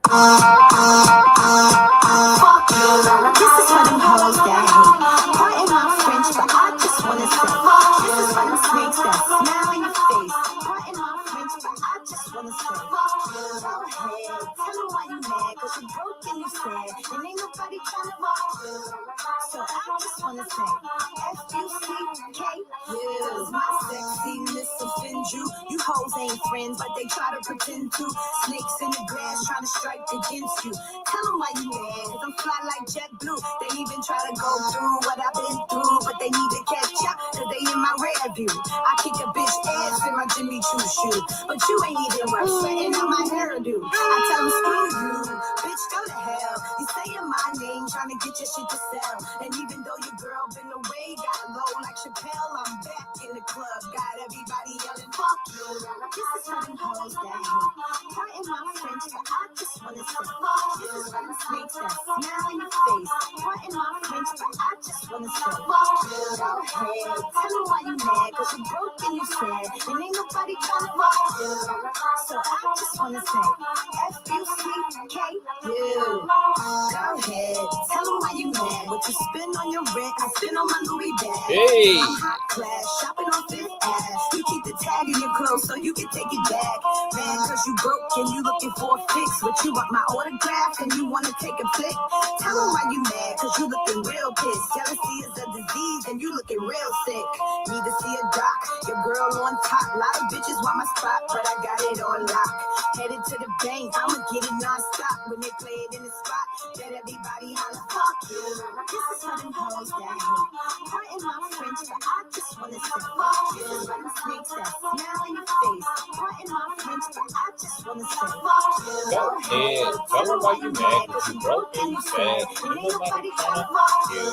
Fuck you. This is for them hoes that hate. Pardon my French, but I just wanna say, this is for them snakes that smile in your face. Pardon my French, but I just wanna say, go ahead, tell them why you mad, cause you broke and you sad, and ain't nobody tryna fuck you. So I just wanna say, F-U-C-K-U. Does my sexiness offend you? You hoes ain't friends, but they try to pretend to. Snakes in the grass try to strike against you. Tell them why you mad, cause I'm fly like JetBlue. They even try to go through what I've been through, but they need to catch up, cause they in my rear view. I kick a bitch ass in my Jimmy Choo shoe, but you ain't even worth sweating on my hairdo. I tell them screw you, bitch go to hell. You saying my name, trying to get your shit to sell, and even though your girl been away, got low like Chappelle, I'm back in the club, got everybody yelling fuck you. This is for them hoes that hate. Pardon my French, but I just wanna say, this is for them snakes that smile in your face. Pardon my French, but I just wanna say, go ahead, tell them why you mad, cause you broke and you sad, and ain't nobody tryna fuck you. So I just wanna say, F-U-C-K-U. Go ahead, tell them why you mad. What you spend on your rent, I spend on my Louis bag. Hey. I'm hot class, shopping on Fifth Ave. You keep the tag in your clothes so you can take it back. Man, cause you broke and you looking for a fix. But you want my autograph and you wanna take a flick. Tell them why you mad, cause you looking real pissed. Jealousy is a disease and you looking real sick. Need to see a doc, your girl on top. Lot of bitches want my spot, but I got it on lock. Headed to the bank, I'ma get it non-stop. When they play it in the spot, let everybody holla, fuck you. This is for them hoes that hate. Pardon my French, but I just wanna say, this is for them snakes that smile in your face. Pardon my French, but I just wanna say, Go ahead, tell them why you mad, cause you broke and you sad, and ain't nobody tryna fuck you.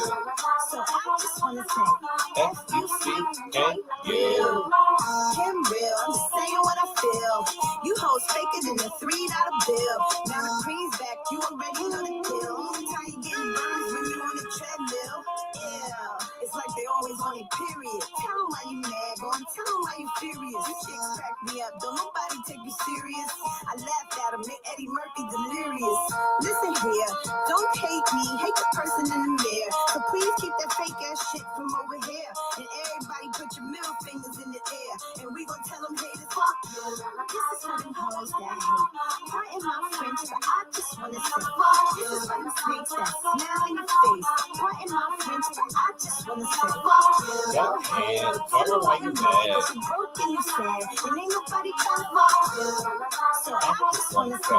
So I just wanna say, F-U-C-K-U. Kim real, I'm just saying what I feel. You hoes faker than a $3 bill. Now the cream's back, you already know the deal. Only time you get burns when you on the treadmill. Yeah, it's like they always on a period. Tell them why you mad, boy. Tell them why you furious. These chicks crack me up, don't nobody take you serious. I laughed at them, make Eddie Murphy delirious. Listen here, don't hate me, hate the person in the mirror. So please keep that fake ass shit from over here. And everybody put your middle fingers in the air. And we gon' tell them haters, fuck you. This is for them hoes that hate. Pardon my French, but I just wanna say, this is for them snakes that smile in your face. Pardon my French, but I just wanna say, Go ahead, tell them why you mad. cause you broke and you sad, and ain't nobody tryna fuck you. So I just wanna say,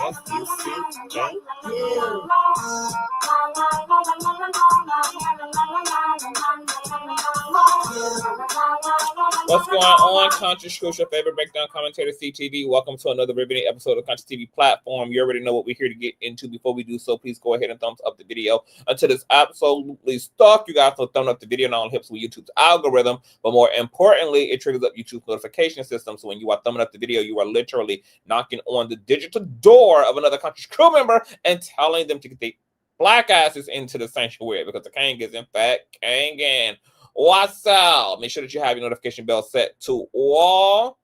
F-U-C-K-U. What's going on, Consciouztv, your favorite breakdown commentator, CTV? Welcome to another riveting episode of Consciouztv platform. You already know what we're here to get into. Before we do so, please go ahead and thumbs up the video until it's absolutely stuck. You guys will thumb up the video, not only helps with YouTube's algorithm, but more importantly, it triggers up YouTube's notification system. So when you are thumbing up the video, you are literally knocking on the digital door of another Conscious crew member and telling them to get their black asses into the sanctuary, because the king is in fact kangin'. What's up? Make sure that you have your notification bell set to all.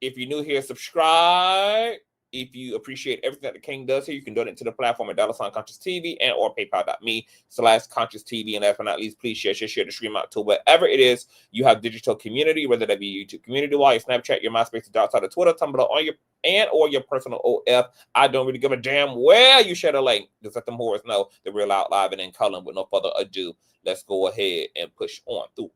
If you're new here, subscribe. If you appreciate everything that the king does here, you can donate to the platform at $Consciouztv and or paypal.me/Consciouztv. And last but not least, please share the stream out to wherever it is you have digital community, whether that be YouTube community wall, your Snapchat, your MySpace, the dark side of Twitter, Tumblr, on your or your personal OF. I don't really give a damn where you share the link. Just let them whores know that we're out live and in color. With no further ado, let's go ahead and push on through.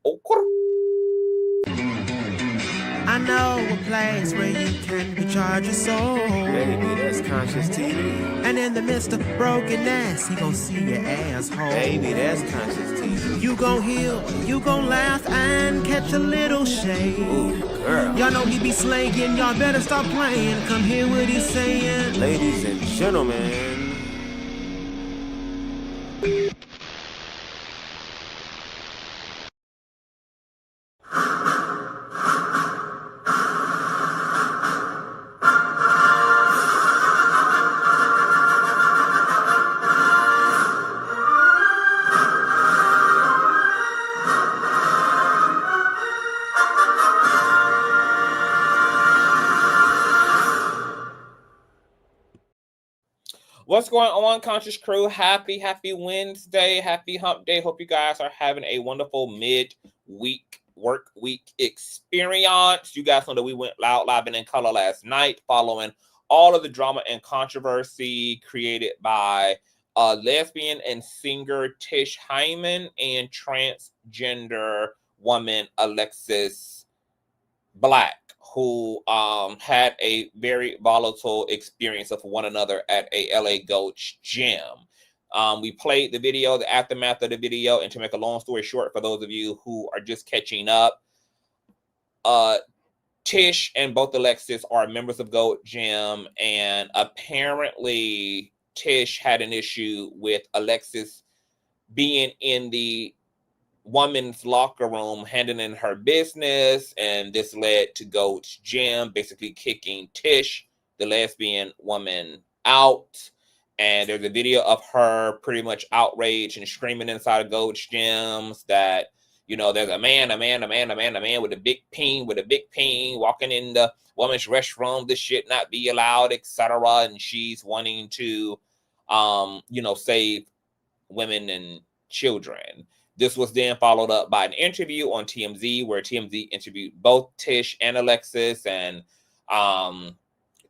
I know a place where you can recharge your soul. Baby, that's Consciouztv. And in the midst of brokenness, he gon' see your asshole. Baby, that's Consciouztv. You gon' heal, you gon' laugh and catch a little shade. Ooh, girl. Y'all know he be slaying, y'all better stop playing. Come hear what he's saying. Ladies and gentlemen. What's going on, Conscious Crew? Happy Wednesday. Happy hump day. Hope you guys are having a wonderful mid-week work week experience. You guys know that we went live and in color last night following all of the drama and controversy created by lesbian and singer Tish Hyman and transgender woman Alexis Black, who had a very volatile experience of one another at a LA Gulch gym. We played the video, the aftermath of the video, and to make a long story short, for those of you who are just catching up, Tish and both Alexis are members of Goat Gym, and apparently Tish had an issue with Alexis being in the woman's locker room handling her business, and this led to Goat's Gym basically kicking Tish, the lesbian woman, out. And there's a video of her pretty much outraged and screaming inside of Goat's Gyms that, you know, there's a man with a big peen walking in the woman's restroom. This shit not be allowed, etc. And she's wanting to save women and children. This was then followed up by an interview on TMZ where TMZ interviewed both Tish and Alexis, and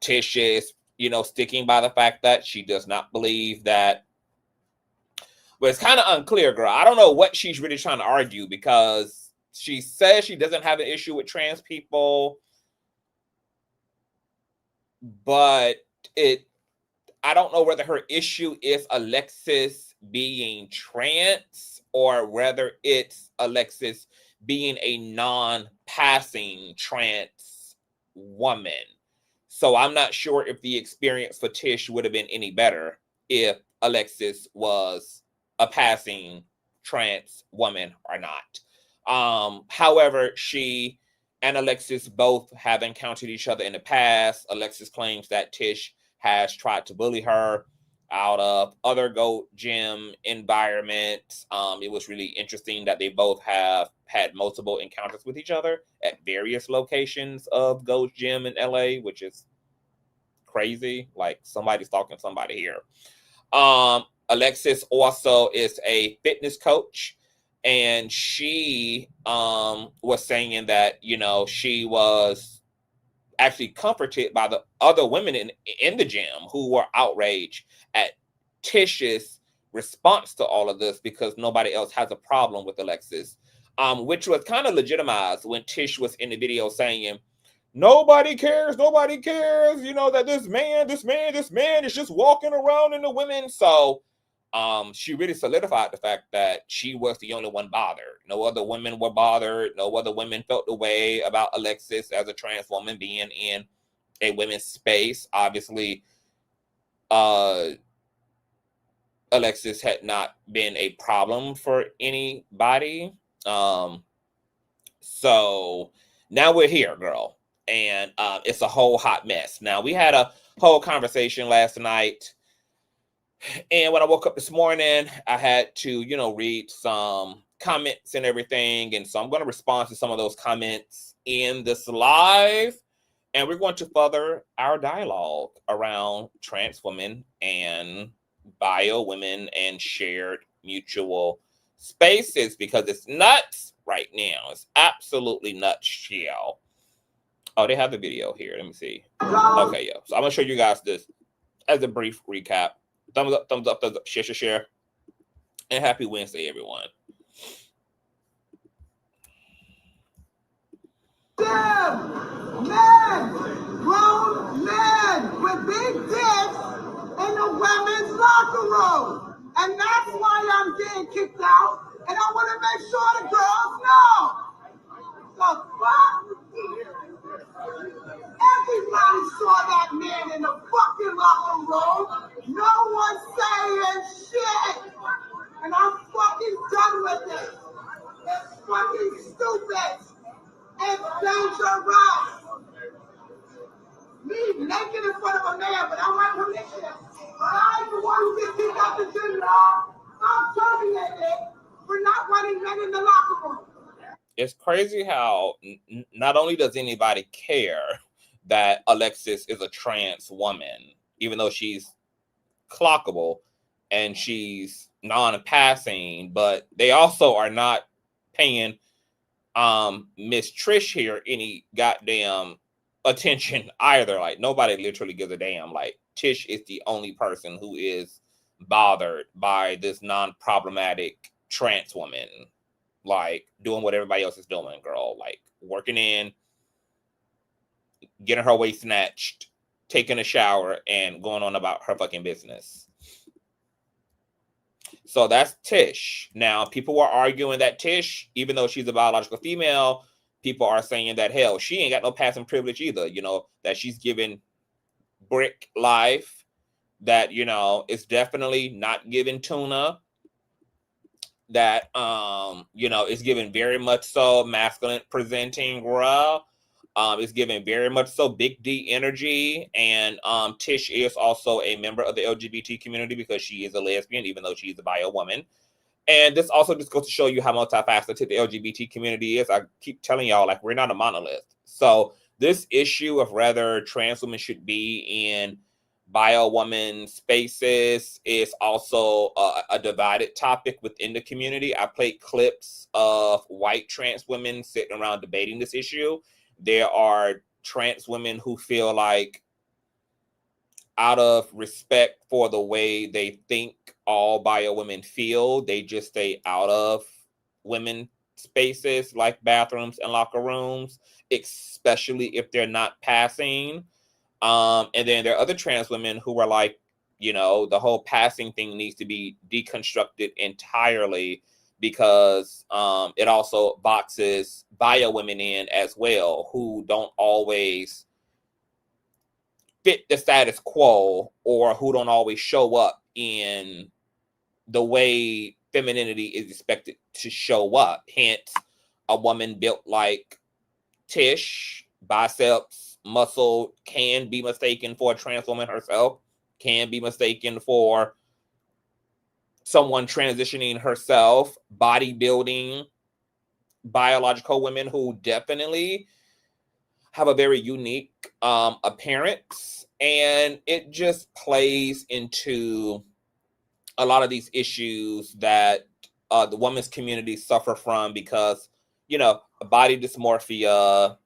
Tish is, sticking by the fact that she does not believe that. But it's kind of unclear, girl. I don't know what she's really trying to argue, because she says she doesn't have an issue with trans people, but I don't know whether her issue is Alexis being trans or whether it's Alexis being a non-passing trans woman. So I'm not sure if the experience for Tish would have been any better if Alexis was a passing trans woman or not. However, she and Alexis both have encountered each other in the past. Alexis claims that Tish has tried to bully her out of other Goat Gym environments. It was really interesting that they both have had multiple encounters with each other at various locations of Goat Gym in LA, which is crazy. Like, somebody's stalking somebody here. Alexis also is a fitness coach, and she was saying that, she was actually comforted by the other women in the gym who were outraged at Tish's response to all of this, because nobody else has a problem with Alexis, which was kind of legitimized when Tish was in the video saying, nobody cares, that this man is just walking around in the women. So she really solidified the fact that she was the only one bothered. No other women were bothered. No other women felt the way about Alexis as a trans woman being in a women's space. Obviously, Alexis had not been a problem for anybody. So now we're here, girl. And it's a whole hot mess. Now, we had a whole conversation last night. And when I woke up this morning, I had to, read some comments and everything. And so I'm going to respond to some of those comments in this live. And we're going to further our dialogue around trans women and bio women and shared mutual spaces, because it's nuts right now. It's absolutely nuts, y'all. Oh, they have the video here. Let me see. Okay, yeah. So I'm going to show you guys this as a brief recap. Thumbs up, share. And happy Wednesday, everyone. Men, grown men with big dicks in the women's locker room. And that's why I'm getting kicked out. And I want to make sure the girls know. So fuck. Everybody saw that man in the fucking locker room. No one saying shit. And I'm fucking done with it. It's fucking stupid. It's dangerous. Me naked in front of a man, but I want permission. But I ain't the one who gets kicked out the gym, y'all. I'm terminated for not wanting men in the locker room. It's crazy how not only does anybody care that Alexis is a trans woman, even though she's clockable and she's non-passing, but they also are not paying Miss Trish here any goddamn attention either. Like, nobody literally gives a damn. Like, Tish is the only person who is bothered by this non-problematic trans woman, like, doing what everybody else is doing, girl. Like, working in, getting her waist snatched, taking a shower, and going on about her fucking business. So that's Tish. Now, people were arguing that Tish, even though she's a biological female, people are saying that, hell, she ain't got no passing privilege either, you know, that she's given brick life, that, you know, it's definitely not giving tuna, that, you know, it's given very much so masculine presenting, girl. It's given very much so big D energy. And Tish is also a member of the LGBT community because she is a lesbian, even though she's a bio woman. And this also just goes to show you how multifaceted the LGBT community is. I keep telling y'all, like, we're not a monolith. So this issue of whether trans women should be in bio woman spaces is also a divided topic within the community. I played clips of white trans women sitting around debating this issue. There are trans women who feel like, out of respect for the way they think all bio women feel, they just stay out of women spaces like bathrooms and locker rooms, especially if they're not passing. And then there are other trans women who are like, you know, the whole passing thing needs to be deconstructed entirely, because it also boxes bio women in as well, who don't always fit the status quo, or who don't always show up in the way femininity is expected to show up. Hence, a woman built like Tish, biceps, muscle, can be mistaken for a trans woman herself, can be mistaken for someone transitioning herself, bodybuilding, biological women who definitely have a very unique appearance. And it just plays into a lot of these issues that the women's community suffer from, because, you know, body dysmorphia,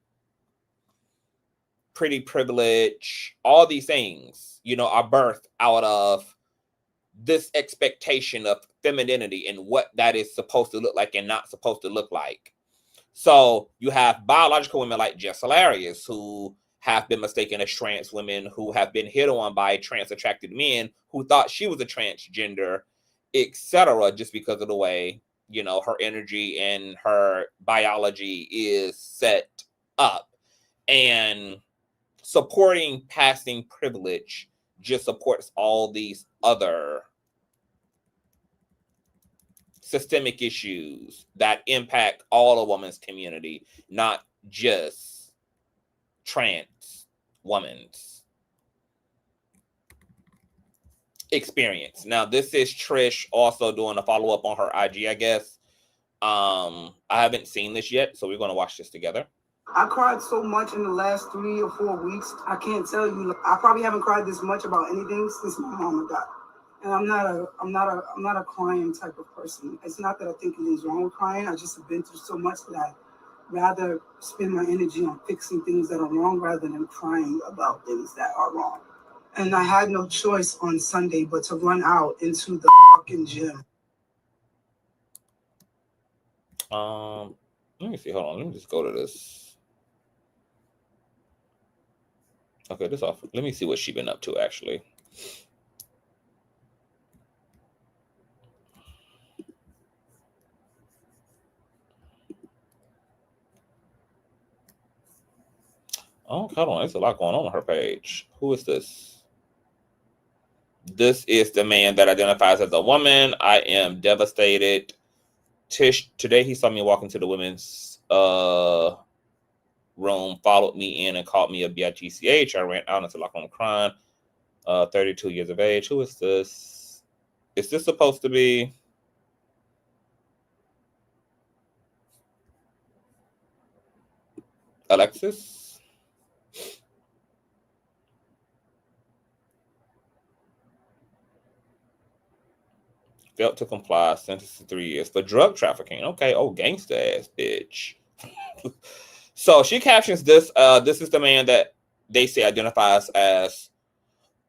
pretty privilege, all these things, you know, are birthed out of this expectation of femininity and what that is supposed to look like and not supposed to look like. So you have biological women like Jess Hilarious, who have been mistaken as trans women, who have been hit on by trans attracted men who thought she was a transgender, etc., just because of the way, you know, her energy and her biology is set up. And supporting passing privilege just supports all these other systemic issues that impact all of women's community, not just trans women's experience. Now, this is Trish also doing a follow-up on her IG, I guess. I haven't seen this yet, so we're going to watch this together. I cried so much in the last 3 or 4 weeks. I can't tell you. I probably haven't cried this much about anything since my mama died. And I'm not a crying type of person. It's not that I think anything's wrong with crying. I just have been through so much that I'd rather spend my energy on fixing things that are wrong rather than crying about things that are wrong. And I had no choice on Sunday but to run out into the fucking gym. Let me see. Hold on. Let me just go to this. Okay, this off. Let me see what she's been up to, actually. Oh, hold on. There's a lot going on her page. Who is this? This is the man that identifies as a woman. I am devastated. Tish, today he saw me walk into the women's room, followed me in and called me a bitch. I ran out into locker room crying. 32 years of age. Who is this? Is this supposed to be Alexis? Failed to comply. Sentenced to 3 years for drug trafficking. Okay. Oh, gangsta ass bitch. So she captions this. This is the man that they say identifies as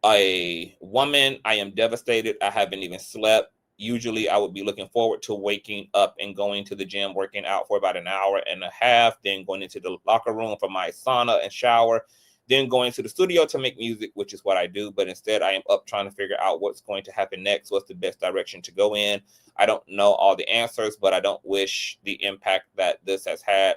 a woman. I am devastated. I haven't even slept. Usually I would be looking forward to waking up and going to the gym, working out for about an hour and a half, then going into the locker room for my sauna and shower, then going to the studio to make music, which is what I do. But instead I am up trying to figure out what's going to happen next. What's the best direction to go in? I don't know all the answers, but I don't wish the impact that this has had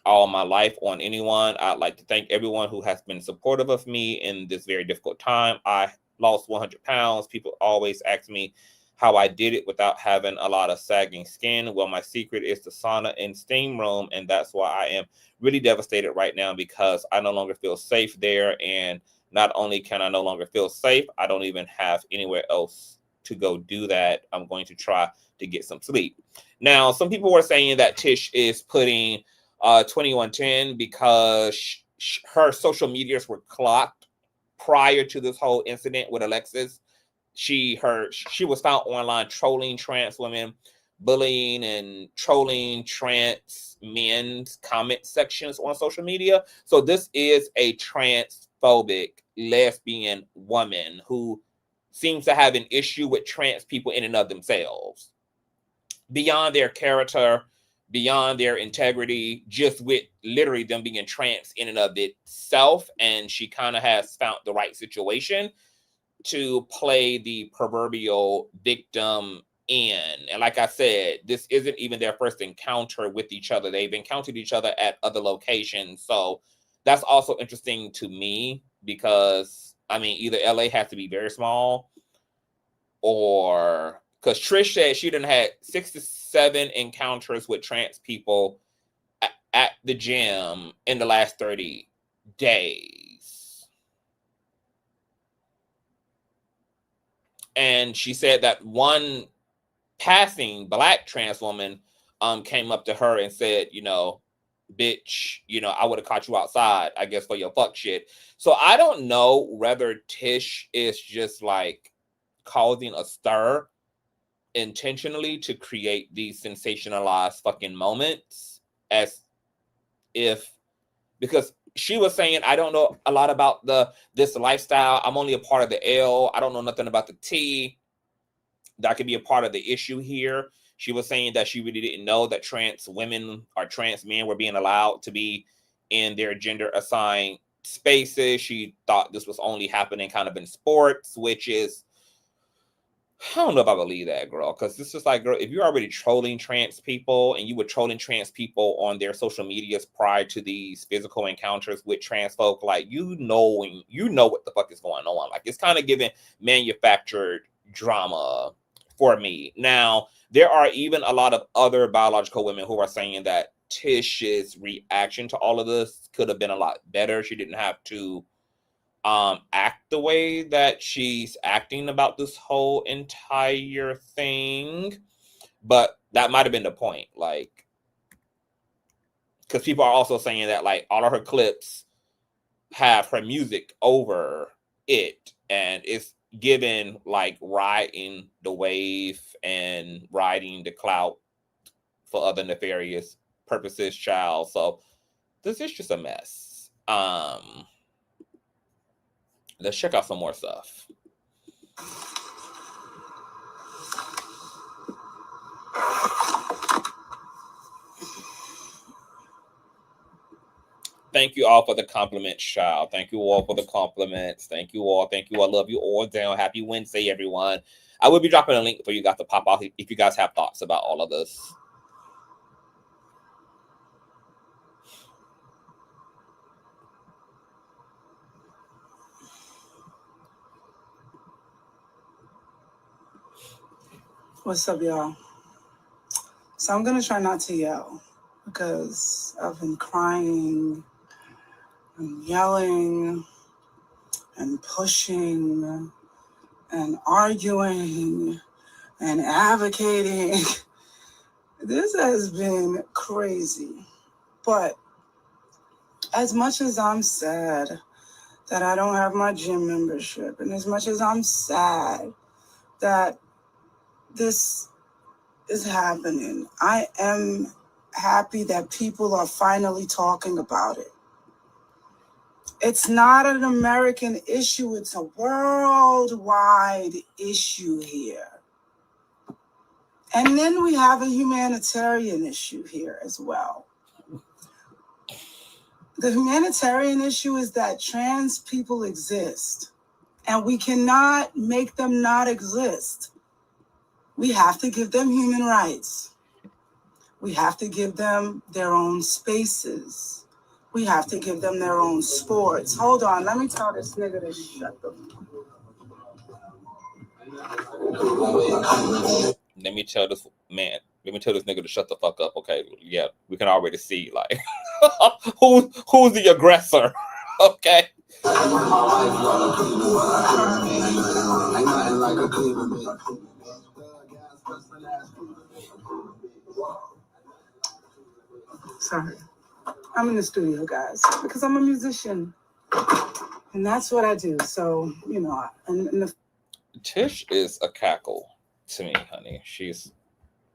all my life on anyone. I'd like to thank everyone who has been supportive of me in this very difficult time. I lost 100 pounds. People always ask me how I did it without having a lot of sagging skin. Well, my secret is the sauna and steam room, and that's why I am really devastated right now, because I no longer feel safe there. And not only can I no longer feel safe, I don't even have anywhere else to go do that. I'm going to try to get some sleep. Now, some people were saying that Tish is putting 2110 because her social medias were clocked prior to this whole incident with Alexis. She was found online trolling trans women, bullying and trolling trans men's comment sections on social media. So this is a transphobic lesbian woman who seems to have an issue with trans people in and of themselves, beyond their character, beyond their integrity, just with literally them being trans in and of itself. And she kind of has found the right situation to play the proverbial victim in. And like I said, this isn't even their first encounter with each other. They've encountered each other at other locations. So that's also interesting to me, because I mean, either LA has to be very small, or because Trish said she done had 6 to 7 encounters with trans people at the gym in the last 30 days. And she said that one passing black trans woman came up to her and said, you know, bitch, you know, I would have caught you outside, I guess, for your fuck shit. So I don't know whether Tish is just like causing a stir intentionally to create these sensationalized fucking moments, as if, because she was saying, I don't know a lot about this lifestyle. I'm only a part of the L. I don't know nothing about the T. That could be a part of the issue here. She was saying that she really didn't know that trans women or trans men were being allowed to be in their gender assigned spaces. She thought this was only happening kind of in sports, which is, I don't know if I believe that, girl, because this is like, girl, if you're already trolling trans people and you were trolling trans people on their social medias prior to these physical encounters with trans folk, like, you know what the fuck is going on. Like, it's kind of giving manufactured drama for me. Now, there are even a lot of other biological women who are saying that Tish's reaction to all of this could have been a lot better. She didn't have to act the way that she's acting about this whole entire thing, but that might have been the point, like, because people are also saying that like all of her clips have her music over it, and it's given like riding the wave and riding the clout for other nefarious purposes, child. So this is just a mess. Let's check out some more stuff. Thank you all for the compliments, child. Thank you all for the compliments. Thank you all. Thank you. I love you all down. Happy Wednesday, everyone. I will be dropping a link for you guys to pop off if you guys have thoughts about all of this. What's up, y'all? So I'm gonna try not to yell because I've been crying and yelling and pushing and arguing and advocating. This has been crazy. But as much as I'm sad that I don't have my gym membership, and as much as I'm sad that this is happening. I am happy that people are finally talking about it. It's not an American issue, it's a worldwide issue here. And then we have a humanitarian issue here as well. The humanitarian issue is that trans people exist, and we cannot make them not exist. We have to give them human rights. We have to give them their own spaces. We have to give them their own sports. Hold on, let me tell this nigga to shut the Let me tell this nigga to shut the fuck up. Okay, yeah, we can already see like who's the aggressor. Okay. Sorry. I'm in the studio, guys, because I'm a musician. And that's what I do. So, you know, Tish is a cackle to me, honey. She's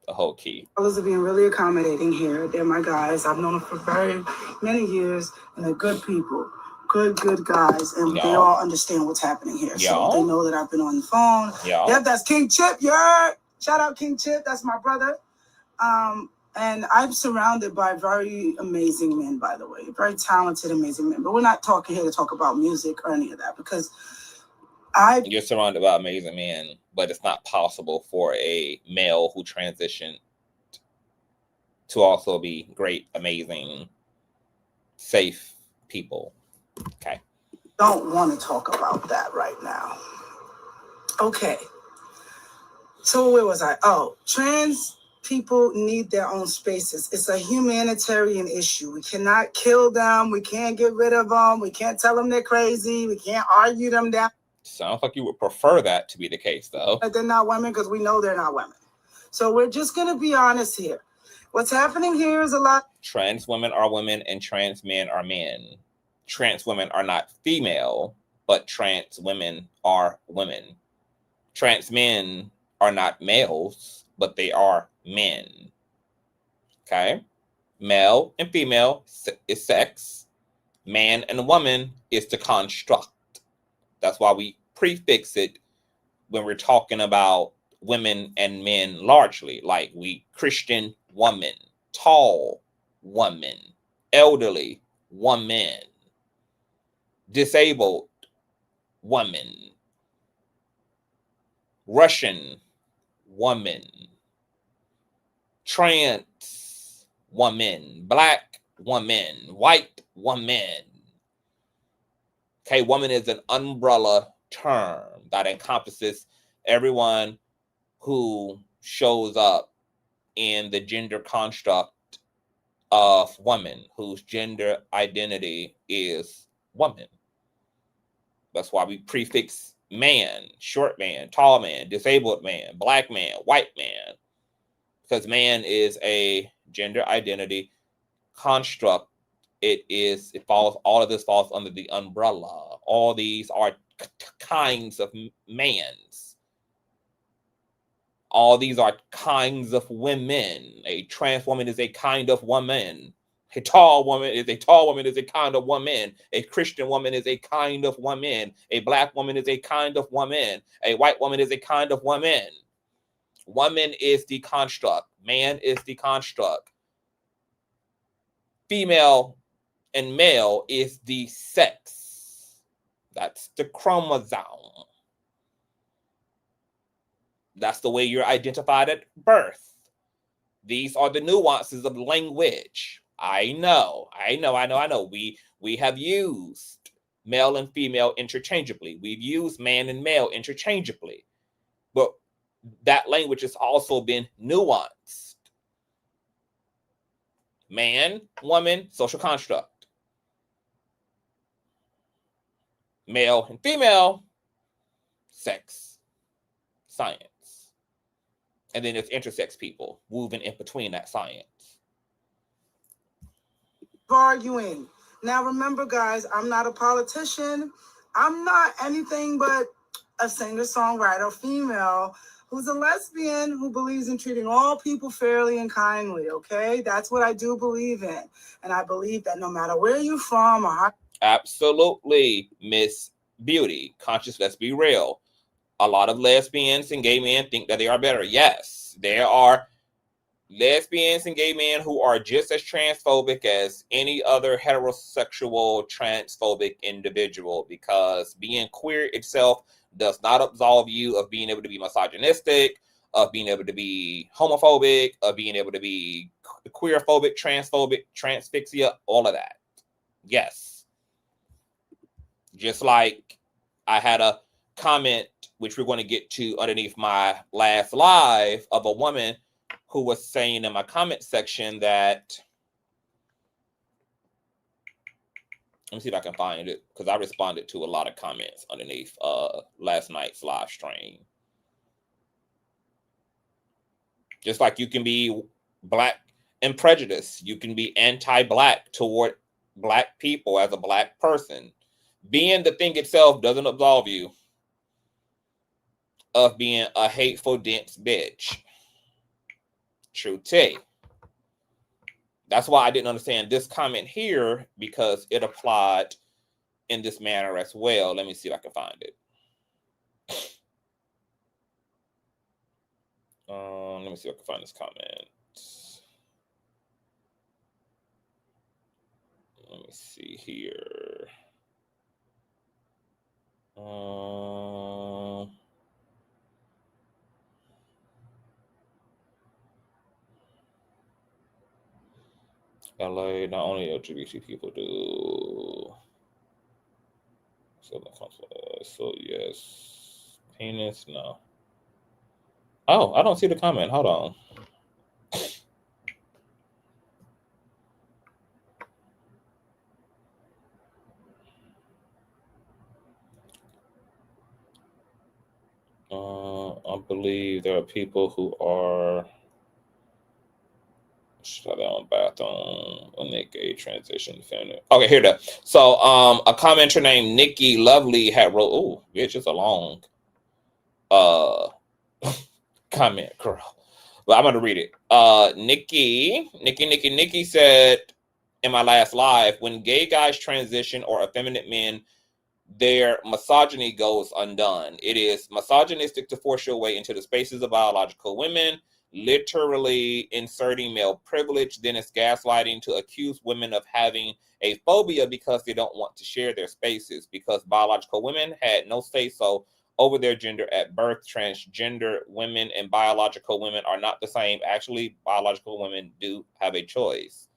a whole key. Fellas are being really accommodating here. They're my guys. I've known them for very many years, and they're good people. Good guys. And they all understand what's happening here. So they know that I've been on the phone. Yep, that's King Chip. Yeah. Shout out King Chip. That's my brother. And I'm surrounded by very amazing men, by the way. Very talented, amazing men. But we're not talking here to talk about music or any of that, because you're surrounded by amazing men, but it's not possible for a male who transitioned to also be great, amazing, safe people. Okay. Don't want to talk about that right now. Okay. So where was I? Oh, trans people need their own spaces. It's a humanitarian issue. We cannot kill them. We can't get rid of them. We can't tell them they're crazy. We can't argue them down. Sounds like you would prefer that to be the case, though. They're not women because we know they're not women. So we're just going to be honest here. What's happening here is a lot. Trans women are women and trans men are men. Trans women are not female, but trans women are women. Trans men are not males, but they are men. Okay? Male and female is sex. Man and woman is the construct. That's why we prefix it when we're talking about women and men largely. Like we Christian woman, tall woman, elderly woman, disabled woman, Russian woman, trans woman, black woman, white woman. Okay, woman is an umbrella term that encompasses everyone who shows up in the gender construct of woman, whose gender identity is woman. That's why we prefix man, short man, tall man, disabled man, black man, white man, because man is a gender identity construct. All of this falls under the umbrella. All these are kinds of mans. All these are kinds of women. A trans woman is a kind of woman. A tall woman is a kind of woman. A Christian woman is a kind of woman. A black woman is a kind of woman. A white woman is a kind of woman. Woman is the construct. Man is the construct. Female and male is the sex. That's the chromosome. That's the way you're identified at birth. These are the nuances of language. I know. We have used male and female interchangeably. We've used man and male interchangeably. But that language has also been nuanced. Man, woman, social construct. Male and female, sex, science. And then there's intersex people moving in between that science. Arguing. Now remember, guys, I'm not a politician. I'm not anything but a singer-songwriter, female, who's a lesbian who believes in treating all people fairly and kindly, okay? That's what I do believe in. And I believe that no matter where you're from or how... Absolutely, Miss Beauty. Conscious, let's be real. A lot of lesbians and gay men think that they are better. Yes, there are lesbians and gay men who are just as transphobic as any other heterosexual transphobic individual, because being queer itself does not absolve you of being able to be misogynistic, of being able to be homophobic, of being able to be queerphobic, transphobic, transphixia, all of that. Yes. Just like I had a comment, which we're going to get to underneath my last live, of a woman who was saying in my comment section that, let me see if I can find it, because I responded to a lot of comments underneath last night's live stream. Just like you can be black and prejudiced, you can be anti-black toward black people as a black person. Being the thing itself doesn't absolve you of being a hateful, dense bitch. True T. That's why I didn't understand this comment here, because it applied in this manner as well. Let me see if I can find it. Let me see if I can find this comment. Let me see here. LA, not only LGBT people do. So yes. Penis, no. Oh, I don't see the comment. Hold on. I believe there are people who are shut down bathroom when they gay transition family. Okay, here it is. So a commenter named Nikki Lovely had wrote, oh, it's just a long comment, girl. But I'm gonna read it. Nikki said in my last live, when gay guys transition or effeminate men, their misogyny goes undone. It is misogynistic to force your way into the spaces of biological women, literally inserting male privilege. Then it's gaslighting to accuse women of having a phobia because they don't want to share their spaces, because biological women had no say-so over their gender at birth. Transgender women and biological women are not the same. Actually, biological women do have a choice.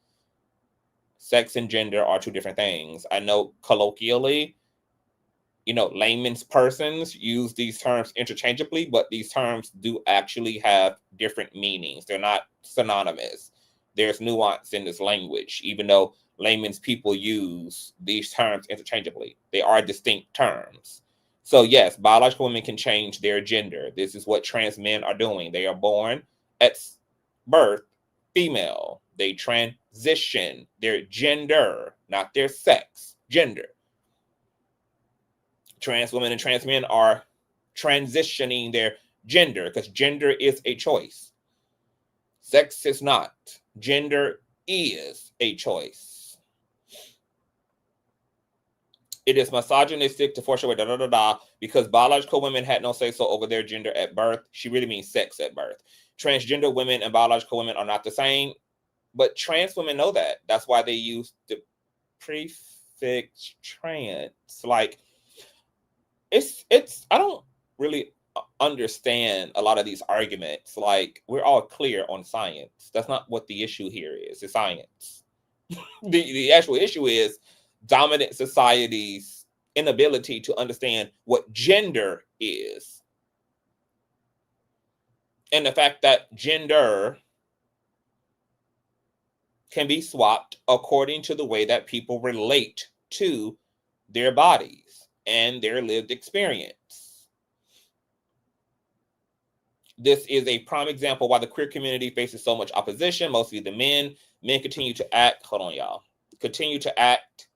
Sex and gender are two different things. I know colloquially, layman's persons use these terms interchangeably, but these terms do actually have different meanings. They're not synonymous. There's nuance in this language, even though layman's people use these terms interchangeably. They are distinct terms. So yes, biological women can change their gender. This is what trans men are doing. They are born at birth female. They transition their gender, not their sex, gender. Trans women and trans men are transitioning their gender, because gender is a choice. Sex is not. Gender is a choice. It is misogynistic to force your way, because biological women had no say-so over their gender at birth. She really means sex at birth. Transgender women and biological women are not the same, but trans women know that. That's why they use the prefix trans. Like, it's I don't really understand a lot of these arguments. Like, we're all clear on science. That's not what the issue here is. It's science. The actual issue is dominant society's inability to understand what gender is, and the fact that gender can be swapped according to the way that people relate to their bodies and their lived experience. This is a prime example why the queer community faces so much opposition, mostly the men. Men continue to act, continue to act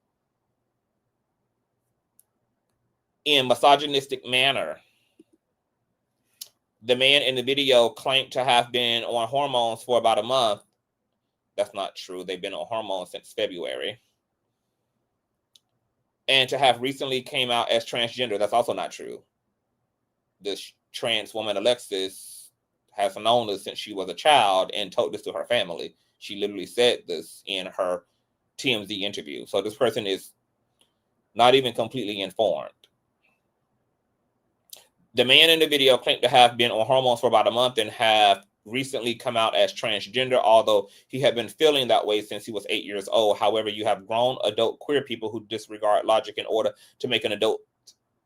in misogynistic manner. The man in the video claimed to have been on hormones for about a month. That's not true. They've been on hormones since February. And to have recently came out as transgender. That's also not true. This trans woman, Alexis, has known this since she was a child and told this to her family. She literally said this in her TMZ interview. So this person is not even completely informed. The man in the video claimed to have been on hormones for about a month and have recently come out as transgender, although he had been feeling that way since he was 8 years old. However, you have grown adult queer people who disregard logic in order to make an adult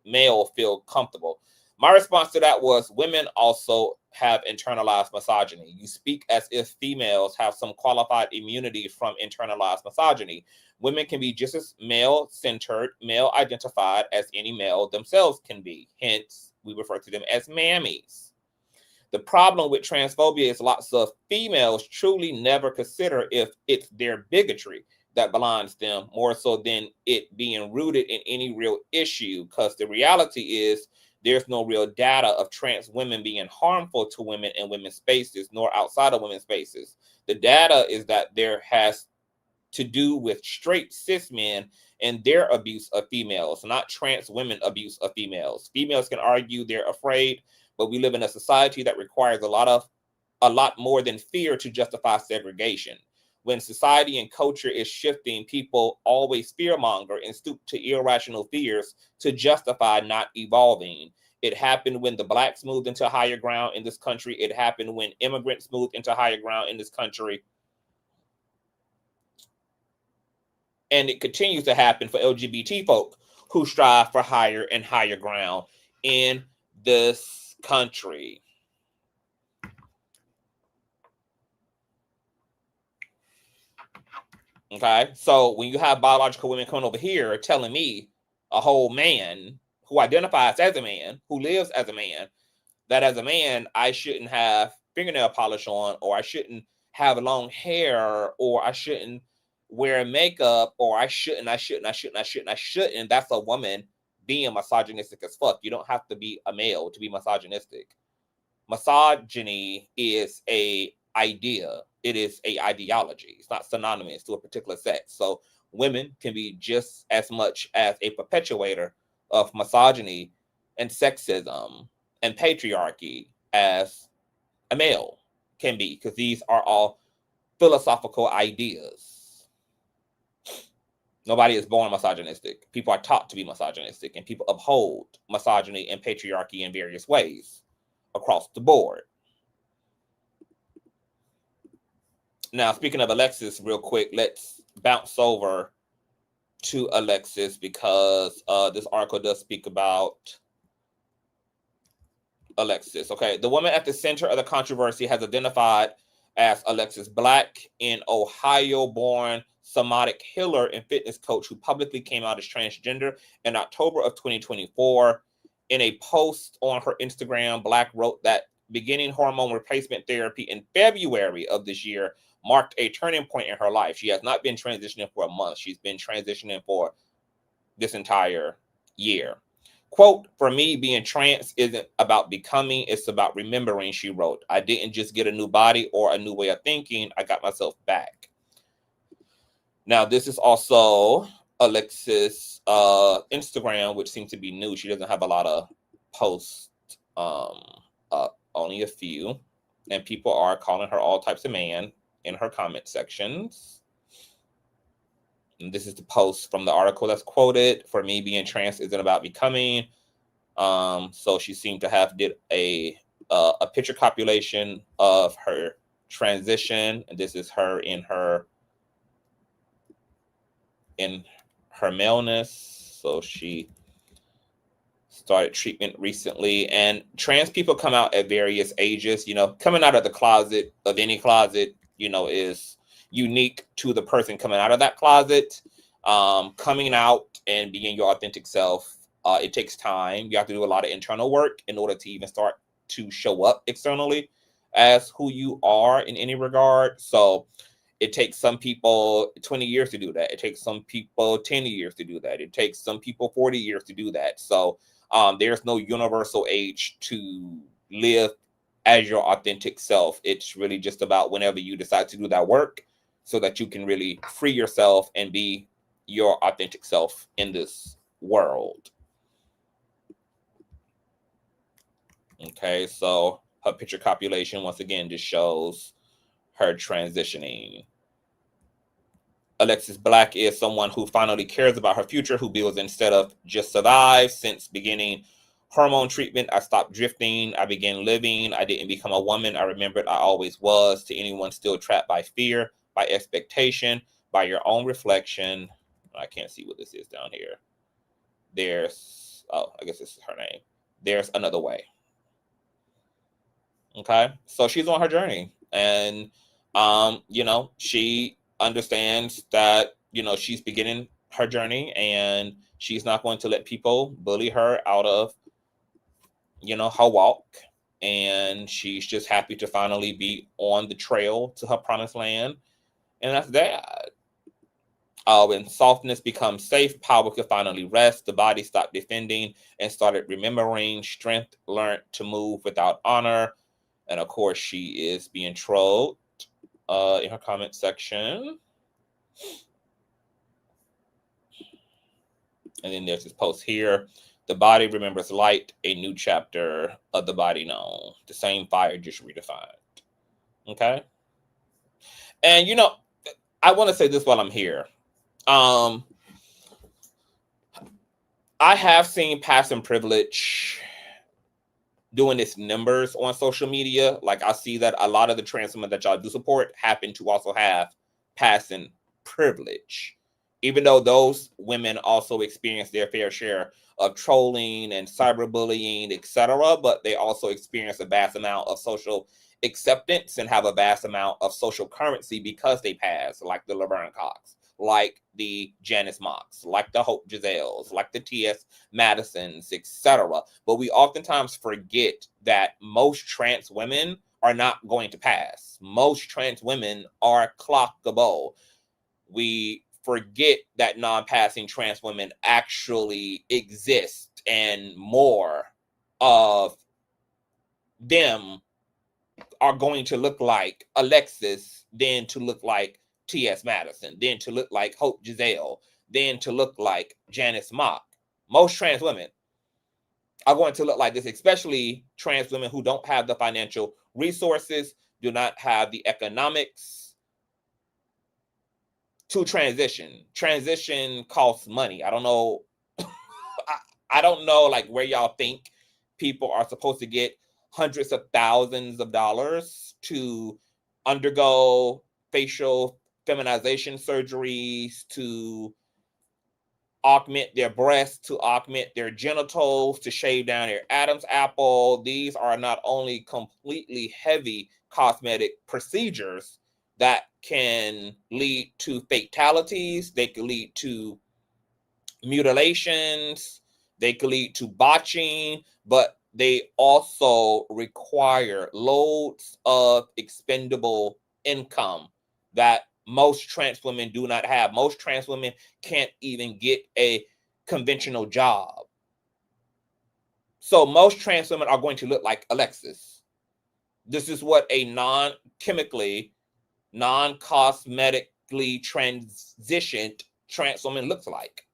male feel comfortable. My response to that was, women also have internalized misogyny. You speak as if females have some qualified immunity from internalized misogyny. Women can be just as male-centered, male-identified as any male themselves can be. Hence, we refer to them as mammies. The problem with transphobia is lots of females truly never consider if it's their bigotry that blinds them more so than it being rooted in any real issue, because the reality is there's no real data of trans women being harmful to women in women's spaces nor outside of women's spaces. The data is that there has to do with straight cis men and their abuse of females, not trans women abuse of females. Females can argue they're afraid, but we live in a society that requires a lot more than fear to justify segregation. When society and culture is shifting, people always fearmonger and stoop to irrational fears to justify not evolving. It happened when the blacks moved into higher ground in this country. It happened when immigrants moved into higher ground in this country. And it continues to happen for LGBT folk who strive for higher and higher ground in this country. Okay, so when you have biological women coming over here telling me, a whole man who identifies as a man, who lives as a man, that as a man, I shouldn't have fingernail polish on, or I shouldn't have long hair, or I shouldn't wear makeup, or I shouldn't. That's a woman being misogynistic as fuck. You don't have to be a male to be misogynistic. Misogyny is a idea. It is a ideology. It's not synonymous to a particular sex. So women can be just as much as a perpetuator of misogyny and sexism and patriarchy as a male can be, because these are all philosophical ideas. Nobody is born misogynistic. People are taught to be misogynistic, and people uphold misogyny and patriarchy in various ways across the board. Now, speaking of Alexis, real quick, let's bounce over to Alexis, because this article does speak about Alexis. Okay, the woman at the center of the controversy has identified as Alexis Black, an Ohio-born somatic healer and fitness coach who publicly came out as transgender in October of 2024. In a post on her Instagram, Black wrote that beginning hormone replacement therapy in February of this year marked a turning point in her life. She has not been transitioning for a month. She's been transitioning for this entire year. Quote, "For me, being trans isn't about becoming, it's about remembering," she wrote. "I didn't just get a new body or a new way of thinking. I got myself back." Now, this is also Alexis' Instagram, which seems to be new. She doesn't have a lot of posts, only a few. And people are calling her all types of man in her comment sections. And this is the post from the article that's quoted. "For me, being trans isn't about becoming." So she seemed to have did a picture compilation of her transition, and this is her in her maleness. So she started treatment recently, and trans people come out at various ages. You know, coming out of the closet, of any closet, you know, is unique to the person coming out of that closet. Coming out and being your authentic self, it takes time. You have to do a lot of internal work in order to even start to show up externally as who you are in any regard. So it takes some people 20 years to do that. It takes some people 10 years to do that. It takes some people 40 years to do that. So there's no universal age to live as your authentic self. It's really just about whenever you decide to do that work so that you can really free yourself and be your authentic self in this world. Okay, so her picture copulation, once again, just shows her transitioning. Alexis Black is someone who finally cares about her future, who builds instead of just survive. Since beginning hormone treatment, I stopped drifting. I began living. I didn't become a woman. I remembered I always was. To anyone still trapped by fear, by expectation, by your own reflection. I can't see what this is down here. There's, oh, I guess this is her name. There's another way. Okay, so she's on her journey, and you know, she understands that, you know, she's beginning her journey, and she's not going to let people bully her out of, you know, her walk. And she's just happy to finally be on the trail to her promised land, and that's that. When softness becomes safe, power could finally rest. The body stopped defending and started remembering. Strength learned to move without honor. And of course, she is being trolled in her comment section. And then there's this post here. The body remembers light, a new chapter of the body known. The same fire, just redefined. Okay? And, you know, I want to say this while I'm here. I have seen passing privilege doing its numbers on social media. Like, I see that a lot of the trans women that y'all do support happen to also have passing privilege, even though those women also experience their fair share of trolling and cyberbullying, etc. But they also experience a vast amount of social acceptance and have a vast amount of social currency because they pass, like the Laverne Cox, like the Janice Mocks, like the Hope Giselles, like the T.S. Madisons, etc. But we oftentimes forget that most trans women are not going to pass. Most trans women are clockable. We forget that non-passing trans women actually exist, and more of them are going to look like Alexis than to look like T.S. Madison, then to look like Hope Giselle, then to look like Janice Mock. Most trans women are going to look like this, especially trans women who don't have the financial resources, do not have the economics to transition. Transition costs money. I don't know. I don't know, like, where y'all think people are supposed to get hundreds of thousands of dollars to undergo facial feminization surgeries, to augment their breasts, to augment their genitals, to shave down their Adam's apple. These are not only completely heavy cosmetic procedures that can lead to fatalities, they can lead to mutilations, they can lead to botching, but they also require loads of expendable income that most trans women do not have. Most trans women can't even get a conventional job. So most trans women are going to look like Alexis. This is what a non-chemically, non-cosmetically transitioned trans woman looks like.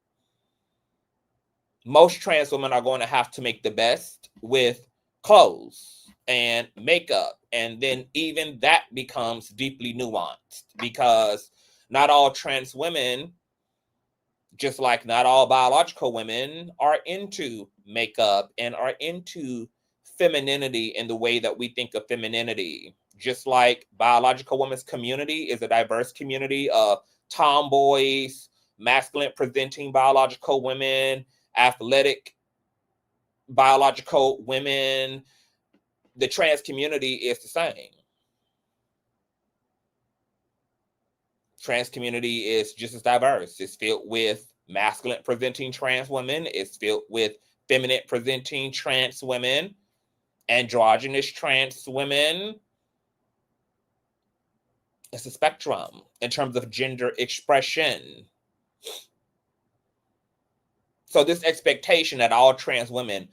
Most trans women are going to have to make the best with clothes and makeup. And then even that becomes deeply nuanced, because not all trans women, just like not all biological women, are into makeup and are into femininity in the way that we think of femininity. Just like biological women's community is a diverse community of tomboys, masculine presenting biological women, athletic biological women. The trans community is the same. Trans community is just as diverse. It's filled with masculine presenting trans women. It's filled with feminine presenting trans women, androgynous trans women. It's a spectrum in terms of gender expression. So this expectation that all trans women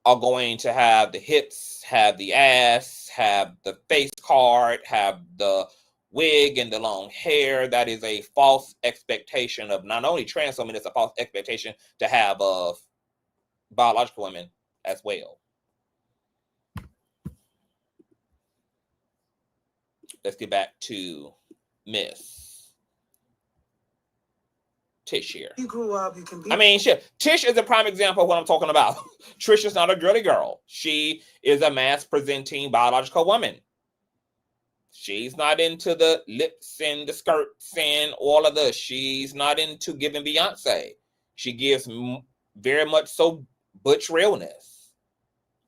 are going to have the hips, have the ass, have the face card, have the wig and the long hair. That is a false expectation of not only trans women, it's a false expectation to have of biological women as well. Let's get back to Miss Tish here. You grew up, you can be. I mean, shit. Tish is a prime example of what I'm talking about. Trish is not a girly girl. She is a mass-presenting biological woman. She's not into the lips and the skirts and all of this. She's not into giving Beyonce. She gives very much so butch realness.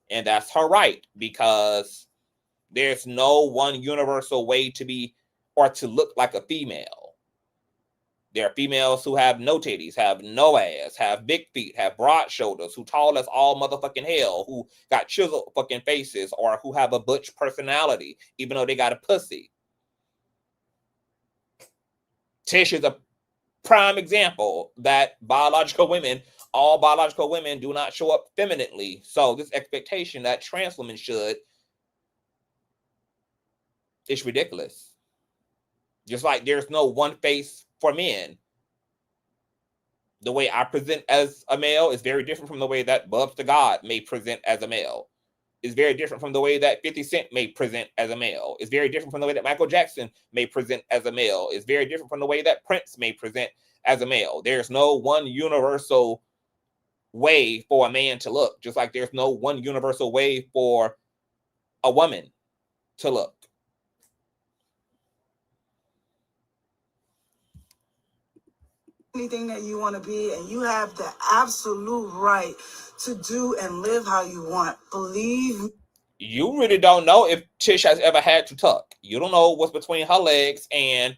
And that's her right, because there's no one universal way to be or to look like a female. There are females who have no titties, have no ass, have big feet, have broad shoulders, who tall as all motherfucking hell, who got chiseled fucking faces, or who have a butch personality, even though they got a pussy. Tish is a prime example that all biological women do not show up femininely. So this expectation that trans women should is ridiculous. Just like there's no one face for men. The way I present as a male is very different from the way that Bubs the God may present as a male. It's very different from the way that 50 Cent may present as a male. It's very different from the way that Michael Jackson may present as a male. It's very different from the way that Prince may present as a male. There's no one universal way for a man to look, just like there's no one universal way for a woman to look. Anything that you want to be, and you have the absolute right to do and live how you want. Believe me. You really don't know if Tish has ever had to tuck. You don't know what's between her legs, and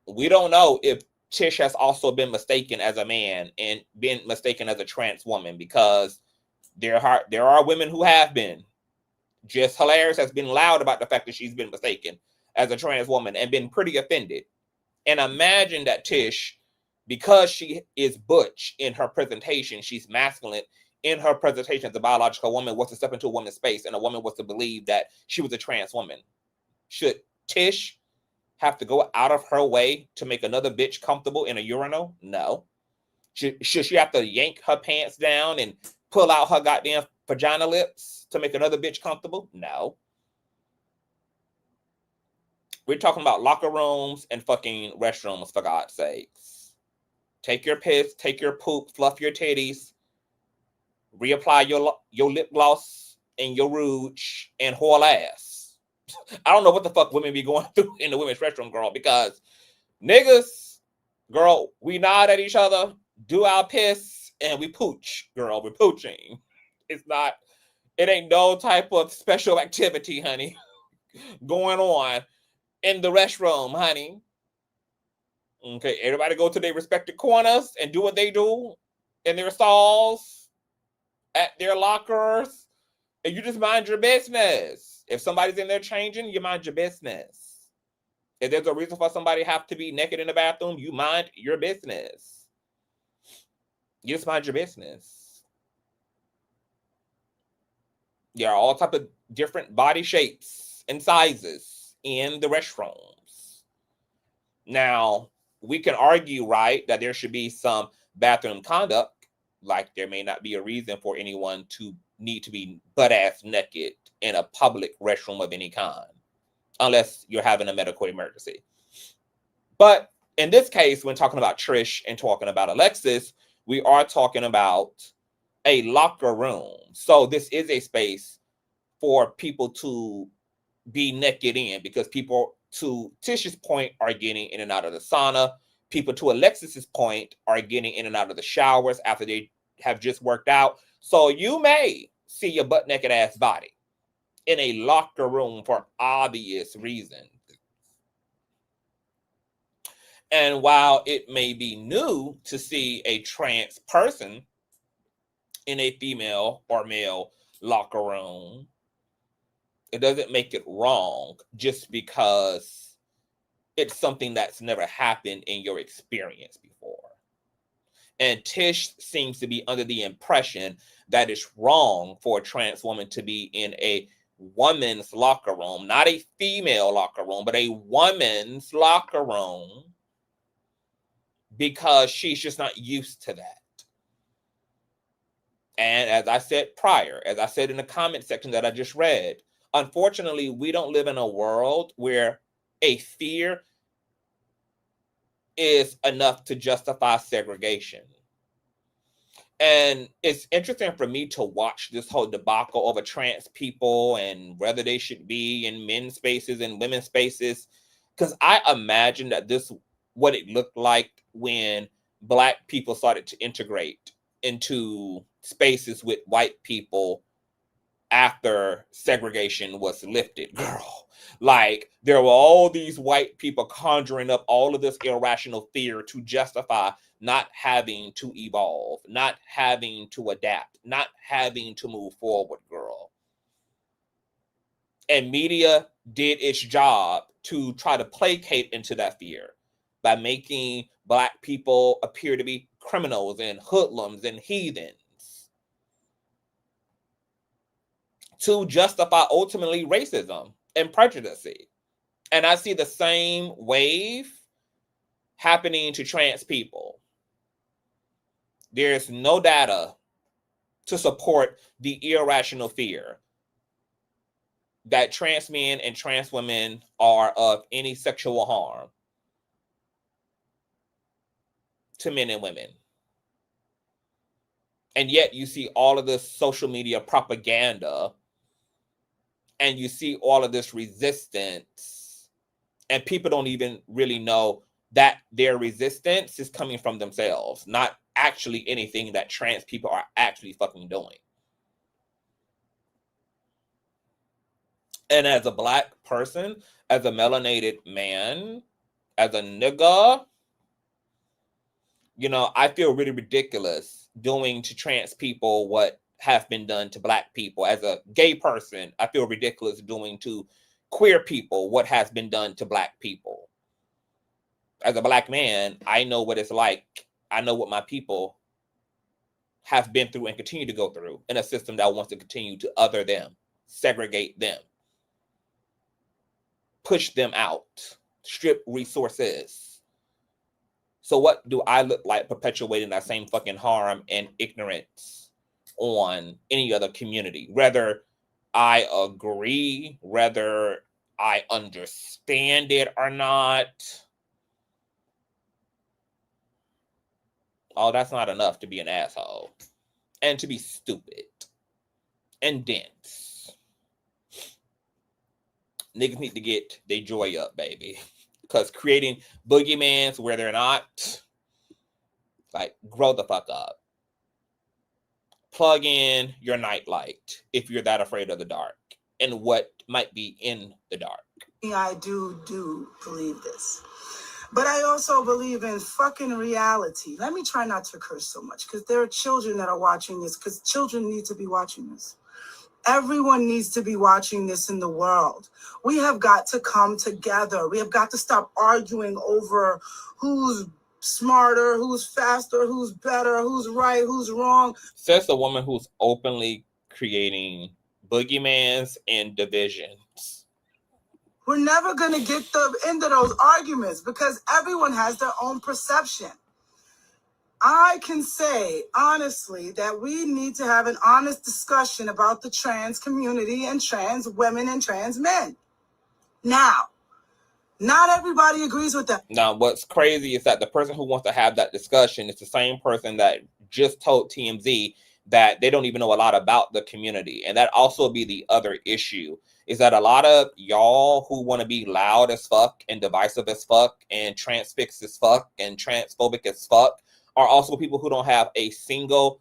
we don't know if Tish has also been mistaken as a man and been mistaken as a trans woman, because there are women who have been. Just Hilarious has been loud about the fact that she's been mistaken as a trans woman and been pretty offended. And imagine that Tish, because she is butch in her presentation, she's masculine in her presentation as a biological woman, was to step into a woman's space, and a woman was to believe that she was a trans woman. Should Tish have to go out of her way to make another bitch comfortable in a urinal? No. Should she have to yank her pants down and pull out her goddamn vagina lips to make another bitch comfortable? No. We're talking about locker rooms and fucking restrooms, for God's sakes. Take your piss, take your poop, fluff your titties, reapply your lip gloss and your rouge, and whole ass. I don't know what the fuck women be going through in the women's restroom, girl, because niggas, girl, we nod at each other, do our piss, and we pooch, girl. We're pooching. It ain't no type of special activity, honey, going on in the restroom, honey. Okay, everybody go to their respective corners and do what they do in their stalls, at their lockers, and you just mind your business. If somebody's in there changing, you mind your business. If there's a reason for somebody to have to be naked in the bathroom, you mind your business. You just mind your business. There are all types of different body shapes and sizes in the restrooms. Now, we can argue, right, that there should be some bathroom conduct, like there may not be a reason for anyone to need to be butt-ass naked in a public restroom of any kind, unless you're having a medical emergency. But in this case, when talking about Trish and talking about Alexis, we are talking about a locker room. So this is a space for people to be naked in, because people, to Tish's point, are getting in and out of the sauna. People, to Alexis's point, are getting in and out of the showers after they have just worked out. So you may see your butt naked ass body in a locker room for obvious reasons. And while it may be new to see a trans person in a female or male locker room, it doesn't make it wrong just because it's something that's never happened in your experience before. And Tish seems to be under the impression that it's wrong for a trans woman to be in a woman's locker room, not a female locker room, but a woman's locker room, because she's just not used to that. And as I said prior, as I said in the comment section that I just read, unfortunately, we don't live in a world where a fear is enough to justify segregation. And it's interesting for me to watch this whole debacle over trans people and whether they should be in men's spaces and women's spaces, because I imagine that this what it looked like when Black people started to integrate into spaces with white people after segregation was lifted. Girl, like there were all these white people conjuring up all of this irrational fear to justify not having to evolve, not having to adapt, not having to move forward, girl. And media did its job to try to placate into that fear by making Black people appear to be criminals and hoodlums and heathens, to justify ultimately racism and prejudice. And I see the same wave happening to trans people. There's no data to support the irrational fear that trans men and trans women are of any sexual harm to men and women. And yet you see all of this social media propaganda, and you see all of this resistance, and people don't even really know that their resistance is coming from themselves, not actually anything that trans people are actually fucking doing. And as a Black person, as a melanated man, as a nigga, you know, I feel really ridiculous doing to trans people what has been done to Black people. As a gay person, I feel ridiculous doing to queer people what has been done to Black people. As a Black man, I know what it's like. I know what my people have been through and continue to go through in a system that wants to continue to other them, segregate them, push them out, strip resources. So what do I look like perpetuating that same fucking harm and ignorance on any other community? Whether I agree, whether I understand it or not, oh, that's not enough to be an asshole and to be stupid and dense. Niggas need to get their joy up, baby. Because creating boogeymans where they're not, like, grow the fuck up. Plug in your nightlight if you're that afraid of the dark and what might be in the dark. I do believe this. But I also believe in fucking reality. Let me try not to curse so much, because there are children that are watching this, because children need to be watching this. Everyone needs to be watching this in the world. We have got to come together. We have got to stop arguing over who's smarter, who's faster, who's better, who's right, who's wrong. Says a woman who's openly creating boogeymans and divisions. We're never going to get the end of those arguments because everyone has their own perception. I can say, honestly, that we need to have an honest discussion about the trans community and trans women and trans men. Now, not everybody agrees with that. Now, what's crazy is that the person who wants to have that discussion is the same person that just told TMZ that they don't even know a lot about the community. And that also be the other issue, is that a lot of y'all who want to be loud as fuck and divisive as fuck and transfixed as fuck and transphobic as fuck are also people who don't have a single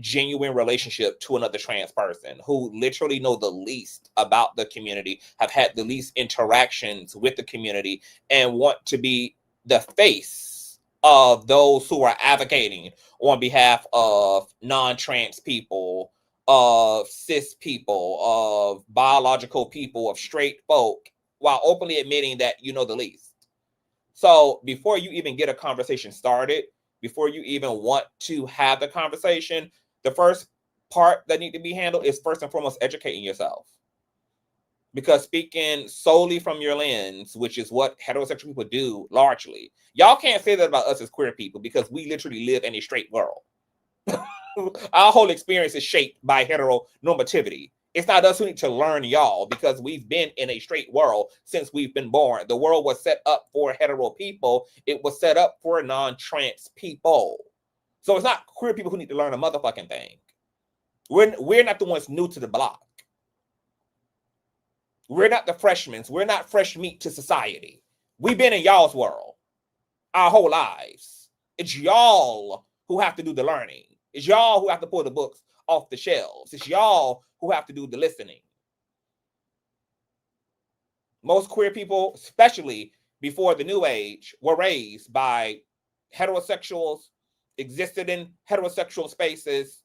genuine relationship to another trans person, who literally know the least about the community, have had the least interactions with the community, and want to be the face of those who are advocating on behalf of non-trans people, of cis people, of biological people, of straight folk, while openly admitting that you know the least. So before you even get a conversation started, before you even want to have the conversation, the first part that need to be handled is first and foremost educating yourself. Because speaking solely from your lens, which is what heterosexual people do largely, y'all can't say that about us as queer people because we literally live in a straight world. Our whole experience is shaped by heteronormativity. It's not us who need to learn y'all because we've been in a straight world since we've been born. The world was set up for hetero people. It was set up for non-trans people. So it's not queer people who need to learn a motherfucking thing. We're not the ones new to the block. We're not the freshmen. We're not fresh meat to society. We've been in y'all's world our whole lives. It's y'all who have to do the learning. It's y'all who have to pull the books off the shelves. It's y'all who have to do the listening. Most queer people, especially before the New Age, were raised by heterosexuals, existed in heterosexual spaces.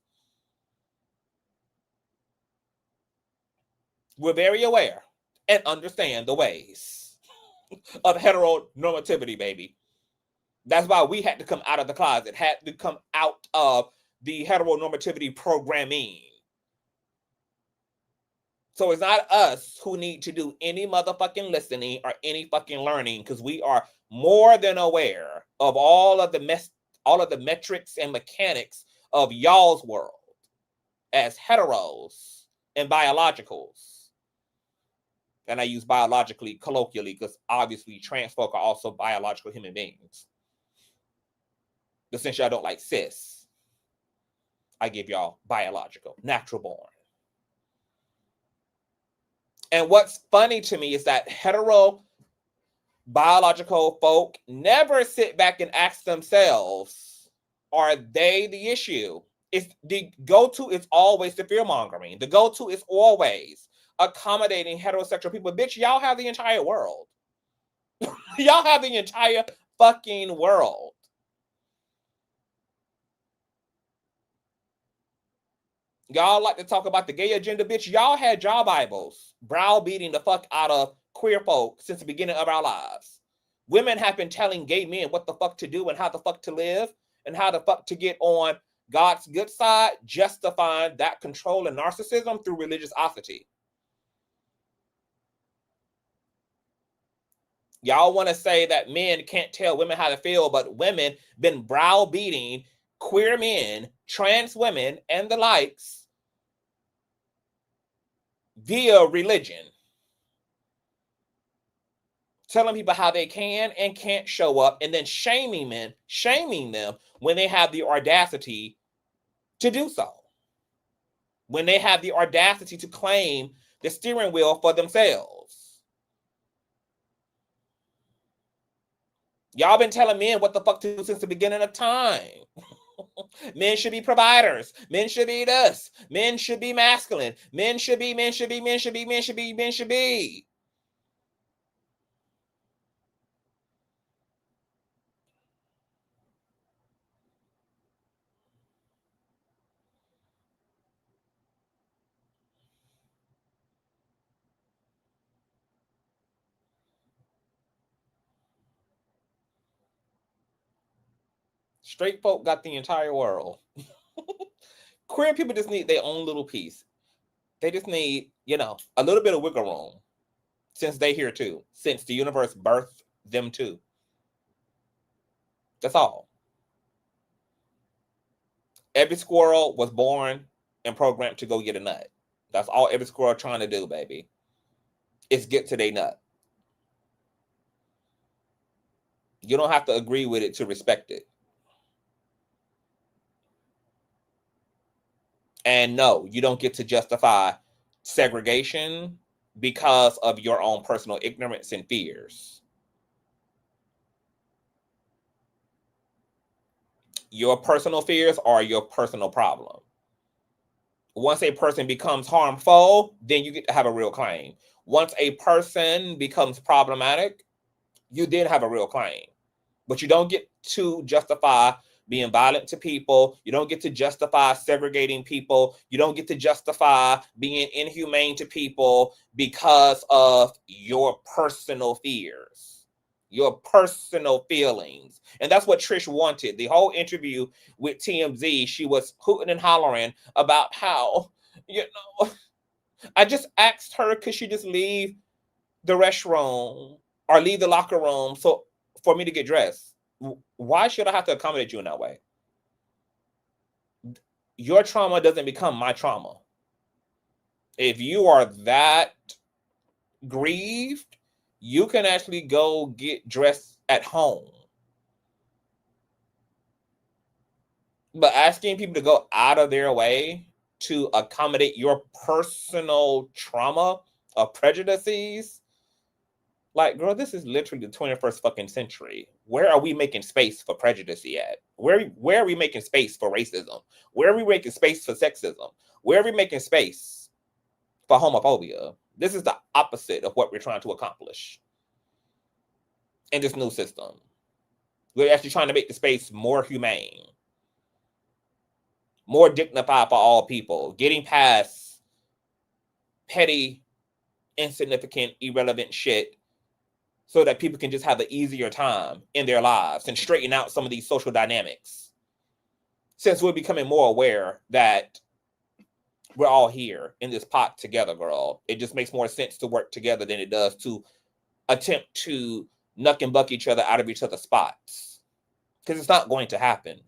We're very aware and understand the ways of heteronormativity, baby. That's why we had to come out of the closet, had to come out of the heteronormativity programming. So it's not us who need to do any motherfucking listening or any fucking learning, because we are more than aware of all of the metrics and mechanics of y'all's world as heteros and biologicals. And I use biologically colloquially because obviously trans folk are also biological human beings. But since y'all don't like cis, I give y'all biological, natural born. And what's funny to me is that hetero biological folk never sit back and ask themselves, are they the issue? It's the go-to is always the fear-mongering. The go-to is always accommodating heterosexual people. Bitch, y'all have the entire world. Y'all have the entire fucking world. Y'all like to talk about the gay agenda, bitch. Y'all had job Bibles browbeating the fuck out of queer folk since the beginning of our lives. Women have been telling gay men what the fuck to do and how the fuck to live and how the fuck to get on God's good side, justifying that control and narcissism through religiosity. Y'all want to say that men can't tell women how to feel, but women been browbeating queer men, trans women, and the likes via religion. Telling people how they can and can't show up, and then shaming them when they have the audacity to do so. When they have the audacity to claim the steering wheel for themselves. Y'all been telling men what the fuck to do since the beginning of time. Men should be providers. Men should be this. Men should be masculine. Men should be. Straight folk got the entire world. Queer people just need their own little piece. They just need, a little bit of wiggle room. Since they here too. Since the universe birthed them too. That's all. Every squirrel was born and programmed to go get a nut. That's all every squirrel trying to do, baby. Is get to their nut. You don't have to agree with it to respect it. And no, you don't get to justify segregation because of your own personal ignorance and fears. Your personal fears are your personal problem. Once a person becomes harmful, then you get to have a real claim. Once a person becomes problematic, you then have a real claim. But you don't get to justify being violent to people. You don't get to justify segregating people. You don't get to justify being inhumane to people because of your personal fears. your personal feelings. And that's what Trish wanted. The whole interview with TMZ, she was hooting and hollering about how, you know, I just asked her, could she just leave the restroom or leave the locker room so for me to get dressed? Why should I have to accommodate you in that way? Your trauma doesn't become my trauma. If you are that grieved, you can actually go get dressed at home. But asking people to go out of their way to accommodate your personal trauma or prejudices, like, girl, this is literally the 21st fucking century. Where are we making space for prejudice at? Where are we making space for racism? Where are we making space for sexism? Where are we making space for homophobia? This is the opposite of what we're trying to accomplish in this new system. We're actually trying to make the space more humane, more dignified for all people, getting past petty, insignificant, irrelevant shit so that people can just have an easier time in their lives and straighten out some of these social dynamics. Since we're becoming more aware that we're all here in this pot together, girl, it just makes more sense to work together than it does to attempt to knuck and buck each other out of each other's spots. Because it's not going to happen.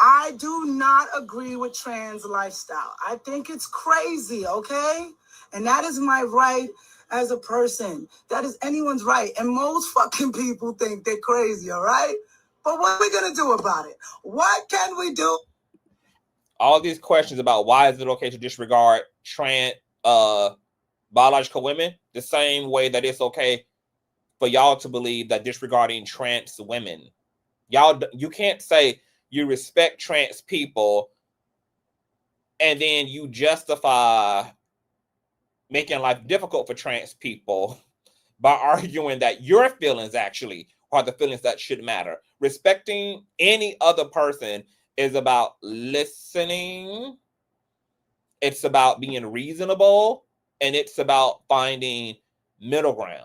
I do not agree with trans lifestyle. I think it's crazy, okay? And that is my right as a person. That is anyone's right. And most fucking people think they're crazy, all right? But what are we going to do about it? What can we do? All these questions about why is it okay to disregard trans biological women, the same way that it's okay for y'all to believe that disregarding trans women. You can't say you respect trans people and then you justify making life difficult for trans people by arguing that your feelings actually are the feelings that should matter. Respecting any other person is about listening. It's about being reasonable, and it's about finding middle ground.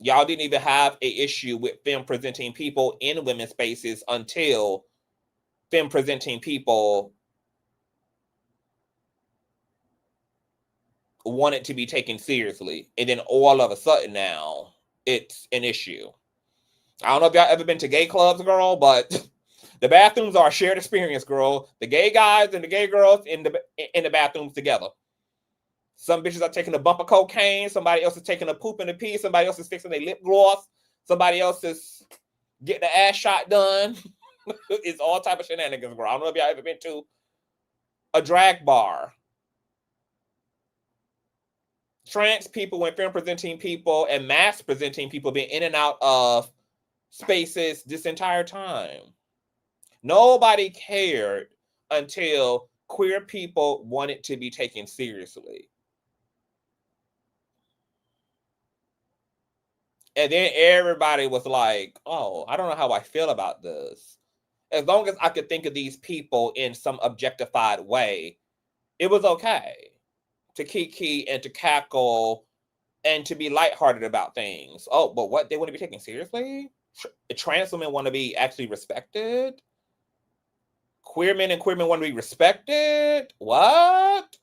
Y'all didn't even have an issue with femme presenting people in women's spaces until femme presenting people wanted to be taken seriously. And then all of a sudden now, it's an issue. I don't know if y'all ever been to gay clubs, girl, but the bathrooms are a shared experience, girl. The gay guys and the gay girls in the bathrooms together. Some bitches are taking a bump of cocaine. Somebody else is taking a poop and a pee. Somebody else is fixing their lip gloss. Somebody else is getting the ass shot done. It's all type of shenanigans, girl. I don't know if y'all ever been to a drag bar. Trans people and femme presenting people and mass presenting people been in and out of spaces this entire time. Nobody cared until queer people wanted to be taken seriously. And then everybody was like, oh, I don't know how I feel about this. As long as I could think of these people in some objectified way, it was okay to kiki and to cackle and to be lighthearted about things. Oh, but what? They want to be taken seriously? Trans women want to be actually respected? Queer men and queer men want to be respected? What?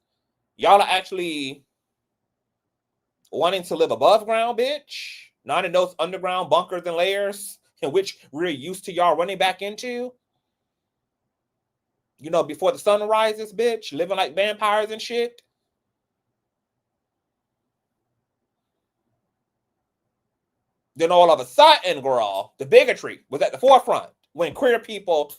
Y'all are actually wanting to live above ground, bitch? Not in those underground bunkers and layers in which we're used to y'all running back into? You know, before the sun rises, bitch, living like vampires and shit? Then all of a sudden, girl, the bigotry was at the forefront when queer people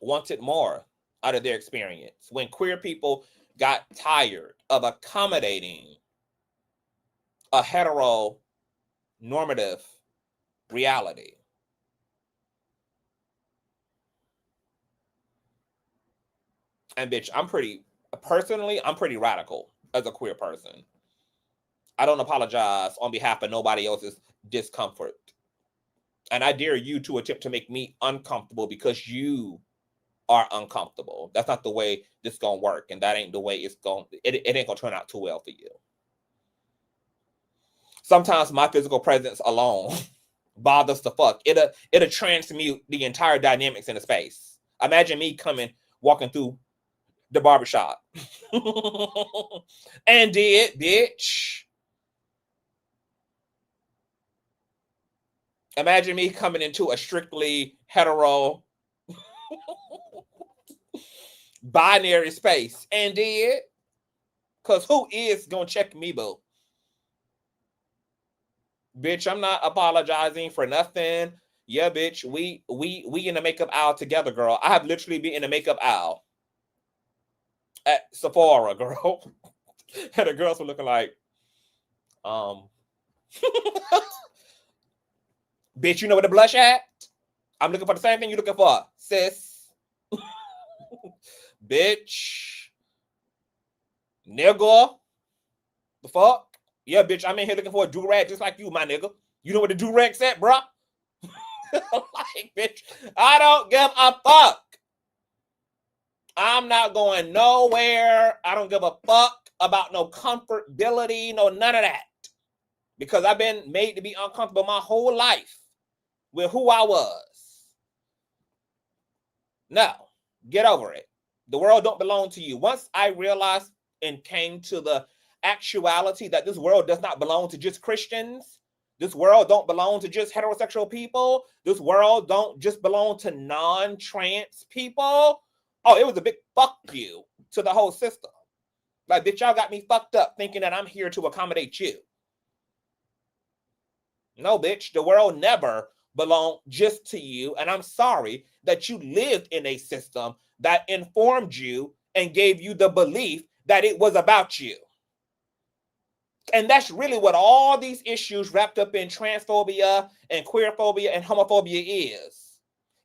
wanted more out of their experience. When queer people got tired of accommodating a heteronormative reality. And bitch, I'm pretty radical as a queer person. I don't apologize on behalf of nobody else's discomfort. And I dare you to attempt to make me uncomfortable because you are uncomfortable. That's not the way this gonna work, and that ain't the way it ain't gonna turn out too well for you. Sometimes my physical presence alone bothers the fuck. It'll transmute the entire dynamics in the space. Imagine me walking through the barbershop. And did, bitch. Imagine me coming into a strictly hetero binary space. And did. Because who is going to check me, boo? Bitch, I'm not apologizing for nothing. Yeah, bitch, we in the makeup aisle together, girl. I have literally been in the makeup aisle at Sephora, girl. And the girls were looking like, bitch, you know what the blush at? I'm looking for the same thing you're looking for, sis. Bitch. Nigga. The fuck? Yeah, bitch, I'm in here looking for a do-rag just like you, my nigga. You know what the do-rag's at, bruh? Like, bitch, I don't give a fuck. I'm not going nowhere. I don't give a fuck about no comfortability, no none of that. Because I've been made to be uncomfortable my whole life with who I was. No, get over it. The world don't belong to you. Once I realized and came to the actuality that this world does not belong to just Christians. This world don't belong to just heterosexual people. This world don't just belong to non-trans people. Oh, it was a big fuck you to the whole system. Like, bitch, y'all got me fucked up thinking that I'm here to accommodate you. No, bitch, the world never belonged just to you. And I'm sorry that you lived in a system that informed you and gave you the belief that it was about you. And that's really what all these issues wrapped up in transphobia and queerphobia and homophobia is.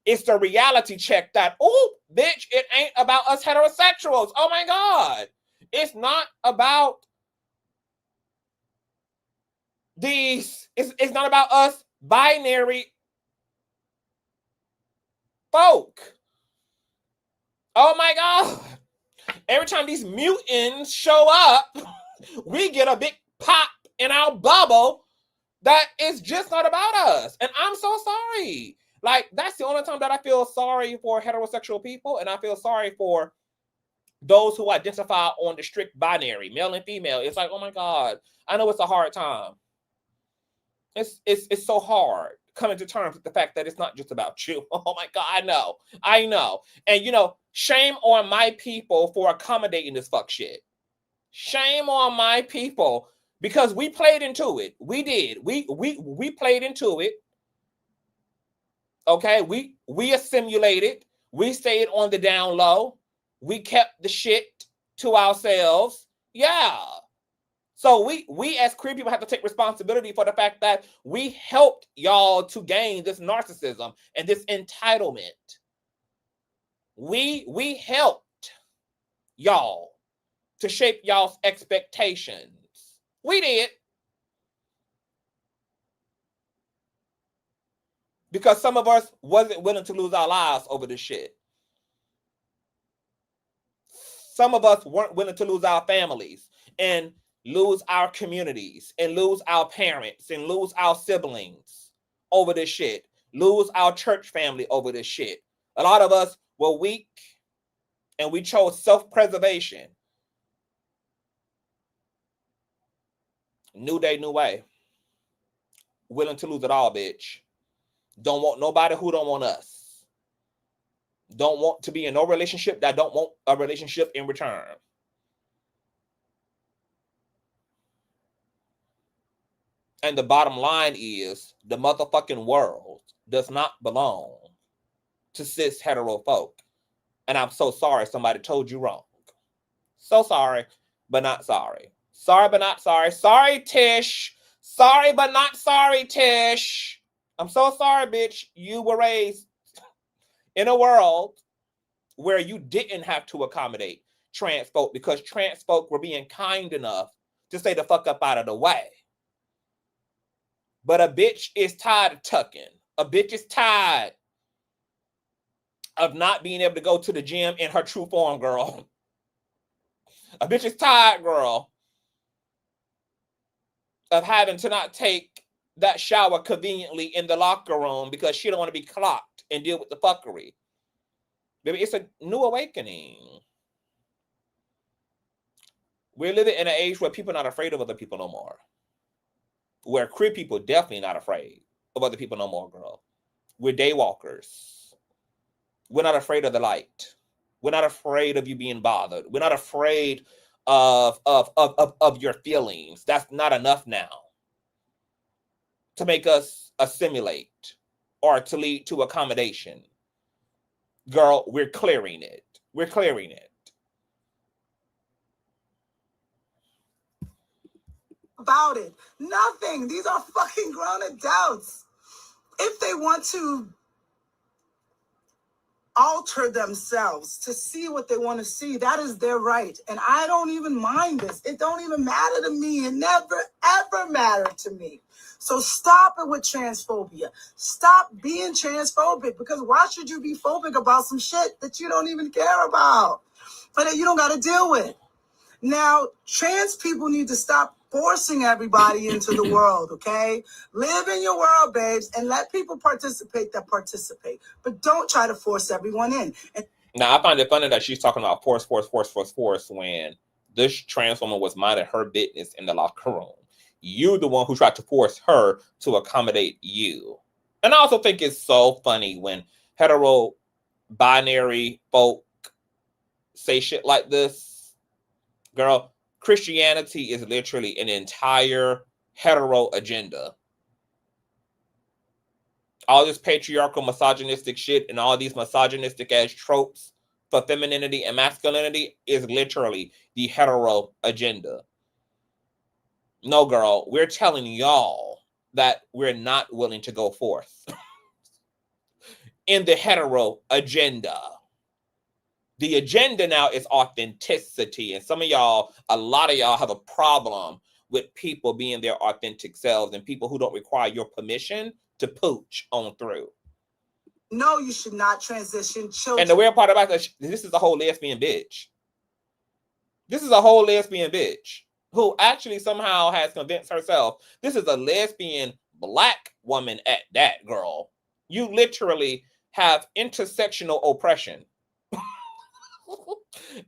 It's the reality check that, oh, bitch, it ain't about us heterosexuals. Oh my God. It's not about these, it's not about us binary folk. Oh my God. Every time these mutants show up, we get a big pop in our bubble that is just not about us. And I'm so sorry. Like, that's the only time that I feel sorry for heterosexual people, and I feel sorry for those who identify on the strict binary, male and female. It's like, oh my God, I know it's a hard time. It's so hard coming to terms with the fact that it's not just about you. Oh my God, I know. And you know, shame on my people for accommodating this fuck shit. Shame on my people, because we played into it. We did. We played into it. Okay, we assimilated. We stayed on the down low. We kept the shit to ourselves. Yeah. So we as queer people have to take responsibility for the fact that we helped y'all to gain this narcissism and this entitlement. We helped y'all to shape y'all's expectations. We did. Because some of us wasn't willing to lose our lives over this shit. Some of us weren't willing to lose our families and lose our communities and lose our parents and lose our siblings over this shit. Lose our church family over this shit. A lot of us were weak and we chose self-preservation. New day, new way. Willing to lose it all, bitch. Don't want nobody who don't want us. Don't want to be in no relationship that don't want a relationship in return. And the bottom line is the motherfucking world does not belong to cis hetero folk. And I'm so sorry somebody told you wrong. So sorry, but not sorry. Sorry, but not sorry. Sorry, Tish. Sorry, but not sorry, Tish. I'm so sorry, bitch. You were raised in a world where you didn't have to accommodate trans folk because trans folk were being kind enough to stay the fuck up out of the way. But a bitch is tired of tucking. A bitch is tired of not being able to go to the gym in her true form, girl. A bitch is tired, girl, of having to not take that shower conveniently in the locker room because she don't want to be clocked and deal with the fuckery. Baby, it's a new awakening. We're living in an age where people are not afraid of other people no more. Where queer people definitely not afraid of other people no more, girl. We're day walkers. We're not afraid of the light. We're not afraid of you being bothered. We're not afraid of your feelings. That's not enough now to make us assimilate or to lead to accommodation. Girl, we're clearing it. We're clearing it. About it. Nothing. These are fucking grown adults. If they want to alter themselves to see what they want to see, that is their right. And I don't even mind this. It don't even matter to me. It never, ever mattered to me. So stop it with transphobia. Stop being transphobic, because why should you be phobic about some shit that you don't even care about, but that you don't got to deal with? Now, trans people need to stop forcing everybody into the world, okay? Live in your world, babes, and let people participate that participate. But don't try to force everyone in. Now, I find it funny that she's talking about force when this trans woman was minding her business in the locker room. You the one who tried to force her to accommodate you. And I also think it's so funny when hetero binary folk say shit like this. Girl, Christianity is literally an entire hetero agenda. All this patriarchal, misogynistic shit and all these misogynistic ass tropes for femininity and masculinity is literally the hetero agenda. No, girl, we're telling y'all that we're not willing to go forth in the hetero agenda. The agenda now is authenticity. And some of y'all, a lot of y'all have a problem with people being their authentic selves and people who don't require your permission to pooch on through. No, you should not transition children. And the weird part about this is a whole lesbian bitch. This is a whole lesbian bitch who actually somehow has convinced herself this is a lesbian Black woman at that, girl. You literally have intersectional oppression.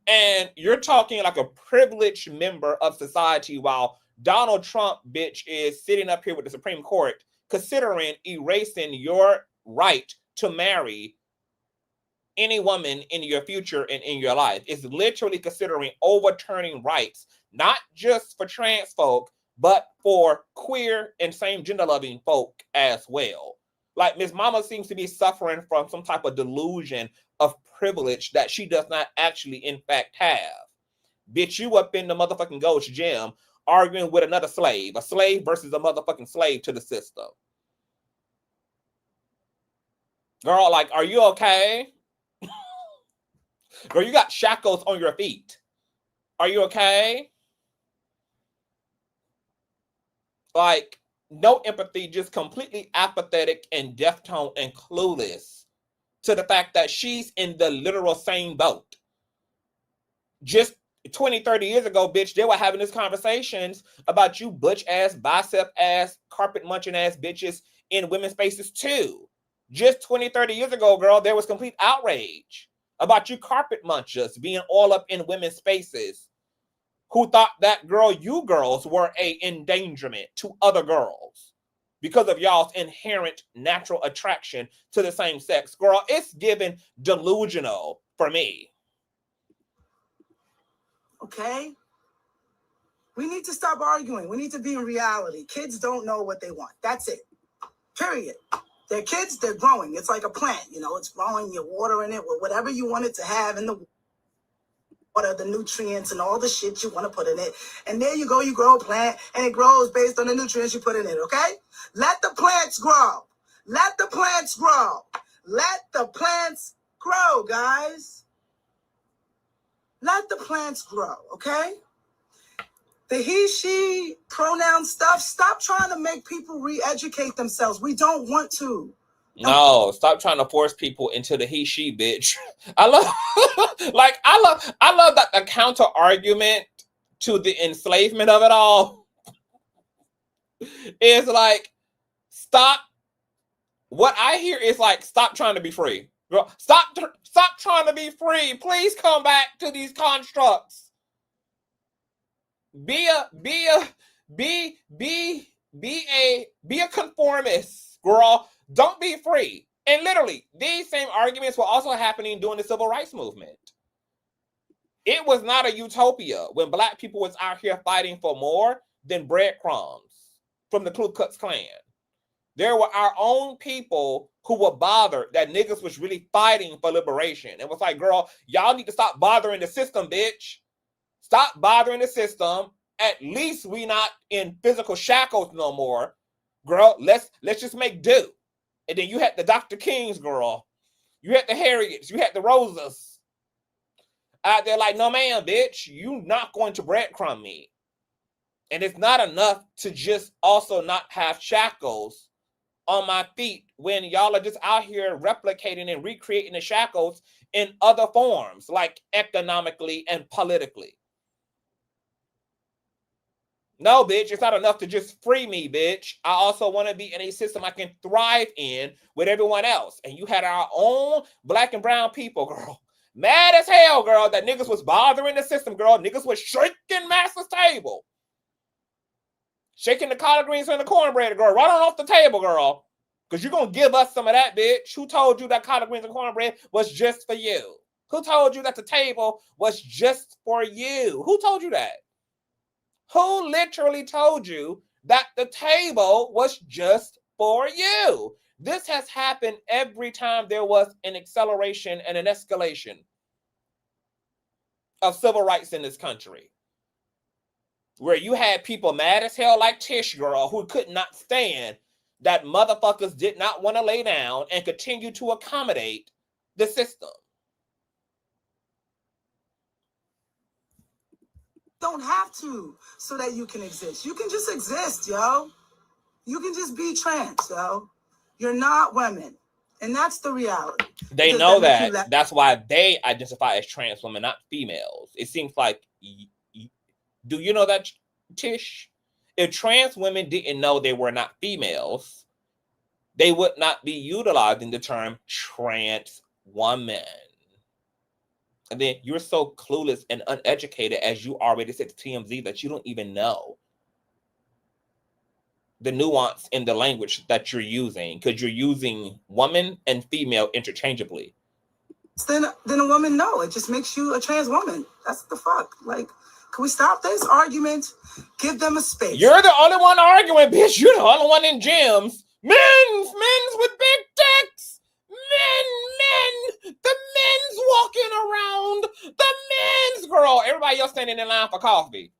And you're talking like a privileged member of society while Donald Trump, bitch, is sitting up here with the Supreme Court considering erasing your right to marry any woman in your future and in your life. It's literally considering overturning rights, not just for trans folk, but for queer and same gender loving folk as well. Like Miss Mama seems to be suffering from some type of delusion of privilege that she does not actually in fact have. Bitch, you up in the motherfucking Ghost Gym arguing with another slave, a slave versus a motherfucking slave to the system. Girl, like, are you okay? Girl, you got shackles on your feet. Are you okay? Like, no empathy, just completely apathetic and deaf tone and clueless to the fact that she's in the literal same boat. Just 20, 30 years ago, bitch, they were having these conversations about you butch ass, bicep ass, carpet munching ass bitches in women's spaces too. Just 20, 30 years ago, girl, there was complete outrage about you carpet munchers being all up in women's spaces who thought that, girl, you girls were an endangerment to other girls because of y'all's inherent natural attraction to the same sex. Girl, it's given delusional for me. Okay? We need to stop arguing. We need to be in reality. Kids don't know what they want. That's it. Period. They're kids, they're growing. It's like a plant, you know, it's growing, you're watering it with whatever you want it to have in the water, the nutrients and all the shit you want to put in it. And there you go, you grow a plant and it grows based on the nutrients you put in it, okay? Let the plants grow. Let the plants grow. Let the plants grow, guys. Let the plants grow, okay? The he, she, pronoun stuff, stop trying to make people re-educate themselves. We don't want to. No, stop trying to force people into the he she bitch. I love I love that the counter argument to the enslavement of it all is like, stop. What I hear is like, stop trying to be free. Girl, stop trying to be free. Please come back to these constructs. Be a conformist, girl. Don't be free. And literally, these same arguments were also happening during the civil rights movement. It was not a utopia when Black people was out here fighting for more than breadcrumbs from the Ku Klux Klan. There were our own people who were bothered that niggas was really fighting for liberation. It was like, girl, y'all need to stop bothering the system, bitch. Stop bothering the system. At least we not in physical shackles no more. Girl, let's just make do. And then you had the Dr. Kings, girl. You had the Harriets. You had the Rosas. Out there like, no, ma'am, bitch. You not going to breadcrumb me. And it's not enough to just also not have shackles on my feet when y'all are just out here replicating and recreating the shackles in other forms, like economically and politically. No, bitch, it's not enough to just free me, bitch. I also want to be in a system I can thrive in with everyone else. And you had our own Black and brown people, girl. Mad as hell, girl, that niggas was bothering the system, girl. Niggas was shaking Master's table. Shaking the collard greens and the cornbread, girl. Right on off the table, girl. Because you're going to give us some of that, bitch. Who told you that collard greens and cornbread was just for you? Who told you that the table was just for you? Who told you that? Who literally told you that the table was just for you? This has happened every time there was an acceleration and an escalation of civil rights in this country. Where you had people mad as hell like Tish girl who could not stand that motherfuckers did not want to lay down and continue to accommodate the system. Don't have to so that you can exist. You can just exist, yo. You can just be trans, yo. You're not women. And that's the reality. They know that. That's why they identify as trans women, not females. It seems like, do you know that, Tish? If trans women didn't know they were not females, they would not be utilizing the term trans woman. And then you're so clueless and uneducated, as you already said to TMZ, that you don't even know the nuance in the language that you're using, because you're using woman and female interchangeably. Then a woman, no. It just makes you a trans woman. That's the fuck. Like, can we stop this argument? Give them a space. You're the only one arguing, bitch. You're the only one in gyms. Men's with big dicks. Men, the men's walking around, the men's girl. Everybody else standing in line for coffee.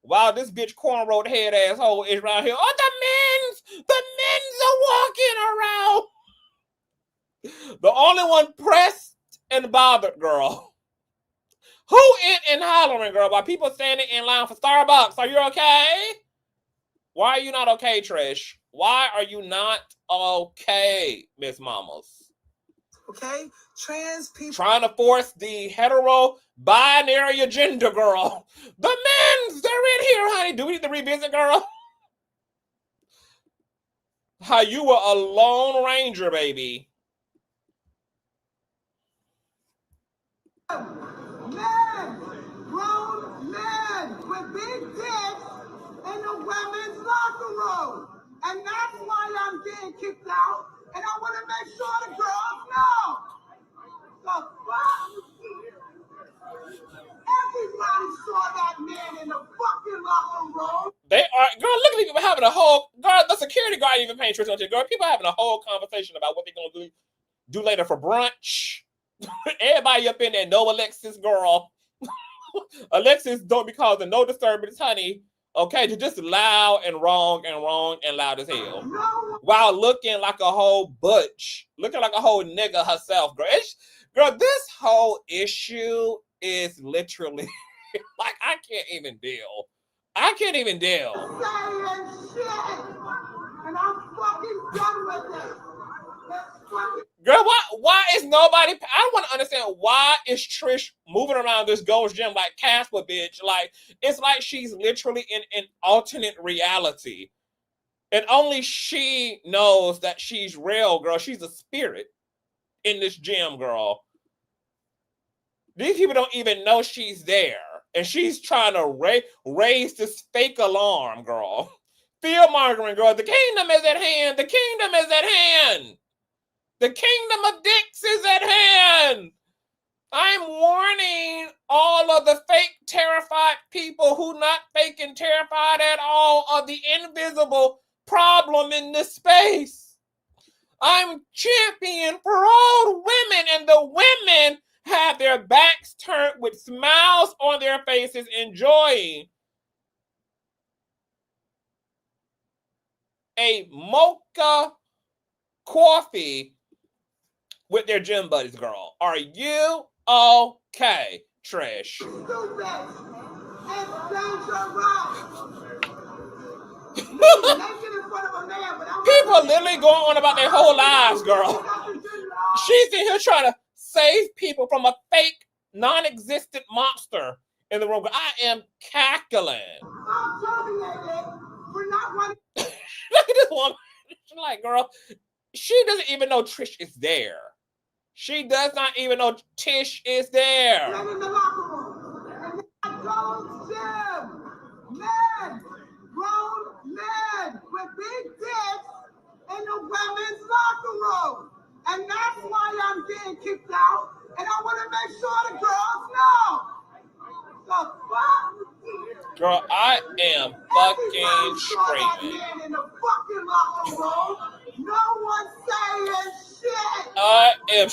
While this bitch cornrowed head asshole is around here. Oh, the men's are walking around. The only one pressed and bothered, girl. Who in hollering, girl? By people standing in line for Starbucks. Are you okay? Why are you not okay, Trish? Why are you not okay, Miss Mamas? Okay, trans people trying to force the hetero binary agenda, girl. The men's, they're in here, honey. Do we need to revisit, girl? How you were a lone ranger, baby. Men, grown men with big dicks in the women's locker room. And that's why I'm getting kicked out. And I want to make sure the girls know. The fuck? Everybody saw that man in the fucking locker room. They are, girl, look at people having a whole, girl, the security guard even paying attention to, girl, people having a whole conversation about what they're going to do later for brunch. Everybody up in there know Alexis, girl. Alexis don't be causing no disturbance, honey. Okay, to just loud and wrong and loud as hell. No. While looking like a whole butch. Looking like a whole nigga herself, girl. Girl, this whole issue is literally, like, I can't even deal. I can't even deal. Saying shit. And I'm fucking done with it. Girl, why is nobody? I want to understand why is Trish moving around this Gold's Gym like Casper, bitch? Like it's like she's literally in an alternate reality, and only she knows that she's real, girl. She's a spirit in this gym, girl. These people don't even know she's there, and she's trying to raise this fake alarm, girl. Fear mongering, girl. The kingdom is at hand. The kingdom is at hand. The kingdom of dicks is at hand. I'm warning all of the fake terrified people who not fake and terrified at all of the invisible problem in this space. I'm champion for all women, and the women have their backs turned with smiles on their faces, enjoying a mocha coffee with their gym buddies, girl. Are you okay, Trish? People literally going on about their whole lives, girl. She's in here trying to save people from a fake, non-existent monster in the room. I am cackling. Look at this woman. She's like, girl, she doesn't even know Trish is there. She does not even know Tish is there. Men in the locker room. And Gold's Gym. Men. Grown men with big dicks in the women's locker room. And that's why I'm getting kicked out. And I want to make sure the girls know. The fuck? Girl, I am fucking screaming. Man in the fucking locker room. No one saying shit. I am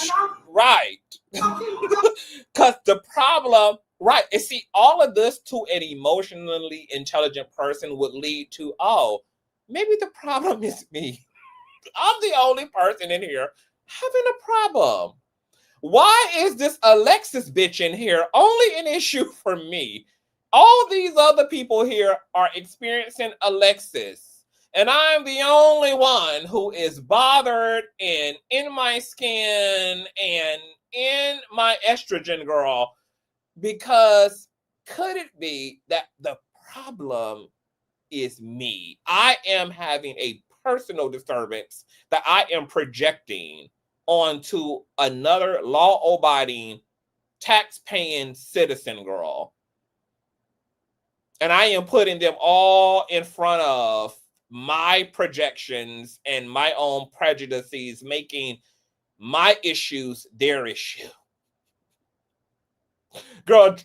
right. Because the problem, right, and see, all of this to an emotionally intelligent person would lead to, oh, maybe the problem is me. I'm the only person in here having a problem. Why is this Alexis bitch in here only an issue for me? All these other people here are experiencing Alexis. And I'm the only one who is bothered and in my skin and in my estrogen, girl. Because could it be that the problem is me? I am having a personal disturbance that I am projecting onto another law-abiding, tax-paying citizen, girl. And I am putting them all in front of my projections and my own prejudices, making my issues their issue. Girl,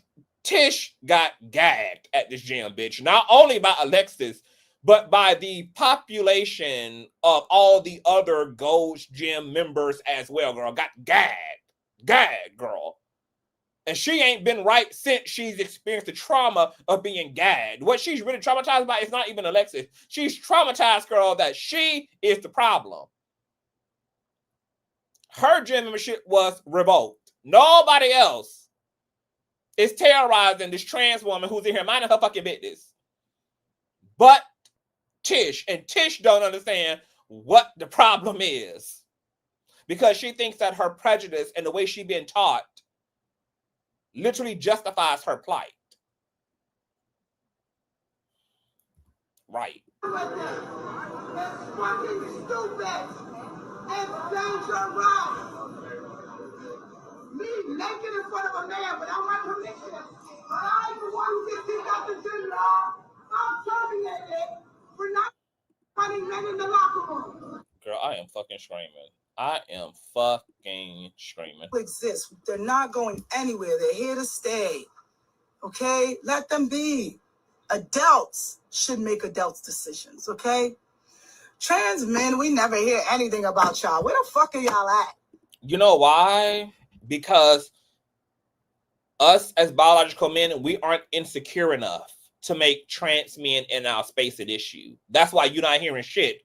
Tish got gagged at this gym, bitch. Not only by Alexis, but by the population of all the other Gold's Gym members as well, girl. Got gagged. Gagged, girl. And she ain't been right since she's experienced the trauma of being gagged. What she's really traumatized by is not even Alexis. She's traumatized, girl, that she is the problem. Her gym membership was revoked. Nobody else is terrorizing this trans woman who's in here minding her fucking business. But Tish, and Tish don't understand what the problem is. Because she thinks that her prejudice and the way she's been taught literally justifies her plight. Right. It's fucking stupid. It's dangerous. Me naked in front of a man without my permission. But I'm the one who gets kicked out the gym, law. I'm terminated for not fighting men in the locker room. Girl, I am fucking screaming. I am fucking screaming. Exist. They're not going anywhere. They're here to stay. Okay? Let them be. Adults should make adults decisions, okay? Trans men, we never hear anything about y'all. Where the fuck are y'all at? You know why? Because us as biological men, we aren't insecure enough to make trans men in our space an issue. That's why you're not hearing shit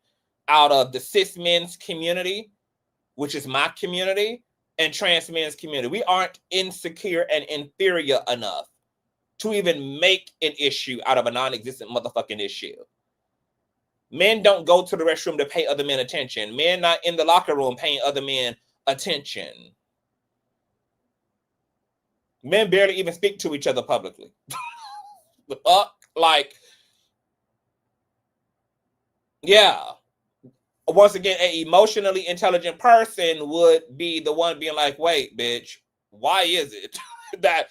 out of the cis men's community, which is my community, and trans men's community. We aren't insecure and inferior enough to even make an issue out of a non-existent motherfucking issue. Men don't go to the restroom to pay other men attention. Men not in the locker room paying other men attention. Men barely even speak to each other publicly. Like, yeah. Once again, an emotionally intelligent person would be the one being like, wait, bitch, why is it that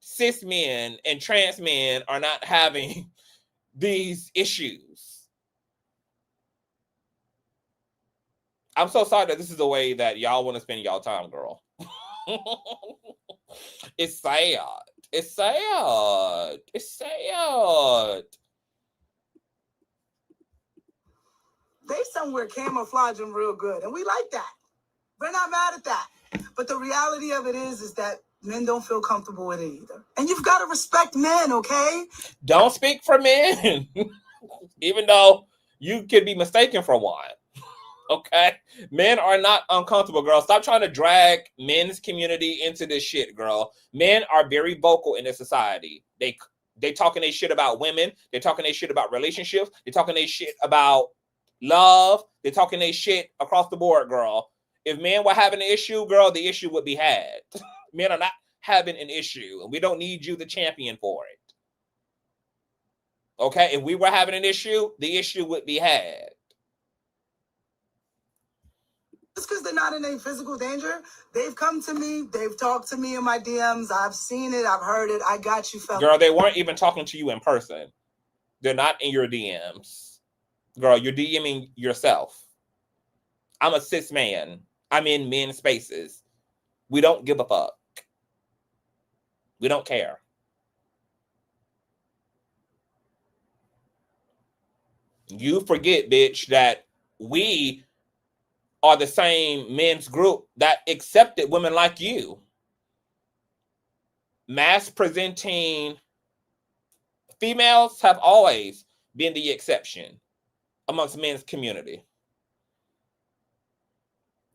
cis men and trans men are not having these issues? I'm so sorry that this is the way that y'all want to spend y'all time, girl. It's sad. It's sad. It's sad. They somewhere camouflaging real good, and we like that. We're not mad at that. But the reality of it is that men don't feel comfortable with it either. And you've got to respect men, okay? Don't speak for men, even though you could be mistaken for one. Okay? Men are not uncomfortable, girl. Stop trying to drag men's community into this shit, girl. Men are very vocal in this society. They talking their shit about women. They're talking their shit about relationships. They're talking their shit about love. They're talking their shit across the board, girl. If men were having an issue, girl, the issue would be had. Men are not having an issue, and we don't need you to champion for it. Okay? If we were having an issue, the issue would be had. Just because they're not in any physical danger, they've come to me, they've talked to me in my DMs, I've seen it, I've heard it, I got you, fella. Girl, they weren't even talking to you in person. They're not in your DMs. Girl, you're DMing yourself. I'm a cis man. I'm in men's spaces. We don't give a fuck. We don't care. You forget, bitch, that we are the same men's group that accepted women like you. Mass presenting females have always been the exception amongst men's community.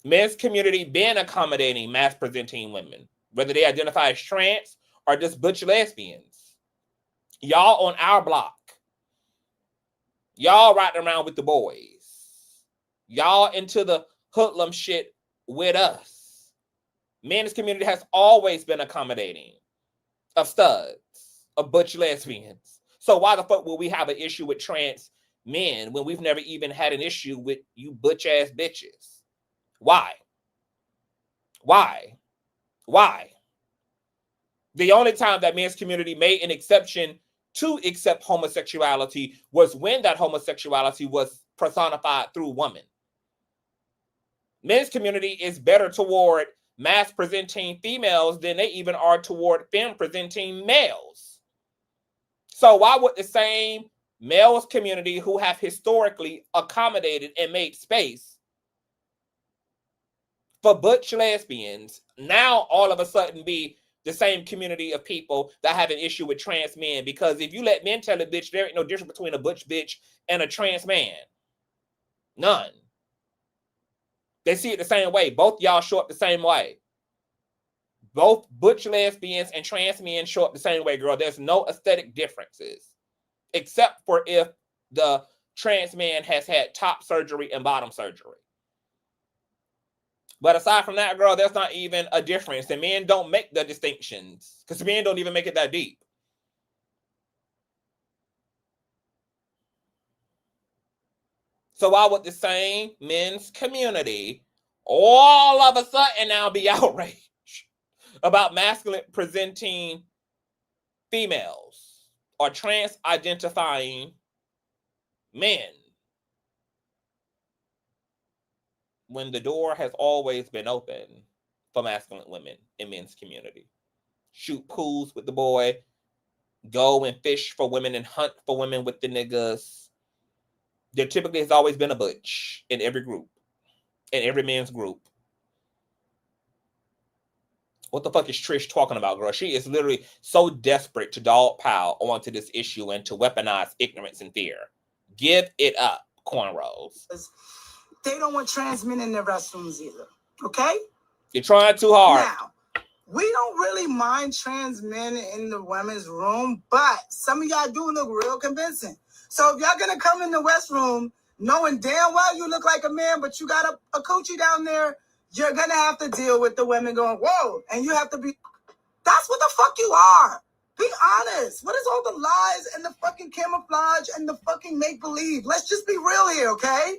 Men's community been accommodating mass presenting women, whether they identify as trans or just butch lesbians. Y'all on our block. Y'all riding around with the boys. Y'all into the hoodlum shit with us. Men's community has always been accommodating of studs, of butch lesbians. So why the fuck will we have an issue with trans men when we've never even had an issue with you butch ass bitches? Why? Why? Why? The only time that men's community made an exception to accept homosexuality was when that homosexuality was personified through woman. Men's community is better toward mass presenting females than they even are toward femme presenting males. So why would the same males community who have historically accommodated and made space for butch lesbians now all of a sudden be the same community of people that have an issue with trans men? Because if you let men tell a bitch, there ain't no difference between a butch bitch and a trans man. None. They see it the same way. Both y'all show up the same way. Both butch lesbians and trans men show up the same way, girl. There's no aesthetic differences. Except for if the trans man has had top surgery and bottom surgery. But aside from that, girl, there's not even a difference. And men don't make the distinctions. Because men don't even make it that deep. So why would the same men's community all of a sudden now be outraged about masculine presenting females or trans identifying men when the door has always been open for masculine women in men's community? Shoot pools with the boy, go and fish for women and hunt for women with the niggas. There typically has always been a butch in every group, in every men's group. What the fuck is Trish talking about, girl? She is literally so desperate to dog pile onto this issue and to weaponize ignorance and fear. Give it up, cornrows. They don't want trans men in their restrooms either, okay? You're trying too hard. Now, we don't really mind trans men in the women's room, but some of y'all do look real convincing. So if y'all gonna come in the West Room knowing damn well you look like a man, but you got a coochie down there, you're gonna have to deal with the women going, whoa, and you have to be, that's what the fuck you are. Be honest. What is all the lies and the fucking camouflage and the fucking make-believe? Let's just be real here, okay?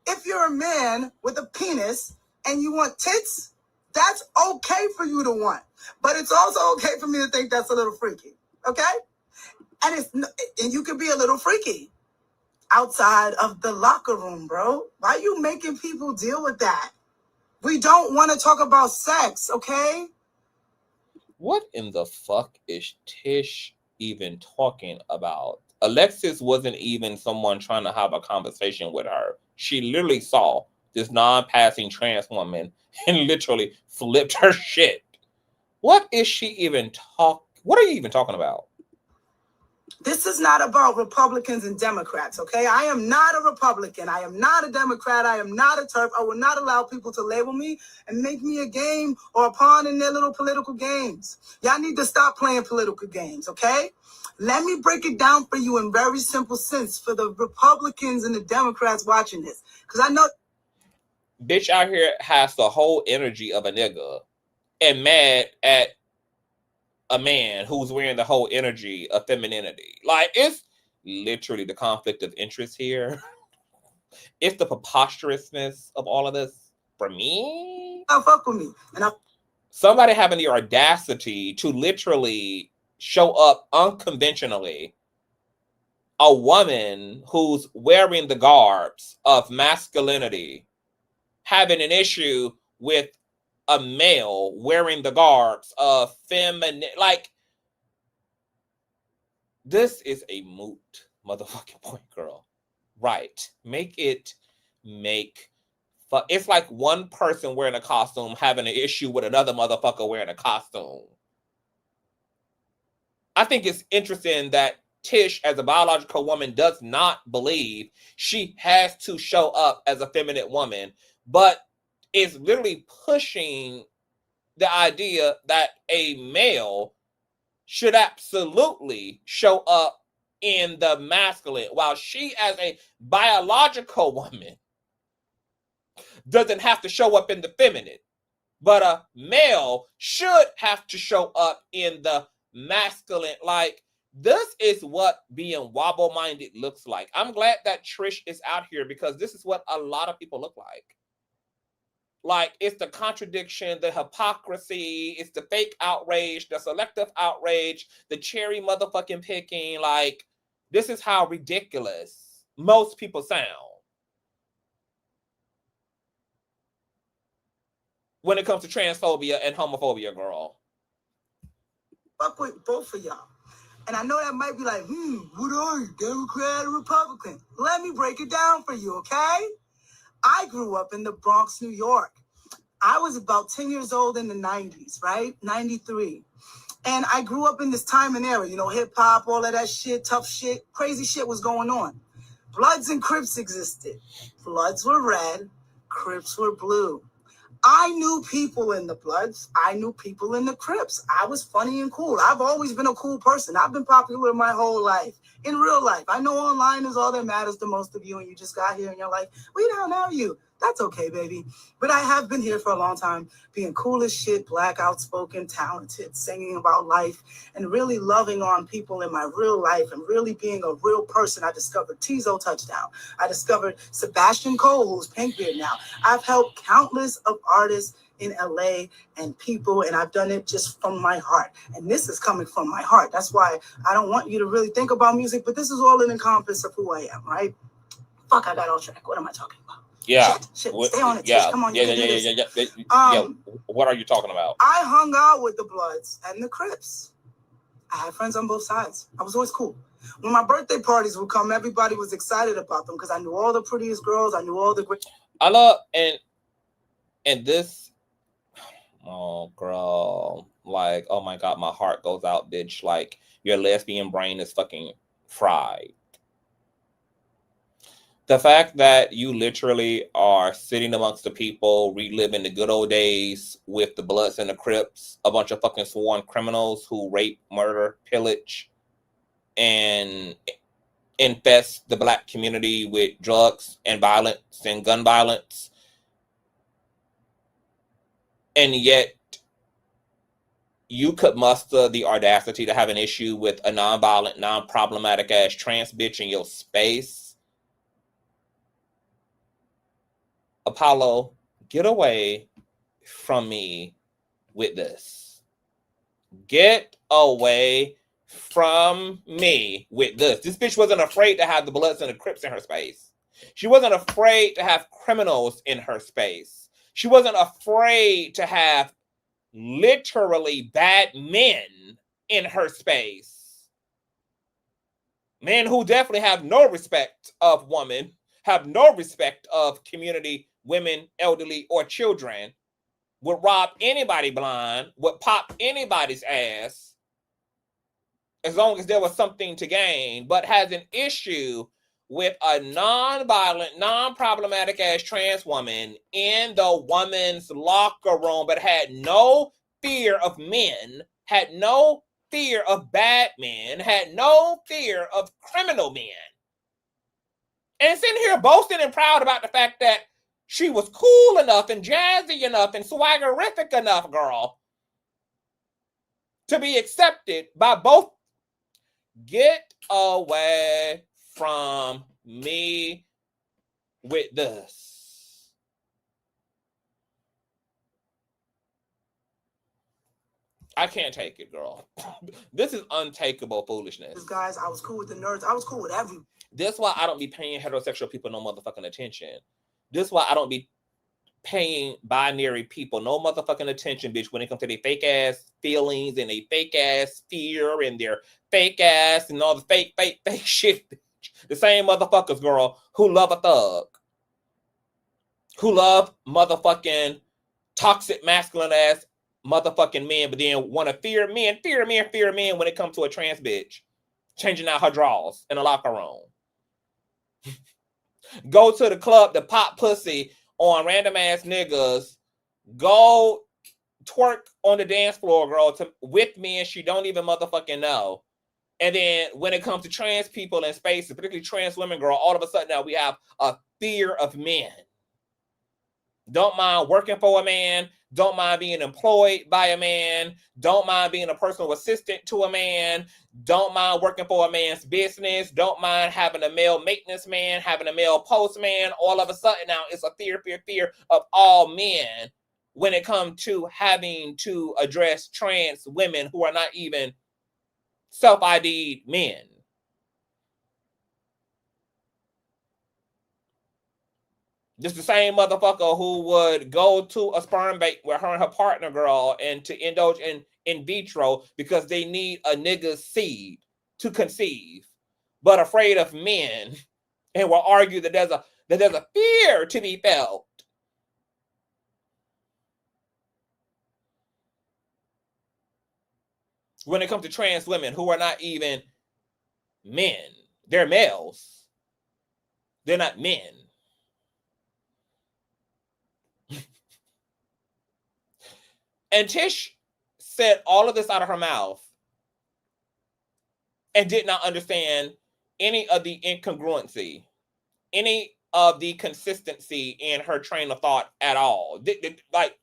If you're a man with a penis and you want tits, that's okay for you to want. But it's also okay for me to think that's a little freaky, okay? And you can be a little freaky outside of the locker room, bro. Why are you making people deal with that? We don't want to talk about sex, okay? What in the fuck is Tish even talking about? Alexis wasn't even someone trying to have a conversation with her. She literally saw this non-passing trans woman and literally flipped her shit. What is she even what are you even talking about? This is not about Republicans and Democrats, okay? I am not a Republican. I am not a Democrat. I am not a TERF. I will not allow people to label me and make me a game or a pawn in their little political games. Y'all need to stop playing political games, okay? Let me break it down for you in very simple sense for the Republicans and the Democrats watching this. Because I know... Bitch out here has the whole energy of a nigga and mad at a man who's wearing the whole energy of femininity. Like, it's literally the conflict of interest here. It's the preposterousness of all of this. For me, fuck with me. Somebody having the audacity to literally show up unconventionally. A woman who's wearing the garbs of masculinity, having an issue with a male wearing the garbs of feminine. Like, this is a moot motherfucking point, girl. Right. It's like one person wearing a costume having an issue with another motherfucker wearing a costume. I think it's interesting that Tish, as a biological woman, does not believe she has to show up as a feminine woman, but is literally pushing the idea that a male should absolutely show up in the masculine, while she, as a biological woman, doesn't have to show up in the feminine. But a male should have to show up in the masculine. Like, this is what being wobble-minded looks like. I'm glad that Trish is out here because this is what a lot of people look like. Like, it's the contradiction, the hypocrisy, it's the fake outrage, the selective outrage, the cherry motherfucking picking. Like, this is how ridiculous most people sound when it comes to transphobia and homophobia, girl. Fuck with both of y'all. And I know that might be like, what are you, Democrat or Republican? Let me break it down for you, okay? I grew up in the Bronx, New York. I was about 10 years old in the 90s, right? 93. And I grew up in this time and era, you know, hip hop, all of that shit, tough shit, crazy shit was going on. Bloods and Crips existed. Bloods were red, Crips were blue. I knew people in the Bloods. I knew people in the Crips. I was funny and cool. I've always been a cool person. I've been popular my whole life. In real life, I know online is all that matters to most of you, and you just got here and you're like, we don't know you. That's okay, baby. But I have been here for a long time, being cool as shit, black, outspoken, talented, singing about life, and really loving on people in my real life and really being a real person. I discovered Tizo Touchdown. I discovered Sebastian Cole, who's Pinkbeard now. I've helped countless of artists in LA and people, and I've done it just from my heart. And this is coming from my heart. That's why I don't want you to really think about music, but this is all an encompass of who I am, right? Fuck, I got off track. What am I talking about? Yeah. Shit. Stay on it. Yeah. Come on. Yeah. What are you talking about? I hung out with the Bloods and the Crips. I had friends on both sides. I was always cool. When my birthday parties would come, everybody was excited about them because I knew all the prettiest girls. I knew all the great. I love and this. Oh, girl. Like, oh my God, my heart goes out, bitch. Like, your lesbian brain is fucking fried. The fact that you literally are sitting amongst the people, reliving the good old days with the Bloods and the Crips, a bunch of fucking sworn criminals who rape, murder, pillage, and infest the Black community with drugs and violence and gun violence. And yet you could muster the audacity to have an issue with a non-violent, non-problematic ass trans bitch in your space. Apollo, get away from me with this. Get away from me with this. This bitch wasn't afraid to have the Bloods and the Crips in her space. She wasn't afraid to have criminals in her space. She wasn't afraid to have literally bad men in her space. Men who definitely have no respect of women, have no respect of community, women, elderly, or children, would rob anybody blind, would pop anybody's ass, as long as there was something to gain, but has an issue with a non-violent, non-problematic ass trans woman in the woman's locker room, but had no fear of men, had no fear of bad men, had no fear of criminal men. And sitting here boasting and proud about the fact that she was cool enough and jazzy enough and swaggerific enough, girl, to be accepted by both. Get away from me with this. I can't take it, girl. This is untakeable foolishness. Guys, I was cool with the nerds. I was cool with everyone. This is why I don't be paying heterosexual people no motherfucking attention. This is why I don't be paying binary people no motherfucking attention, bitch, when it comes to their fake ass feelings and their fake ass fear and their fake ass and all the fake shit. The same motherfuckers, girl, who love a thug, who love motherfucking toxic masculine ass motherfucking men, but then want to fear men when it comes to a trans bitch changing out her drawers in a locker room. Go to the club to pop pussy on random ass niggas. Go twerk on the dance floor, girl, with men she don't even motherfucking know. And then when it comes to trans people in spaces, particularly trans women, girl, all of a sudden now we have a fear of men. Don't mind working for a man. Don't mind being employed by a man. Don't mind being a personal assistant to a man. Don't mind working for a man's business. Don't mind having a male maintenance man, having a male postman. All of a sudden now it's a fear of all men when it comes to having to address trans women who are not even self-ID'd men. Just the same motherfucker who would go to a sperm bank with her and her partner, girl, and to indulge in vitro because they need a nigga's seed to conceive, but afraid of men, and will argue that there's a fear to be felt. When it comes to trans women who are not even men, they're males. They're not men. And Tish said all of this out of her mouth and did not understand any of the incongruency, any of the consistency in her train of thought at all. Like,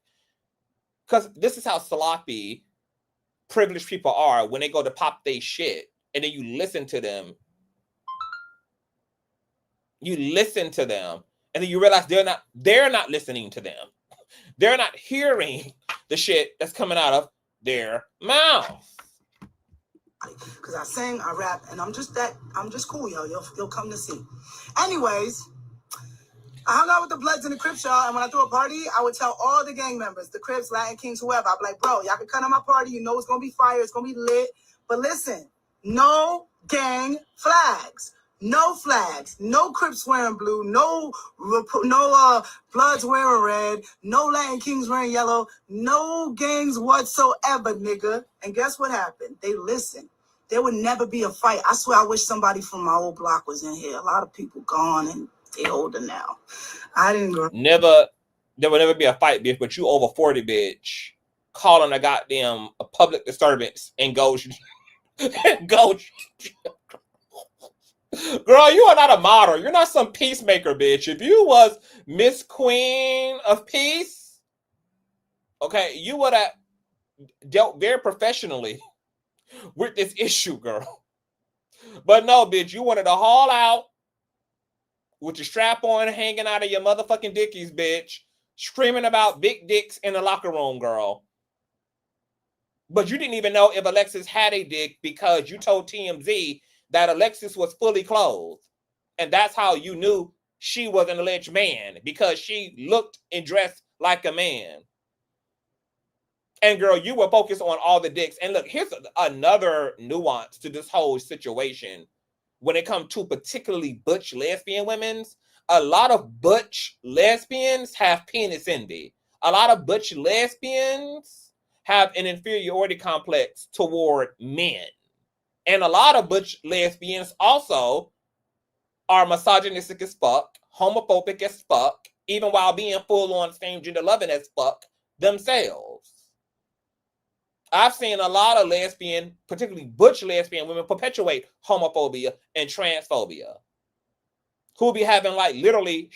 because this is how sloppy privileged people are when they go to pop their shit and then you listen to them. You listen to them and then you realize they're not listening to them. They're not hearing the shit that's coming out of their mouth. Because I sing, I rap, and I'm just cool, yo. You'll come to see. Anyways, I hung out with the Bloods and the Crips, y'all, and when I threw a party, I would tell all the gang members, the Crips, Latin Kings, whoever, I'd be like, bro, y'all can come to my party, you know it's going to be fire, it's going to be lit, but listen, no gang flags. No flags, no Crips wearing blue, no Bloods wearing red, no Latin Kings wearing yellow, no gangs whatsoever, nigga. And guess what happened? They listened. There would never be a fight. I swear I wish somebody from my old block was in here. A lot of people gone and they older now. I didn't grow. There will never be a fight, bitch, but you over 40, bitch, calling a goddamn a public disturbance and goes Go. Girl, you are not a model. You're not some peacemaker, bitch. If you was Miss Queen of Peace, okay, you would have dealt very professionally with this issue, girl. But no, bitch, you wanted to haul out with your strap on hanging out of your motherfucking dickies, bitch, screaming about big dicks in the locker room, girl. But you didn't even know if Alexis had a dick because you told TMZ that Alexis was fully clothed. And that's how you knew she was an alleged man, because she looked and dressed like a man. And girl, you were focused on all the dicks. And look, here's another nuance to this whole situation. When it comes to particularly butch lesbian women, a lot of butch lesbians have penis envy. A lot of butch lesbians have an inferiority complex toward men. And a lot of butch lesbians also are misogynistic as fuck, homophobic as fuck, even while being full-on same gender loving as fuck themselves. I've seen a lot of lesbian, particularly butch lesbian women, perpetuate homophobia and transphobia, who be having like literally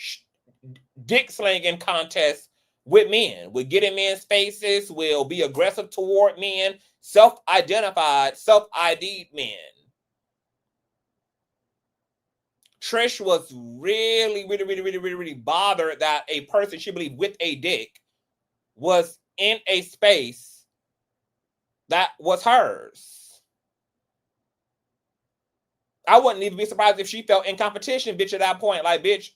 dick slinging contests with men, will get in men's faces, will be aggressive toward men, self-identified, self-ID'd men. Trish was really bothered that a person she believed with a dick was in a space that was hers. I wouldn't even be surprised if she felt in competition, bitch, at that point. Like, bitch,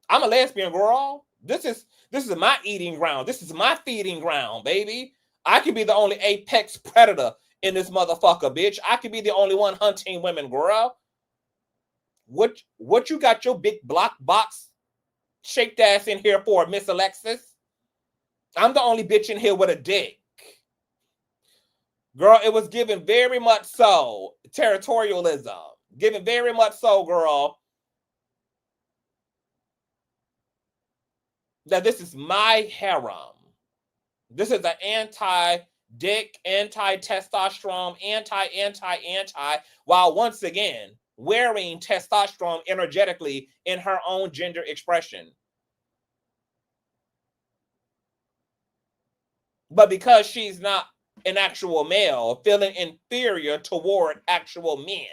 I'm a lesbian, girl. This is my eating ground. This is my feeding ground, baby. I could be the only apex predator in this motherfucker, bitch. I could be the only one hunting women, girl. What you got your big block box shaped ass in here for, Miss Alexis? I'm the only bitch in here with a dick. Girl, it was given very much so territorialism. Given very much so, girl, that this is my harem. This is an anti-dick, anti-testosterone, anti, while once again wearing testosterone energetically in her own gender expression. But because she's not an actual male, feeling inferior toward actual men.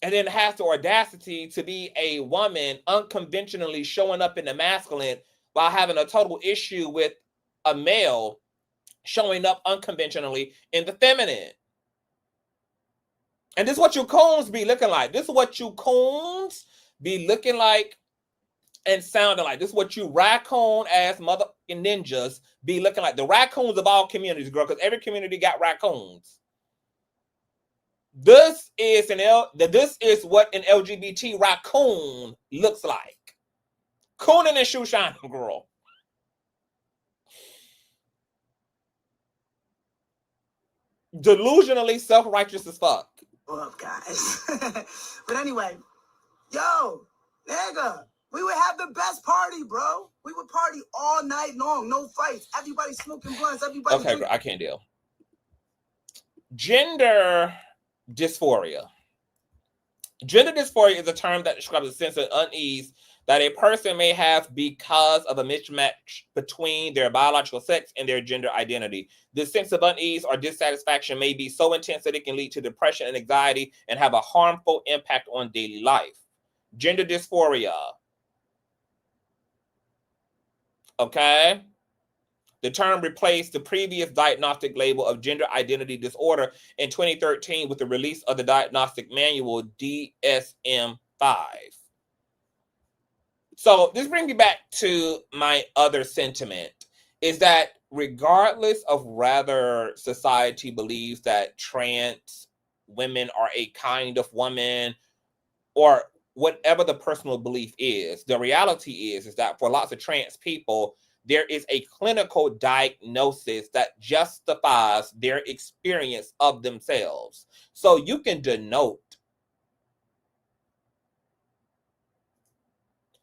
And then has the audacity to be a woman unconventionally showing up in the masculine while having a total issue with a male showing up unconventionally in the feminine. And this is what you coons be looking like. This is what you coons be looking like and sounding like. This is what you raccoon-ass motherfucking ninjas be looking like. The raccoons of all communities, girl, because every community got raccoons. This is what an LGBT raccoon looks like. Cooning and shoe shining, girl. Delusionally self-righteous as fuck. Up, guys. But anyway, yo, nigga, we would have the best party, bro. We would party all night long, no fights. Everybody smoking blunts. Everybody. Okay, girl, I can't deal. Gender dysphoria. Gender dysphoria is a term that describes a sense of unease that a person may have because of a mismatch between their biological sex and their gender identity. This sense of unease or dissatisfaction may be so intense that it can lead to depression and anxiety and have a harmful impact on daily life. Gender dysphoria. Okay? The term replaced the previous diagnostic label of gender identity disorder in 2013 with the release of the diagnostic manual DSM-5. So this brings me back to my other sentiment, is that regardless of whether society believes that trans women are a kind of woman or whatever the personal belief is, the reality is that for lots of trans people, there is a clinical diagnosis that justifies their experience of themselves. So you can denote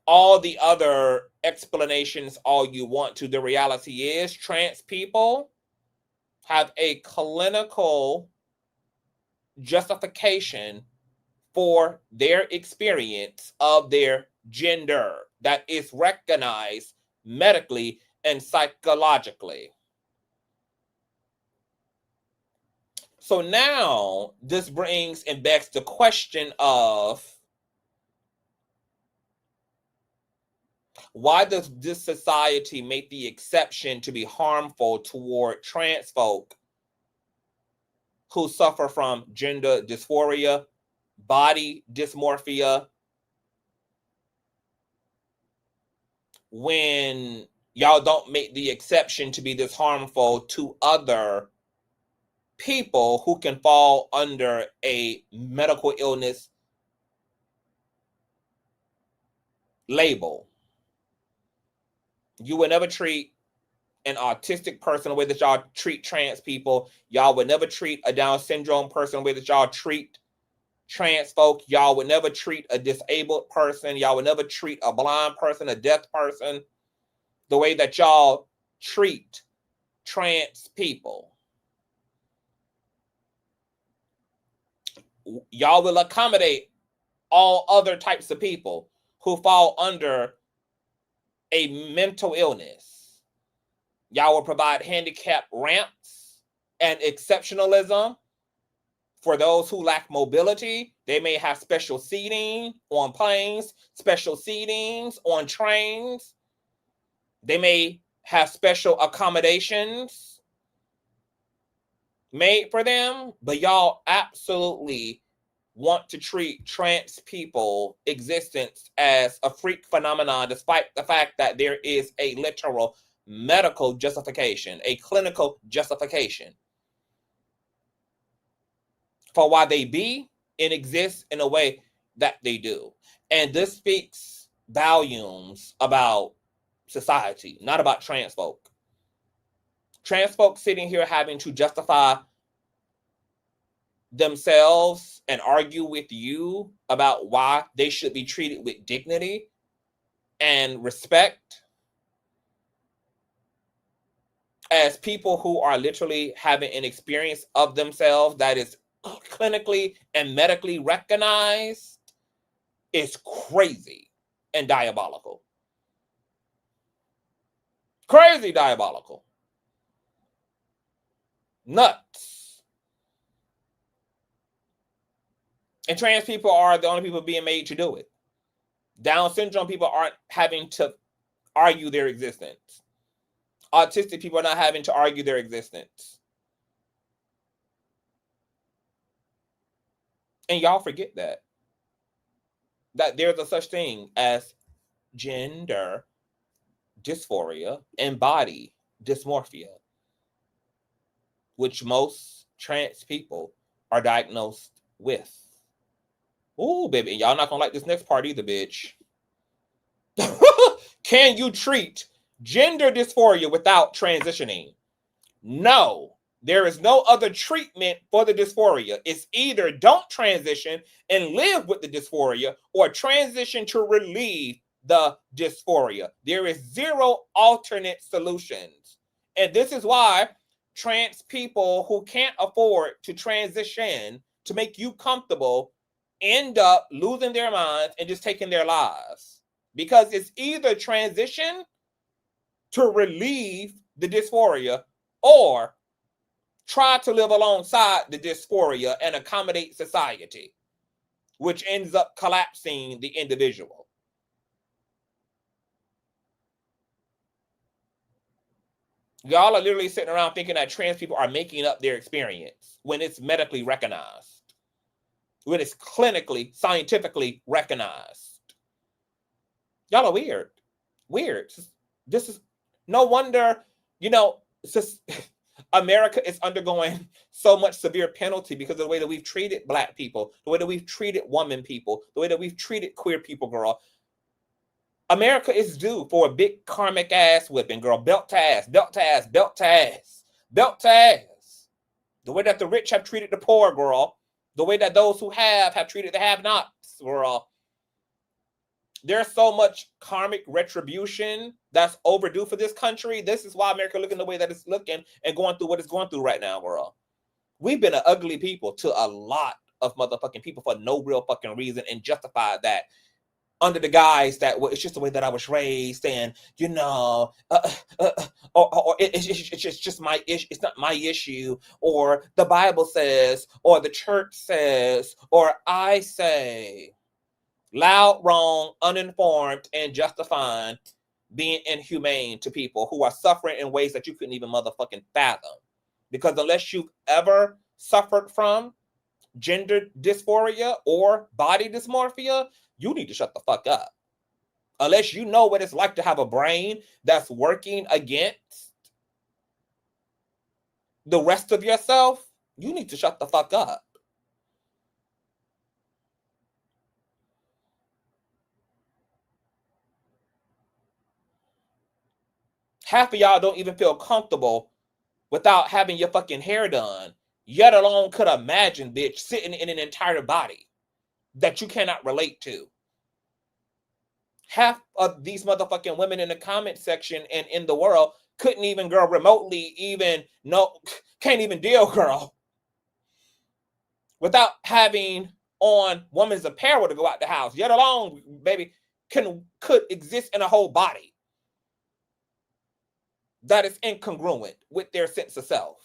all the other explanations all you want to. The reality is trans people have a clinical justification for their experience of their gender that is recognized medically and psychologically. So now this brings and begs the question of why does this society make the exception to be harmful toward trans folk who suffer from gender dysphoria, body dysmorphia, when y'all don't make the exception to be this harmful to other people who can fall under a medical illness label? You would never treat an autistic person the way that y'all treat trans people. Y'all would never treat a Down syndrome person the way that y'all treat trans folk. Y'all would never treat a disabled person. Y'all would never treat a blind person, a deaf person, the way that y'all treat trans people. Y'all will accommodate all other types of people who fall under a mental illness. Y'all will provide handicap ramps and exceptionalism for those who lack mobility. They may have special seating on planes, special seatings on trains. They may have special accommodations made for them, but y'all absolutely want to treat trans people existence as a freak phenomenon, despite the fact that there is a literal medical justification, a clinical justification for why they be and exist in a way that they do. And this speaks volumes about society, not about trans folk. Trans folk sitting here having to justify themselves and argue with you about why they should be treated with dignity and respect as people who are literally having an experience of themselves that is clinically and medically recognized is crazy and diabolical. Crazy diabolical. Nuts. And trans people are the only people being made to do it. Down syndrome people aren't having to argue their existence. Autistic people are not having to argue their existence. And y'all forget that there's a such thing as gender dysphoria and body dysmorphia, which most trans people are diagnosed with. Ooh, baby, and y'all not gonna like this next part either, bitch. Can you treat gender dysphoria without transitioning? No. There is no other treatment for the dysphoria. It's either don't transition and live with the dysphoria or transition to relieve the dysphoria. There is zero alternate solutions. And this is why trans people who can't afford to transition to make you comfortable end up losing their minds and just taking their lives. Because it's either transition to relieve the dysphoria or try to live alongside the dysphoria and accommodate society, which ends up collapsing the individual. Y'all are literally sitting around thinking that trans people are making up their experience when it's medically recognized, when it's clinically, scientifically recognized. Y'all are weird. Weird. This is no wonder, America is undergoing so much severe penalty because of the way that we've treated Black people, the way that we've treated women people, the way that we've treated queer people, girl. America is due for a big karmic ass whipping, girl. Belt to ass, belt to ass, belt to ass, belt to ass. The way that the rich have treated the poor, girl. The way that those who have treated the have-nots, girl. There's so much karmic retribution that's overdue for this country. This is why America looking the way that it's looking and going through what it's going through right now, girl. We've been an ugly people to a lot of motherfucking people for no real fucking reason and justify that under the guise that, well, it's just the way that I was raised, and you know, or it's just my issue. It's not my issue, or the Bible says, or the church says, or I say. Loud, wrong, uninformed, and justifying being inhumane to people who are suffering in ways that you couldn't even motherfucking fathom. Because unless you've ever suffered from gender dysphoria or body dysmorphia, you need to shut the fuck up. Unless you know what it's like to have a brain that's working against the rest of yourself, you need to shut the fuck up. Half of y'all don't even feel comfortable without having your fucking hair done, yet alone could imagine, bitch, sitting in an entire body that you cannot relate to. Half of these motherfucking women in the comment section and in the world couldn't even, girl, remotely even can't even deal, girl, without having on woman's apparel to go out the house, yet alone, baby, could exist in a whole body that is incongruent with their sense of self.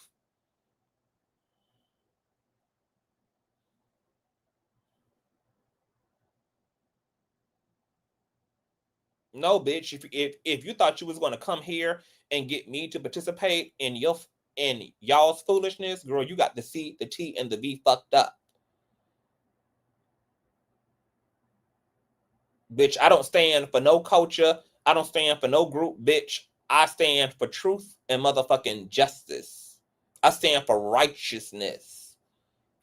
No, bitch. If you thought you was going to come here and get me to participate in y'all's foolishness, girl, you got the C, the T, and the V fucked up. Bitch, I don't stand for no culture. I don't stand for no group, bitch. I stand for truth and motherfucking justice. I stand for righteousness.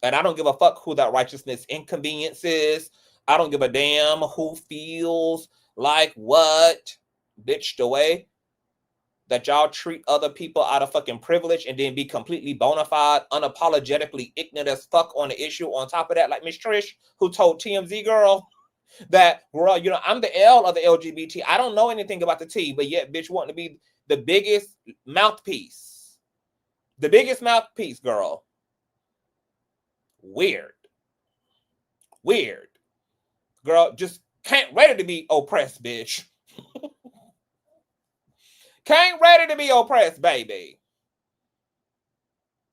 And I don't give a fuck who that righteousness inconveniences. I don't give a damn who feels like what. Bitch, the way that y'all treat other people out of fucking privilege and then be completely bona fide, unapologetically ignorant as fuck on the issue. On top of that, like Miss Trish, who told TMZ girl that, girl, you know, I'm the L of the LGBT. I don't know anything about the T, but yet, bitch, wanting to be the biggest mouthpiece. The biggest mouthpiece, girl. Weird. Girl, just can't ready to be oppressed, bitch. Can't ready to be oppressed, baby.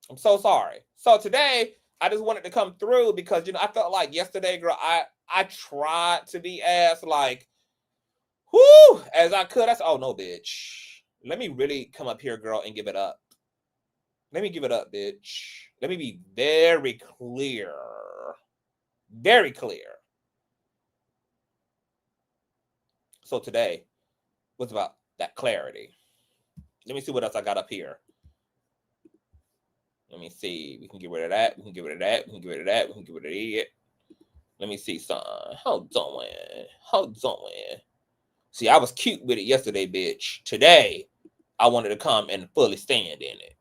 I'm so sorry. So today, I just wanted to come through because, you know, I felt like yesterday, girl, I tried to be as like, whoo, as I could. I said, oh no, bitch. Let me really come up here, girl, and give it up. Let me give it up, bitch. Let me be very clear. Very clear. So today was about that clarity. Let me see what else I got up here. Let me see. We can get rid of that. We can get rid of that. We can get rid of that. We can get rid of it. Let me see something. Hold on. See, I was cute with it yesterday, bitch. Today, I wanted to come and fully stand in it.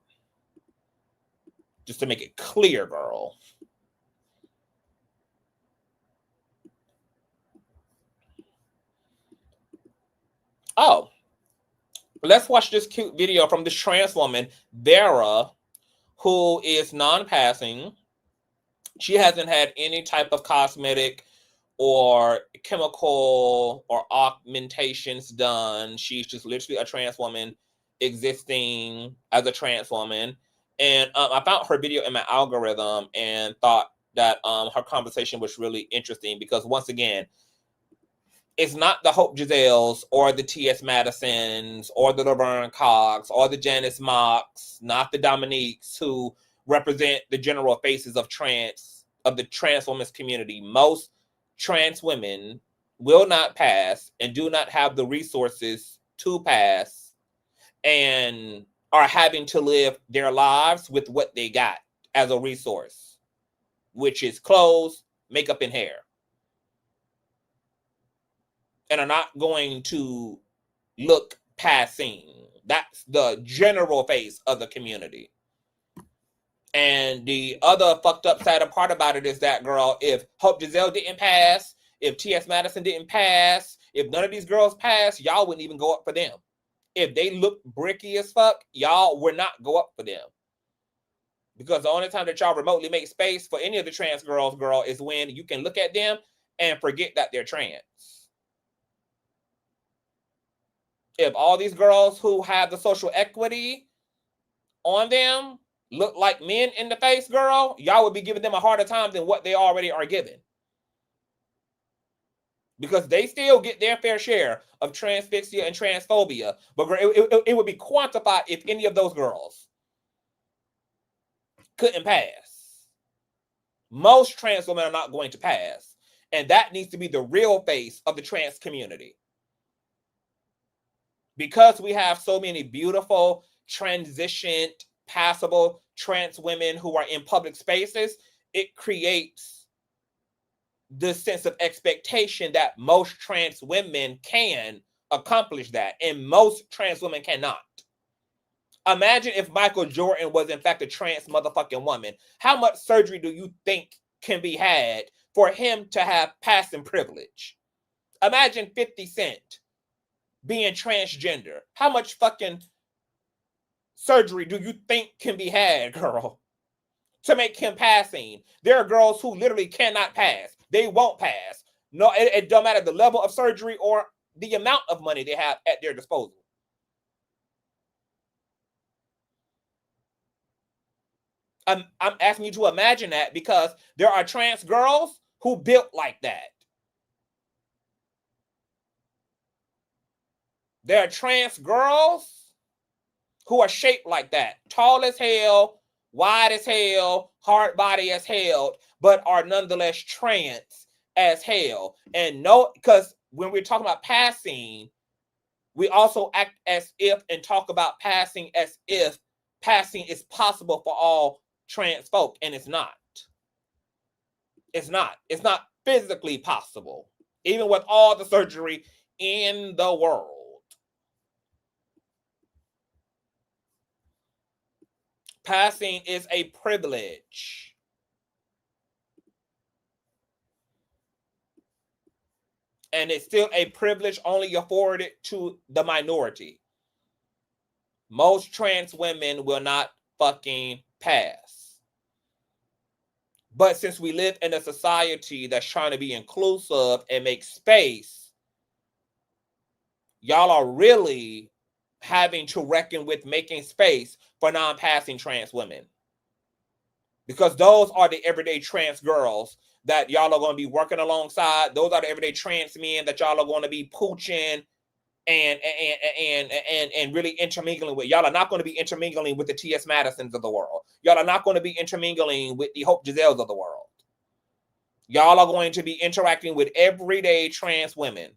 Just to make it clear, girl. Oh, let's watch this cute video from this trans woman, Vera, who is non-passing. She hasn't had any type of cosmetic or chemical or augmentations done. She's just literally a trans woman existing as a trans woman. And I found her video in my algorithm and thought that her conversation was really interesting because, once again, it's not the Hope Giselles or the T.S. Madisons or the Laverne Cox or the Janice Mocks, not the Dominiques, who represent the general faces of the trans women's community. Most trans women will not pass and do not have the resources to pass and are having to live their lives with what they got as a resource, which is clothes, makeup, and hair. And are not going to look passing. That's the general face of the community. And the other fucked up side part about it is that, girl, if Hope Giselle didn't pass, if T.S. Madison didn't pass, If none of these girls pass, y'all wouldn't even go up for them. If they look bricky as fuck, y'all would not go up for them. Because the only time that y'all remotely make space for any of the trans girls, girl, is when you can look at them and forget that they're trans. If all these girls who have the social equity on them look like men in the face, girl, y'all would be giving them a harder time than what they already are given. Because they still get their fair share of transphobia and transphobia. But it would be quantified if any of those girls couldn't pass. Most trans women are not going to pass. And that needs to be the real face of the trans community. Because we have so many beautiful, transitioned, passable trans women who are in public spaces, it creates this sense of expectation that most trans women can accomplish that, and most trans women cannot. Imagine if Michael Jordan was in fact a trans motherfucking woman. How much surgery do you think can be had for him to have passing privilege? Imagine 50 Cent being transgender. How much fucking surgery do you think can be had, girl, to make him passing? There are girls who literally cannot pass. They won't pass. No, it don't matter the level of surgery or the amount of money they have at their disposal. I'm asking you to imagine that because there are trans girls who built like that. There are trans girls who are shaped like that. Tall as hell, wide as hell, hard body as hell, but are nonetheless trans as hell. And no, because when we're talking about passing, we also act as if and talk about passing as if passing is possible for all trans folk, and it's not. It's not. It's not physically possible, even with all the surgery in the world. Passing is a privilege. And it's still a privilege only afforded to the minority. Most trans women will not fucking pass. But since we live in a society that's trying to be inclusive and make space, y'all are really having to reckon with making space for non-passing trans women. Because those are the everyday trans girls that y'all are going to be working alongside. Those are the everyday trans men that y'all are going to be pooching and really intermingling with. Y'all are not going to be intermingling with the T.S. Madisons of the world. Y'all are not going to be intermingling with the Hope Giselles of the world. Y'all are going to be interacting with everyday trans women.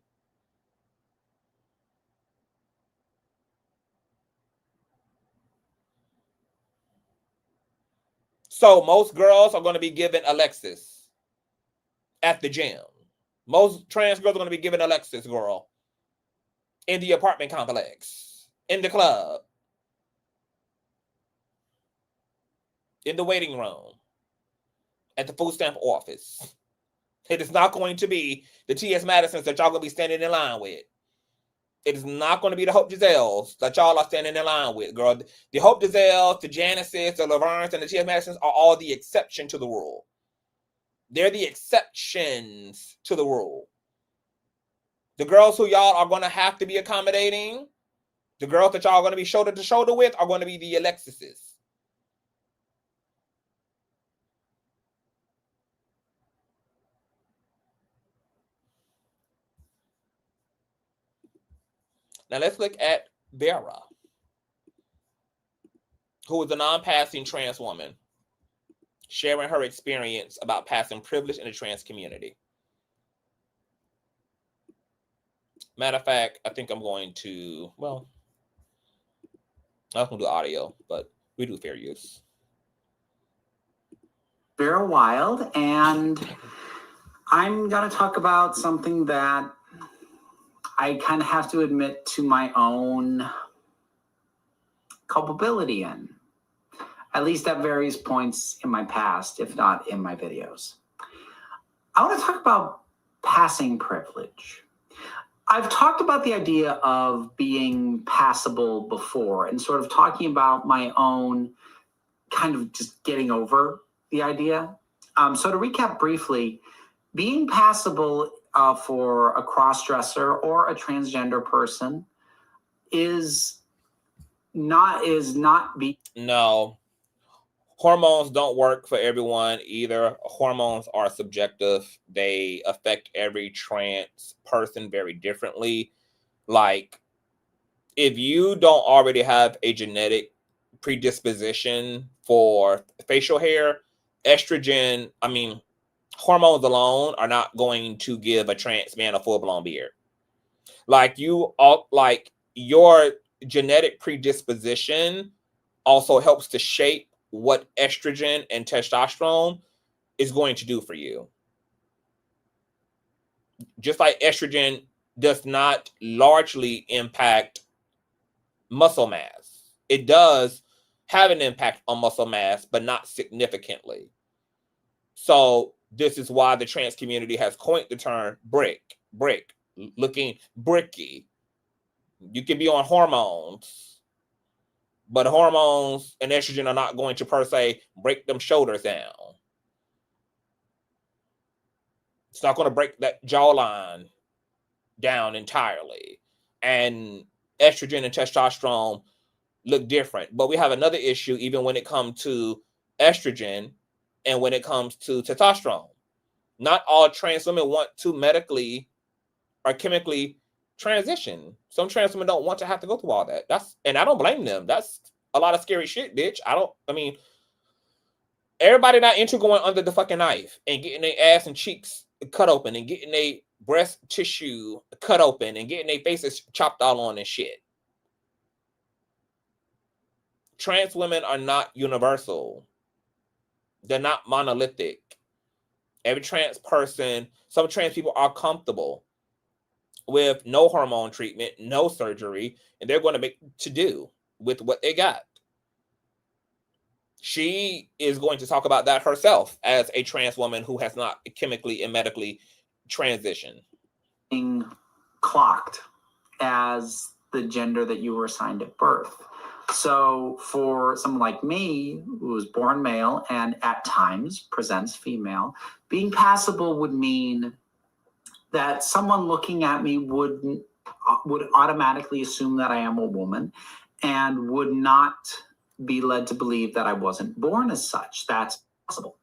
So most girls are going to be given Alexis at the gym. Most trans girls are going to be given Alexis, girl, in the apartment complex, in the club, in the waiting room, at the food stamp office. It is not going to be the T.S. Madisons that y'all going to be standing in line with. It is not going to be the Hope Giselles that y'all are standing in line with, girl. The Hope Giselles, the Janices, the Lavernes, and the T.S. Madisons are all the exception to the rule. They're the exceptions to the rule. The girls who y'all are going to have to be accommodating, the girls that y'all are going to be shoulder to shoulder with are going to be the Alexises. Now let's look at Vera, who is a non-passing trans woman, sharing her experience about passing privilege in the trans community. Matter of fact, I think I'm going to, well, I was going to do audio, but we do fair use. Vera Wild, and I'm going to talk about something that I kind of have to admit to my own culpability in, at least at various points in my past, if not in my videos. I want to talk about passing privilege. I've talked about the idea of being passable before and sort of talking about my own kind of just getting over the idea. So to recap briefly, being passable for a cross-dresser or a transgender person is not No. Hormones don't work for everyone either. Hormones are subjective. They affect every trans person very differently. Like, if you don't already have a genetic predisposition for facial hair, hormones alone are not going to give a trans man a full-blown beard. Like, your genetic predisposition also helps to shape what estrogen and testosterone is going to do for you. Just like estrogen does not largely impact muscle mass. It does have an impact on muscle mass, but not significantly. So this is why the trans community has coined the term brick, looking bricky. You can be on hormones, but hormones and estrogen are not going to, per se, break them shoulders down. It's not going to break that jawline down entirely. And estrogen and testosterone look different. But we have another issue even when it comes to estrogen and when it comes to testosterone. Not all trans women want to medically or chemically transition. Some trans women don't want to have to go through all that. And I don't blame them. That's a lot of scary shit, bitch. Everybody not into going under the fucking knife and getting their ass and cheeks cut open and getting their breast tissue cut open and getting their faces chopped all on and shit. Trans women are not universal. They're not monolithic. Every trans person, some trans people are comfortable with no hormone treatment, no surgery, and they're going to make to do with what they got. She is going to talk about that herself as a trans woman who has not chemically and medically transitioned. Being clocked as the gender that you were assigned at birth. So for someone like me, who was born male and at times presents female, being passable would mean that someone looking at me would automatically assume that I am a woman and would not be led to believe that I wasn't born as such. That's possible.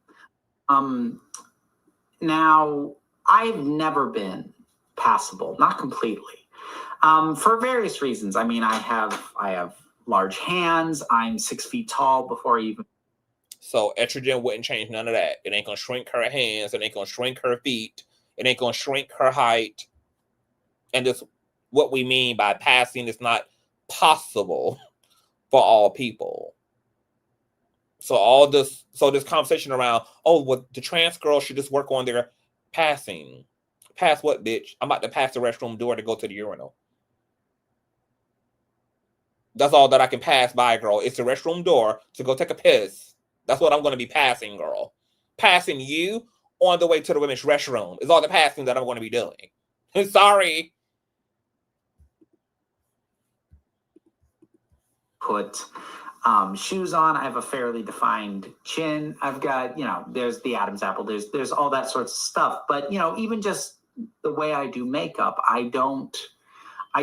Now, I've never been passable, not completely, for various reasons. I mean, I have large hands. I'm 6 feet tall before I even. So estrogen wouldn't change none of that. It ain't gonna shrink her hands. It ain't gonna shrink her feet. It ain't gonna shrink her height. And this, what we mean by passing, is not possible for all people. So this conversation around, the trans girl should just work on their passing. Pass what, bitch? I'm about to pass the restroom door to go to the urinal. That's all that I can pass by, girl. It's the restroom door to go take a piss. That's what I'm going to be passing, girl. Passing you on the way to the women's restroom is all the passing that I'm going to be doing. Sorry. Put shoes on. I have a fairly defined chin. I've got, there's the Adam's apple. There's all that sorts of stuff. But, even just the way I do makeup, I don't,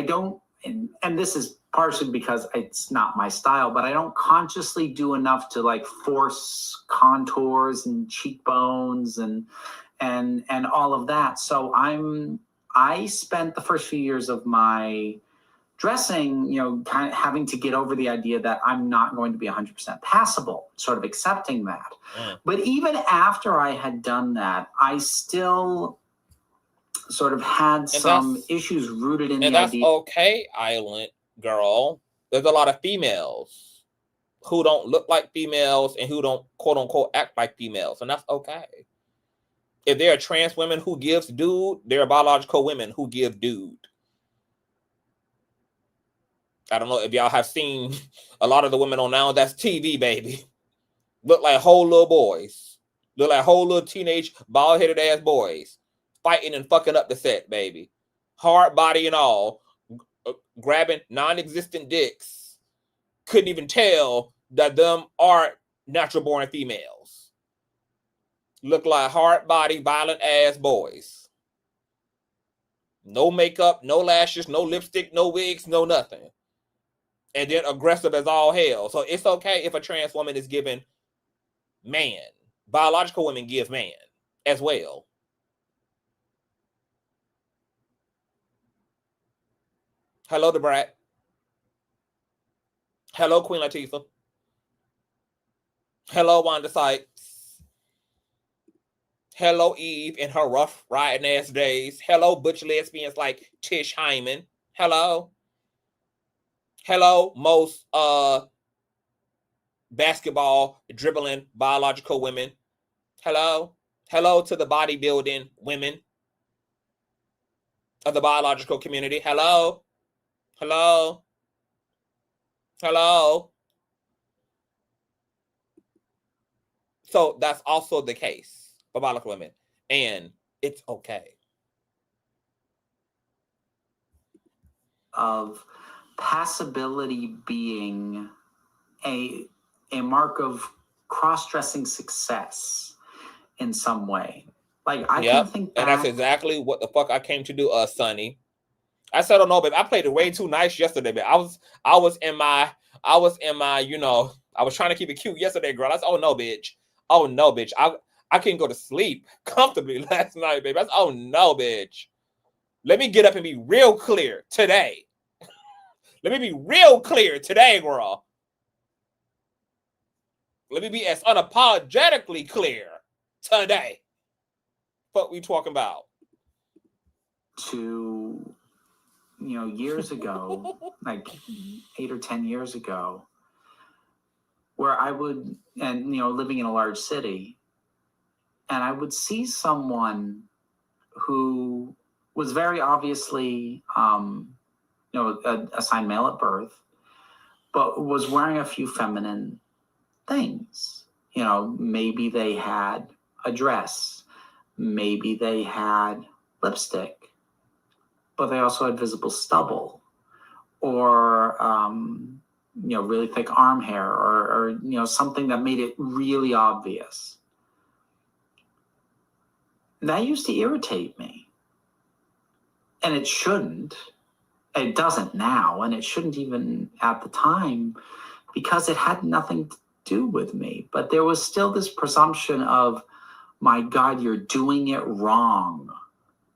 and this is partially because it's not my style, but I don't consciously do enough to force contours and cheekbones and all of that. So I spent the first few years of my dressing, kind of having to get over the idea that I'm not going to be 100% passable, sort of accepting that. But even after I had done that, I still sort of had some issues rooted in the idea. And that's okay, Island girl. There's a lot of females who don't look like females and who don't, quote unquote, act like females. And that's okay. If there are trans women who gives dude, there are biological women who give dude. I don't know if y'all have seen a lot of the women on Now That's TV, baby. Look like whole little boys. Look like whole little teenage bald-headed ass boys fighting and fucking up the set, baby. hard body and all, grabbing non-existent dicks, couldn't even tell that them are natural born females. Look like hard body, violent ass boys. No makeup, no lashes, no lipstick, no wigs, no nothing. And then aggressive as all hell. So it's okay if a trans woman is given man. Biological women give man as well. Hello, Debrat. Hello, Queen Latifah. Hello, Wanda Sykes. Hello, Eve in her rough riding ass days. Hello, butch lesbians like Tish Hyman. Hello. Hello, most basketball dribbling biological women. Hello. Hello to the bodybuilding women of the biological community. Hello. Hello. Hello. So that's also the case for biological women. And it's okay. Of passability being a mark of cross-dressing success in some way. Like I can think back, and that's exactly what the fuck I came to do, Sonny. I said, oh no, babe, I played it way too nice yesterday, babe. I was in my, you know, I was trying to keep it cute yesterday, girl. I said, oh no, bitch. Oh no, bitch. I couldn't go to sleep comfortably last night, babe. I said, oh no, bitch. Let me get up and be real clear today. Let me be real clear today, girl. Let me be as unapologetically clear today. What we talking about? To, you know, years ago, like 8 or 10 years ago, where I would, and, you know, living in a large city, and I would see someone who was very obviously, you know, assigned male at birth, but was wearing a few feminine things. You know, maybe they had a dress, maybe they had lipstick, but they also had visible stubble, or you know, really thick arm hair, or you know, something that made it really obvious. That used to irritate me, and it shouldn't. It doesn't now, and it shouldn't even at the time, because it had nothing to do with me. But there was still this presumption of, my God, you're doing it wrong.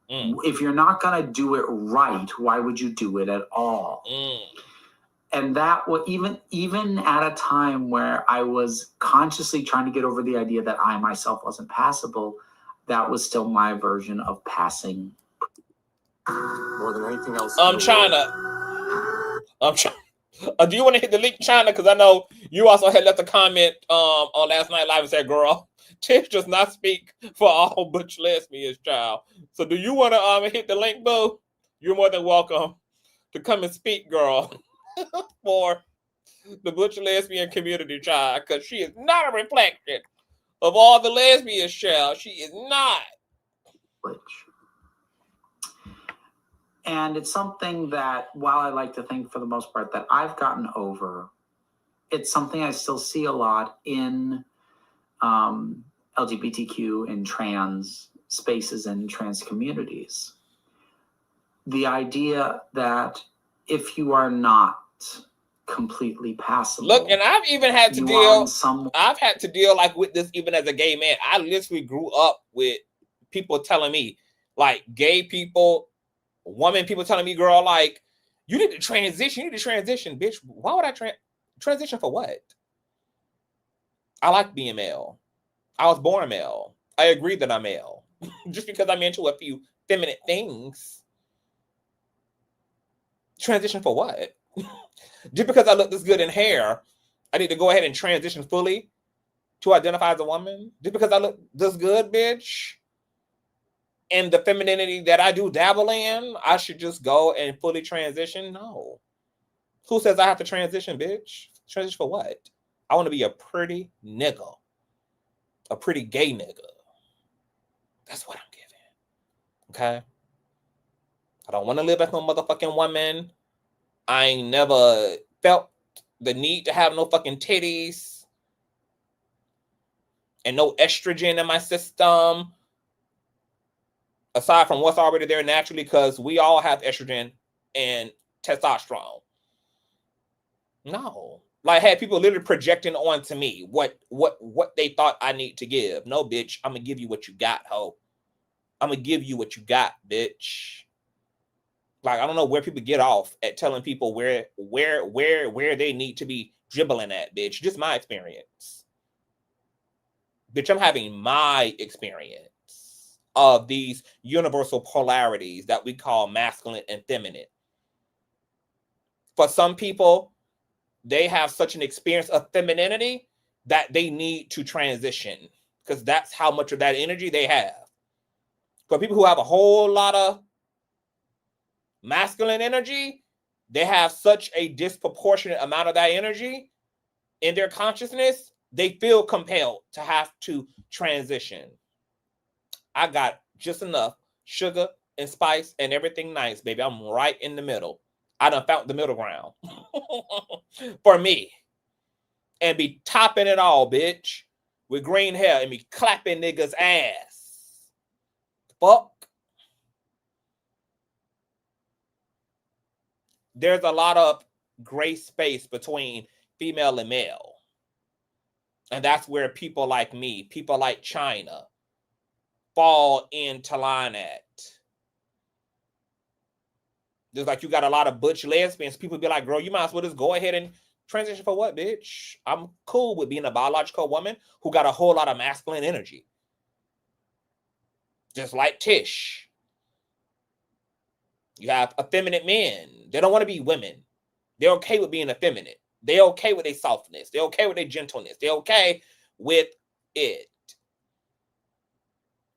If you're not going to do it right, why would you do it at all? And that was even at a time where I was consciously trying to get over the idea that I myself wasn't passable, that was still my version of passing. More than anything else. China. Do you want to hit the link, China? Because I know you also had left a comment on last night live and said, girl, Tish does not speak for all butch lesbians, child. So do you want to hit the link, boo? You're more than welcome to come and speak, girl, for the butch lesbian community, child, because she is not a reflection of all the lesbians, child. She is not. And it's something that, while I like to think for the most part that I've gotten over, it's something I still see a lot in LGBTQ and trans spaces and trans communities. The idea that if you are not completely passable, look, and I've even had to deal. I've had to deal like with this even as a gay man. I literally grew up with people telling me, like, gay people, woman people telling me, girl, like, you need to transition. You need to transition, bitch. Why would I transition for what? I like being male. I was born male. I agree that I'm male. Just because I'm into a few feminine things. Transition for what? Just because I look this good in hair, I need to go ahead and transition fully to identify as a woman? Just because I look this good, bitch, and the femininity that I do dabble in, I should just go and fully transition? No. Who says I have to transition, bitch? Transition for what? I want to be a pretty nigga. A pretty gay nigga. That's what I'm giving. Okay? I don't want to live as no motherfucking woman. I ain't never felt the need to have no fucking titties and no estrogen in my system, aside from what's already there naturally, because we all have estrogen and testosterone. No. Like, had people literally projecting onto me what they thought I need to give. No, bitch, I'm gonna give you what you got, ho. I'm gonna give you what you got, bitch. Like, I don't know where people get off at telling people where they need to be dribbling at, bitch. Just my experience. Bitch, I'm having my experience of these universal polarities that we call masculine and feminine. For some people, they have such an experience of femininity that they need to transition because that's how much of that energy they have. For people who have a whole lot of masculine energy, they have such a disproportionate amount of that energy in their consciousness, they feel compelled to have to transition. I got just enough sugar and spice and everything nice, baby. I'm right in the middle. I done found the middle ground for me. And be topping it all, bitch, with green hair and be clapping niggas' ass. Fuck. There's a lot of gray space between female and male. And that's where people like me, people like China, fall into line at. Just like you got a lot of butch lesbians, people be like, girl, you might as well just go ahead and transition for what, bitch? I'm cool with being a biological woman who got a whole lot of masculine energy. Just like Tish. You have effeminate men. They don't want to be women. They're okay with being effeminate. They're okay with their softness. They're okay with their gentleness. They're okay with it.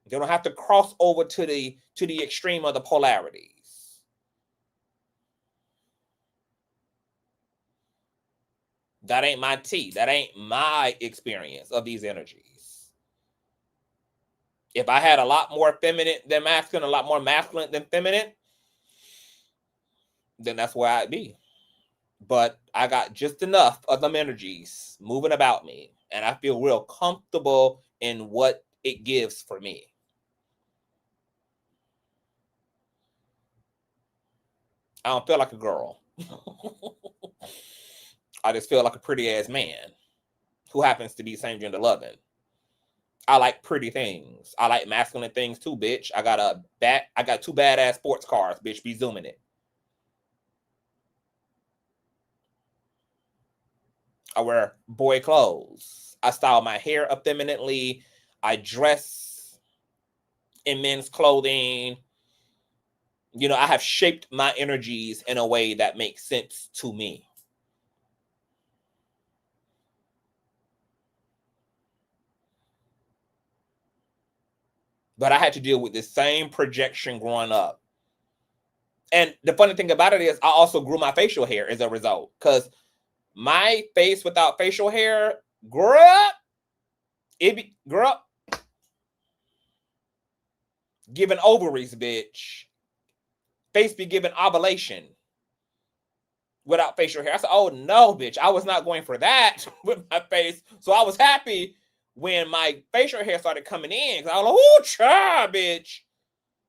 They don't have to cross over to the extreme of the polarities. That ain't my tea. That ain't my experience of these energies. If I had a lot more feminine than masculine, a lot more masculine than feminine, then that's where I'd be. But I got just enough of them energies moving about me, and I feel real comfortable in what it gives for me. I don't feel like a girl. I just feel like a pretty ass man who happens to be same gender loving. I like pretty things. I like masculine things too, bitch. I got two badass sports cars, bitch. Be zooming it. I wear boy clothes. I style my hair effeminately. I dress in men's clothing. You know, I have shaped my energies in a way that makes sense to me. But I had to deal with this same projection growing up. And the funny thing about it is I also grew my facial hair as a result. Because my face without facial hair grew up giving ovaries, bitch. Face be giving ovulation without facial hair. I said, oh no, bitch. I was not going for that with my face. So I was happy when my facial hair started coming in. Because I was like, oh, child, bitch.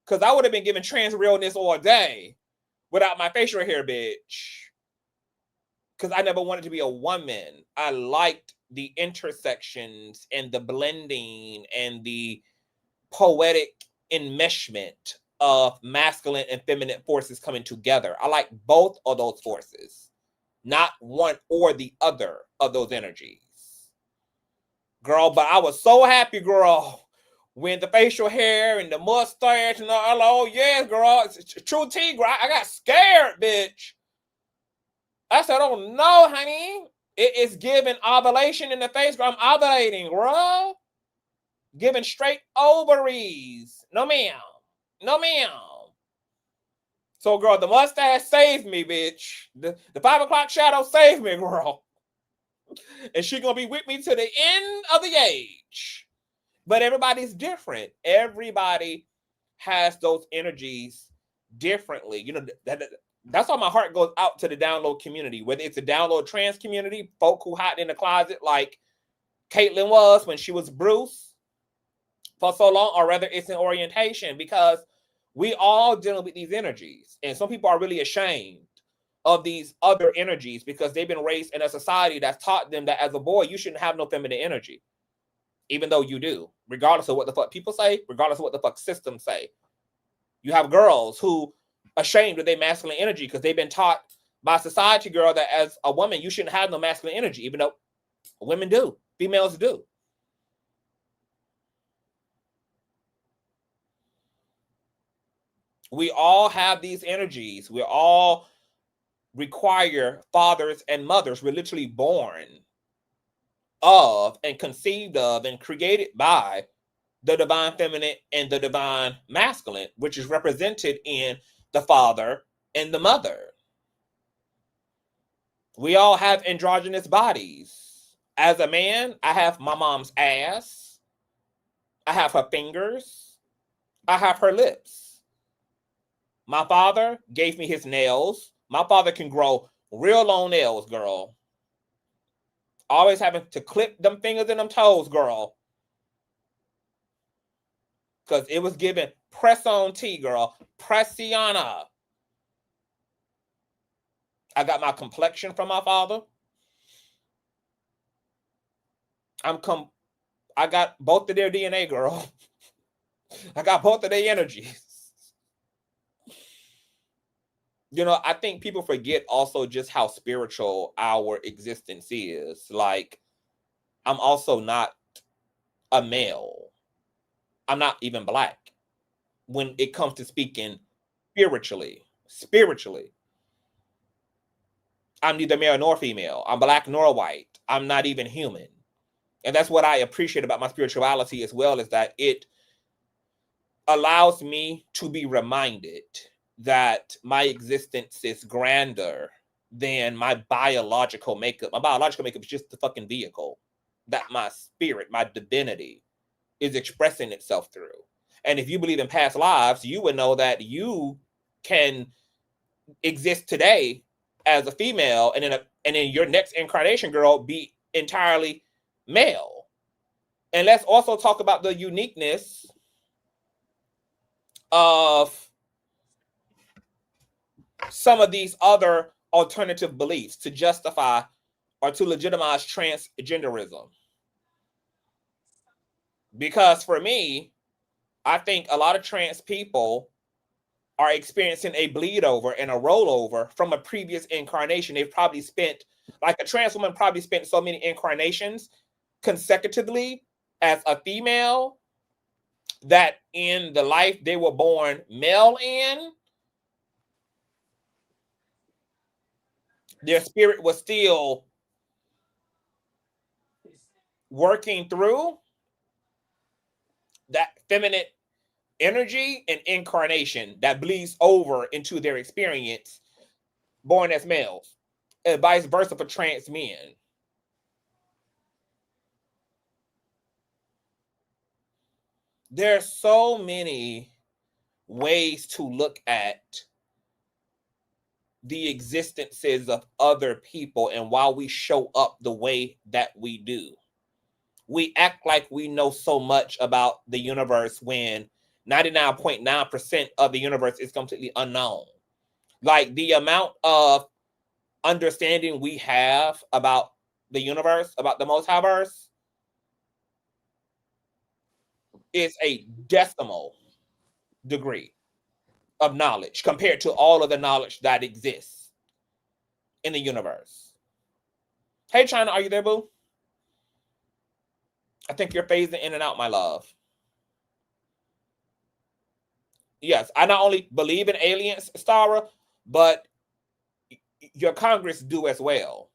Because I would have been giving trans realness all day without my facial hair, bitch. Because I never wanted to be a woman. I liked the intersections and the blending and the poetic enmeshment of masculine and feminine forces coming together. I like both of those forces, not one or the other of those energies. Girl, but I was so happy, girl, when the facial hair and the mustache and all, oh yes, girl, it's true tea, girl. I got scared, bitch. I said, oh no, honey. It is giving ovulation in the face, girl. I'm ovulating, girl. Giving straight ovaries. No, ma'am. No, ma'am. So, girl, the mustache saved me, bitch. The 5 o'clock shadow saved me, girl. And she's going to be with me to the end of the age. But everybody's different. Everybody has those energies differently. You know, that's why my heart goes out to the download community, whether it's a download trans community, folk who hide in the closet like Caitlyn was when she was Bruce for so long, or rather it's an orientation, because we all dealing with these energies. And some people are really ashamed of these other energies because they've been raised in a society that's taught them that as a boy, you shouldn't have no feminine energy, even though you do, regardless of what the fuck people say, regardless of what the fuck systems say. You have girls who ashamed of their masculine energy because they've been taught by society, girl, that as a woman, you shouldn't have no masculine energy, even though women do, females do. We all have these energies. We all require fathers and mothers. We're literally born of and conceived of and created by the divine feminine and the divine masculine, which is represented in the father and the mother. We all have androgynous bodies. As a man, I have my mom's ass. I have her fingers. I have her lips. My father gave me his nails. My father can grow real long nails, girl. Always having to clip them fingers and them toes, girl. Because it was given press-on tea, girl. Pressiana. I got my complexion from my father. I got both of their DNA, girl. I got both of their energies. You know, I think people forget also just how spiritual our existence is. Like, I'm also not a male. I'm not even black when it comes to speaking spiritually. I'm neither male nor female. I'm black nor white. I'm not even human. And that's what I appreciate about my spirituality as well, is that it allows me to be reminded that my existence is grander than my biological makeup. My biological makeup is just the fucking vehicle that my spirit, my divinity, is expressing itself through. And if you believe in past lives, you would know that you can exist today as a female, and in your next incarnation, girl, be entirely male. And let's also talk about the uniqueness of some of these other alternative beliefs to justify or to legitimize transgenderism. Because for me, I think a lot of trans people are experiencing a bleed over and a rollover from a previous incarnation. They've probably spent, like a trans woman probably spent so many incarnations consecutively as a female that in the life they were born male in, their spirit was still working through that feminine energy and incarnation that bleeds over into their experience born as males, and vice versa for trans men. There's so many ways to look at the existences of other people and why we show up the way that we do. We act like we know so much about the universe when 99.9% of the universe is completely unknown. Like, the amount of understanding we have about the universe, about the multiverse, is a decimal degree of knowledge compared to all of the knowledge that exists in the universe. Hey, China, are you there, boo? I think you're phasing in and out, my love. Yes, I not only believe in aliens, Stara, but your Congress do as well.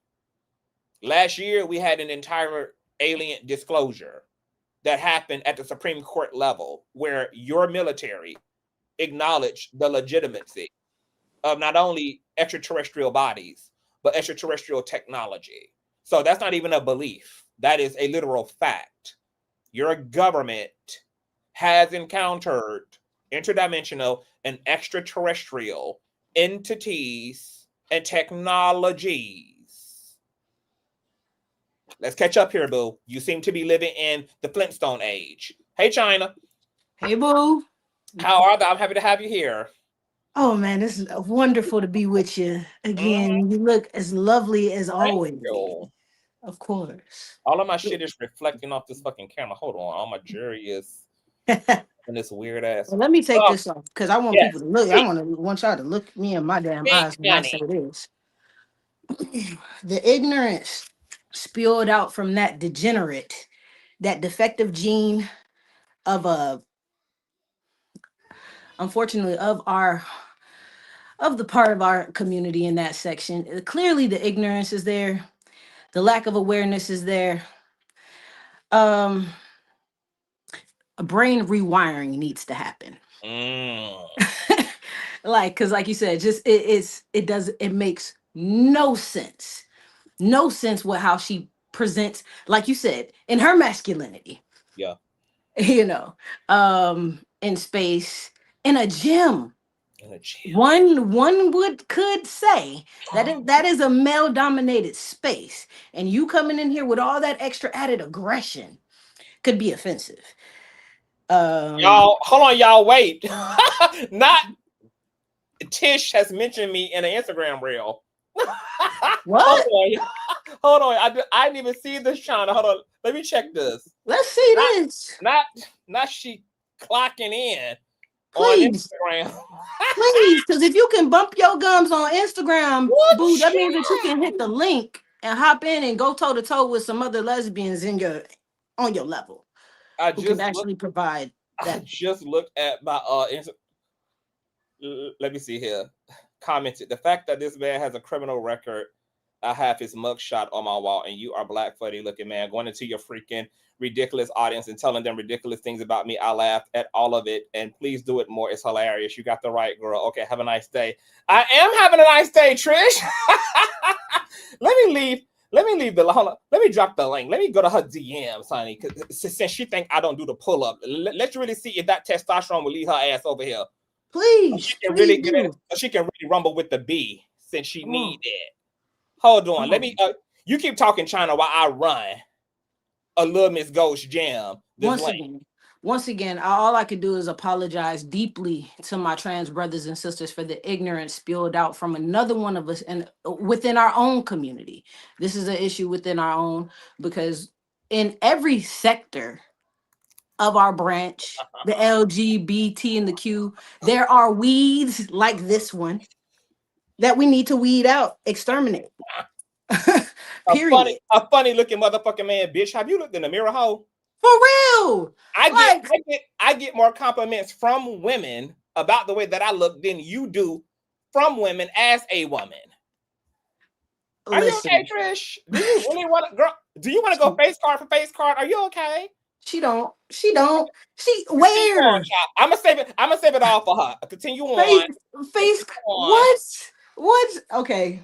Last year, we had an entire alien disclosure that happened at the Supreme Court level, where your military acknowledged the legitimacy of not only extraterrestrial bodies, but extraterrestrial technology. So that's not even a belief. That is a literal fact. Your government has encountered interdimensional, and extraterrestrial entities and technologies. Let's catch up here, boo. You seem to be living in the Flintstone age. Hey, China. Hey, boo. How are they? I'm happy to have you here. Oh man, it's wonderful to be with you again. You look as lovely as Thank always. you. Of course. All of my shit is reflecting off this fucking camera. Hold on. All my jewelry is in this weird ass. Well, let me take this off because I want Yes, people to look. I want y'all to look me in my damn Speak, eyes when I honey. say this. The ignorance spewed out from that degenerate, that defective gene of unfortunately of the part of our community in that section. Clearly the ignorance is there, the lack of awareness is there. A brain rewiring needs to happen. Like, because like you said, just it makes no sense with how she presents, like you said, in her masculinity. Yeah. You know, in space, in a gym. In a gym. One could say that is a male dominated space, and you coming in here with all that extra added aggression could be offensive. Y'all, hold on, y'all, wait. Not Tish has mentioned me in an Instagram reel. What? Hold on. I didn't even see this, China. Hold on. Let me check this. Let's see this. Not she clocking in. Please. On Instagram. Please, because if you can bump your gums on Instagram, What? boo, that means that you can hit the link and hop in and go toe to toe with some other lesbians on your level. Who can actually provide that. I just looked at my let me see here. Commented the fact that this man has a criminal record. I have his mugshot on my wall, and you are black funny looking man going into your freaking ridiculous audience and telling them ridiculous things about me. I laughed at all of it, and please do it more. It's hilarious. You got the right girl. Okay, have a nice day. I am having a nice day, Trish. Let me leave the hold on. Let me drop the link. Let me go to her DMs, honey. Since she think I don't do the pull up, let's really see if that testosterone will lead her ass over here. Please, she can really rumble with the B since she need it. Hold on. Let me. You keep talking, China, while I run a little Miss Ghost jam. Once again, all I could do is apologize deeply to my trans brothers and sisters for the ignorance spilled out from another one of us and within our own community. This is an issue within our own, because in every sector of our branch, the LGBT and the Q, there are weeds like this one that we need to weed out, exterminate. Period. A funny looking motherfucking man, bitch. Have you looked in the mirror, hoe? For real. I get more compliments from women about the way that I look than you do from women as a woman. Are you okay, Trish? Do you really want to, girl? Do you want to go face card for face card? Are you okay? She don't. Where? I'm gonna save it all for her. Continue on. Face. What? Okay.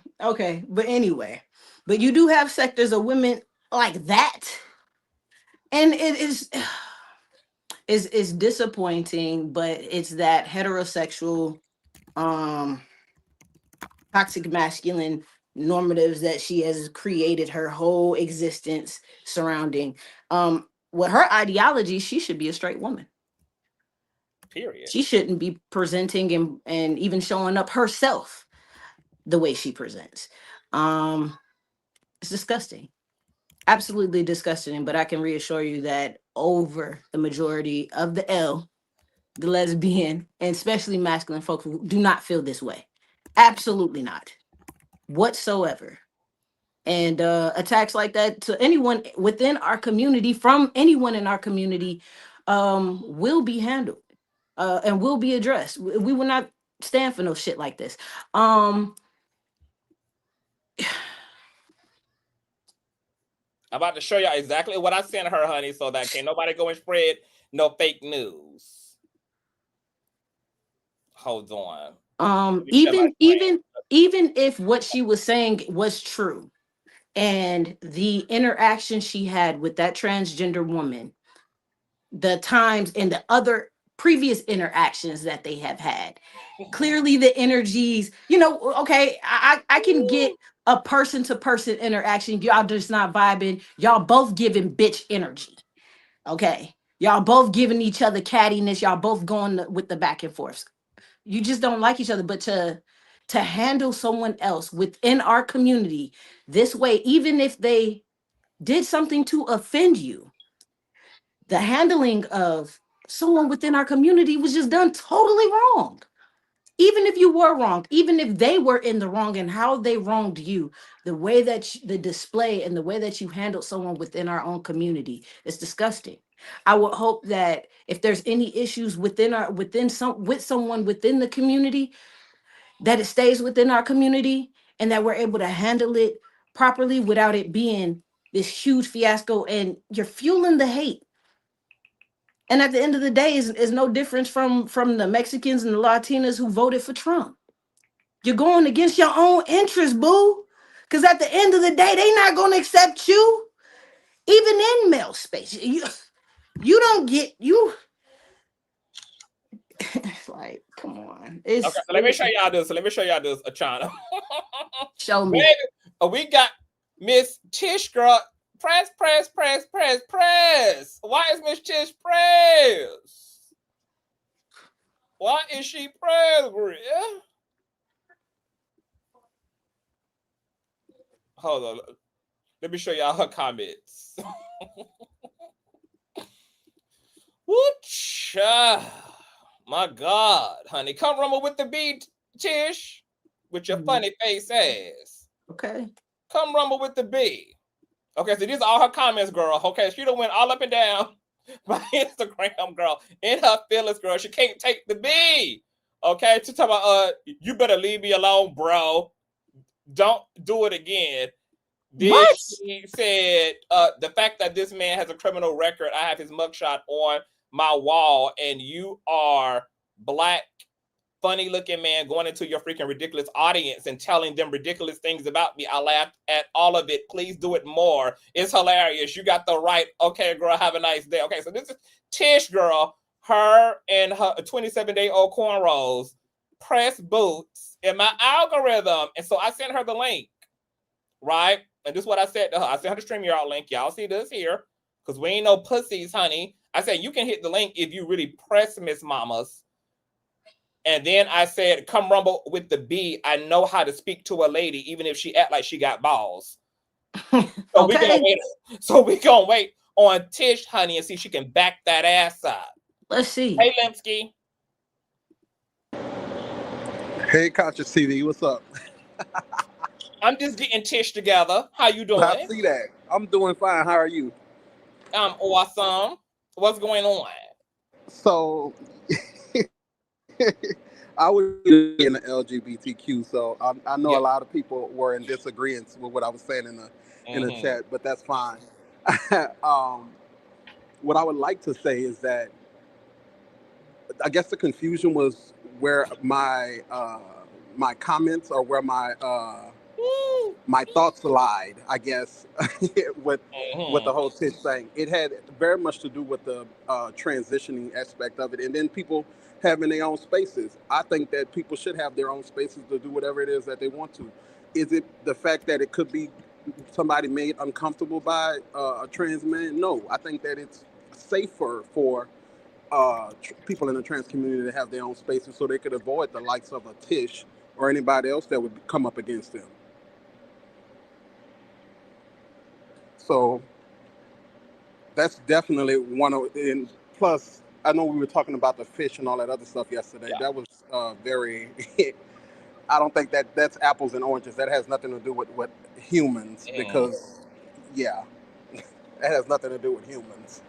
But anyway, but you do have sectors of women like that, and it is disappointing. But it's that heterosexual, toxic masculine normatives that she has created her whole existence surrounding. With her ideology, she should be a straight woman. Period. She shouldn't be presenting and even showing up herself the way she presents. It's disgusting. Absolutely disgusting. But I can reassure you that over the majority of the lesbian, and especially masculine folks, do not feel this way. Absolutely not. Whatsoever. And attacks like that to anyone within our community, from anyone in our community, will be handled and will be addressed. We will not stand for no shit like this. I'm about to show y'all exactly what I sent her, honey, so that can't nobody go and spread no fake news. Hold on. Even if what she was saying was true, and the interaction she had with that transgender woman, the times and the other previous interactions that they have had. Clearly the energies, you know, okay, I can get a person to person interaction. Y'all just not vibing. Y'all both giving bitch energy. Okay. Y'all both giving each other cattiness. Y'all both going with the back and forth. You just don't like each other. But to handle someone else within our community this way, even if they did something to offend you, the handling of someone within our community was just done totally wrong. Even if you were wrong, even if they were in the wrong and how they wronged you, the way that the display and the way that you handled someone within our own community is disgusting. I would hope that if there's any issues with someone within the community, that it stays within our community and that we're able to handle it properly without it being this huge fiasco and you're fueling the hate. And at the end of the day, is no difference from the Mexicans and the Latinas who voted for Trump. You're going against your own interests, boo. Because at the end of the day, they're not going to accept you, even in male space. You don't get you. It's like, come on. It's Okay, so let me show y'all this. Achana. Show me. Baby, we got Miss Tish, girl. Press. Why is Miss Tish press? Why is she press, Bria? Hold on. Let me show y'all her comments. Woocha. My God, honey. Come rumble with the beat, Tish. With your funny face ass. Okay. Come rumble with the B. Okay, so these are all her comments, girl. Okay, she done went all up and down my Instagram, girl. In her feelings, girl. She can't take the B. Okay, she talking about, you better leave me alone, bro. Don't do it again. What? She said, the fact that this man has a criminal record, I have his mugshot on my wall, and you are black, funny looking man going into your freaking ridiculous audience and telling them ridiculous things about me. I laughed at all of it. Please do it more. It's hilarious. You got the right. Okay, girl, have a nice day. Okay, so this is Tish, girl. Her and her 27-day-old cornrows, press boots in my algorithm. And so I sent her the link, right? And this is what I said to her. I sent her the StreamYard link. Y'all see this here? Because we ain't no pussies, honey. I said, you can hit the link if you really press Miss Mamas. And then I said, come rumble with the B. I know how to speak to a lady, even if she act like she got balls. So Okay. we gonna wait on Tish, honey, and see if she can back that ass up. Let's see. Hey, Lemsky. Hey, Consciouztv, what's up? I'm just getting Tish together. How you doing? I see that. I'm doing fine. How are you? I'm awesome. What's going on? So, I was in the LGBTQ, so I know a lot of people were in disagreement with what I was saying in the chat, but that's fine. What I would like to say is that I guess the confusion was where my my comments or where my thoughts lied, I guess, with the whole Tish thing. It had very much to do with the transitioning aspect of it, and then people having their own spaces. I think that people should have their own spaces to do whatever it is that they want to. Is it the fact that it could be somebody made uncomfortable by a trans man? No, I think that it's safer for people in the trans community to have their own spaces so they could avoid the likes of a Tish or anybody else that would come up against them. So that's definitely one of, and plus I know we were talking about the fish and all that other stuff yesterday. That was very, I don't think that's apples and oranges. That has nothing to do with humans because, it has nothing to do with humans.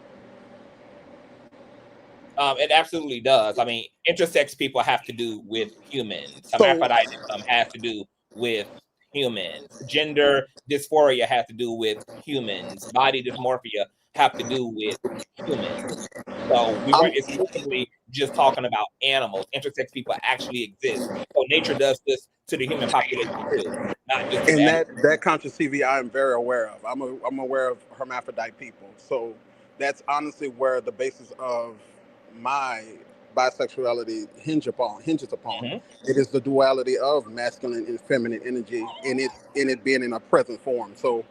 It absolutely does. I mean, intersex people have to do with humans. Hermaphroditism has to do with humans. Gender dysphoria has to do with humans. Body dysmorphia have to do with humans. So we weren't exclusively just talking about animals. Intersex people actually exist. So nature does this to the human population too, not just. And that Consciouztv I am very aware of. I'm aware of hermaphrodite people. So that's honestly where the basis of my bisexuality hinges upon. It is the duality of masculine and feminine energy, in it being in a present form. So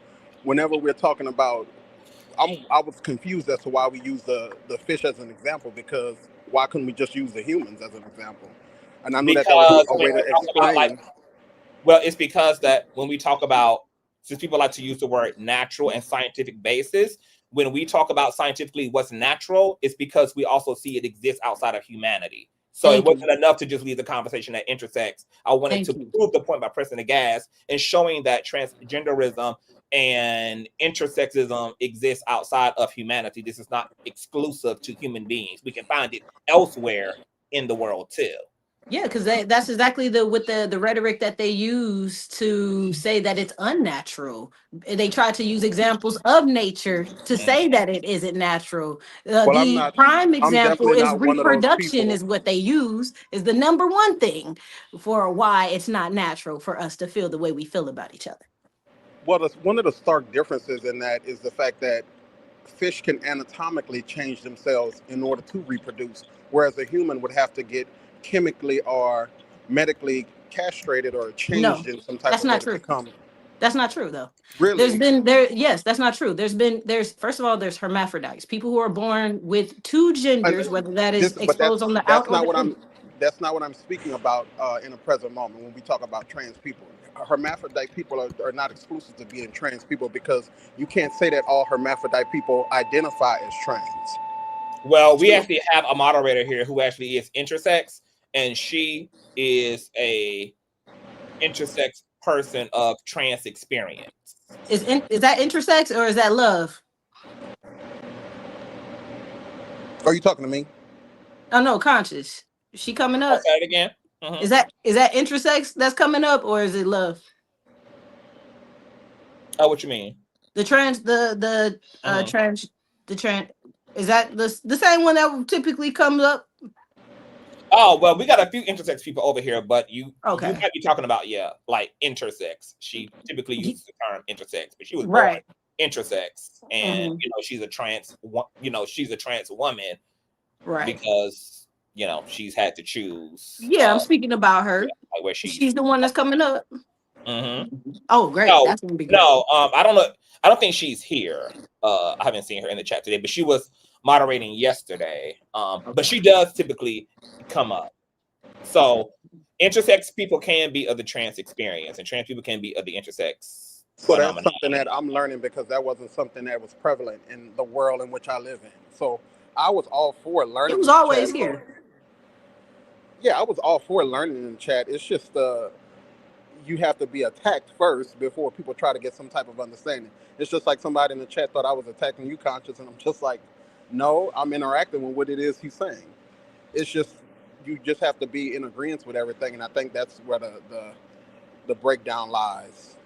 whenever we're talking about, I was confused as to why we use the fish as an example, because why couldn't we just use the humans as an example? And I knew that was Because a when way we to talk about, like, explain. well, it's because that when we talk about, since people like to use the word natural and scientific basis, when we talk about scientifically what's natural, it's because we also see it exists outside of humanity. So it wasn't enough to just leave the conversation at intersex. I wanted to prove the point by pressing the gas and showing that transgenderism and intersexism exists outside of humanity. This is not exclusive to human beings. We can find it elsewhere in the world too. Yeah, because that's exactly the rhetoric that they use to say that it's unnatural. They try to use examples of nature to say that it isn't natural. Well, The prime I'm example definitely is not one of those reproduction, people. is what they use, is the number one thing for why it's not natural for us to feel the way we feel about each other. Well, one of the stark differences in that is the fact that fish can anatomically change themselves in order to reproduce, whereas a human would have to get chemically or medically castrated or No, changed in some type that's of way not to true. become. That's not true, though. Really? Yes, that's not true. There's first of all, there's hermaphrodites, people who are born with two genders, whether that is But exposed on the out that's or not the what in. that's not what I'm speaking about in a present moment when we talk about trans people. Hermaphrodite people are not exclusive to being trans people, because you can't say that all hermaphrodite people identify as trans. Well, we actually have a moderator here who actually is intersex, and she is a intersex person of trans experience. Is that intersex or is that love? Are you talking to me? Oh no, conscious. Is she coming up? Say it again. Is that intersex that's coming up, or is it love? Oh, what you mean? The trans is that the same one that typically comes up? Oh, well, we got a few intersex people over here, but you Okay. might be talking about, like intersex. She typically uses the term intersex, but she was born Right. intersex, and she's a trans woman, right? Because she's had to choose. Yeah, I'm speaking about her. Like where she's the one that's coming up. Mm-hmm. Oh, great! No, that's gonna be great. No, I don't know. I don't think she's here. I haven't seen her in the chat today, but she was moderating yesterday. But she does typically come up. So intersex people can be of the trans experience, and trans people can be of the intersex. So that's something that I'm learning, because that wasn't something that was prevalent in the world in which I live in. So I was all for learning. It was always here. Yeah, I was all for learning in the chat. It's just you have to be attacked first before people try to get some type of understanding. It's just like somebody in the chat thought I was attacking you, Conscious, and I'm just like, no, I'm interacting with what it is he's saying. It's just, you just have to be in agreement with everything, and I think that's where the breakdown lies.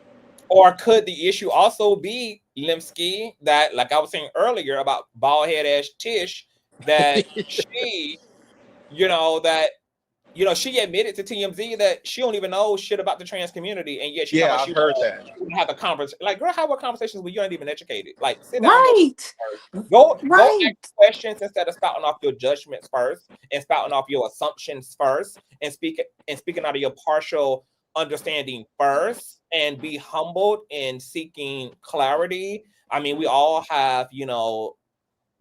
Or could the issue also be, Limsky, that, like I was saying earlier about bald head ass Tish, that she, she admitted to TMZ that she don't even know shit about the trans community, and yet she heard that. She would have a conversation. Like, girl, how about conversations where you aren't even educated? Like, sit down. Right. Go ask questions instead of spouting off your judgments first, and spouting off your assumptions first, and speaking out of your partial understanding first, and be humbled in seeking clarity. I mean, we all have,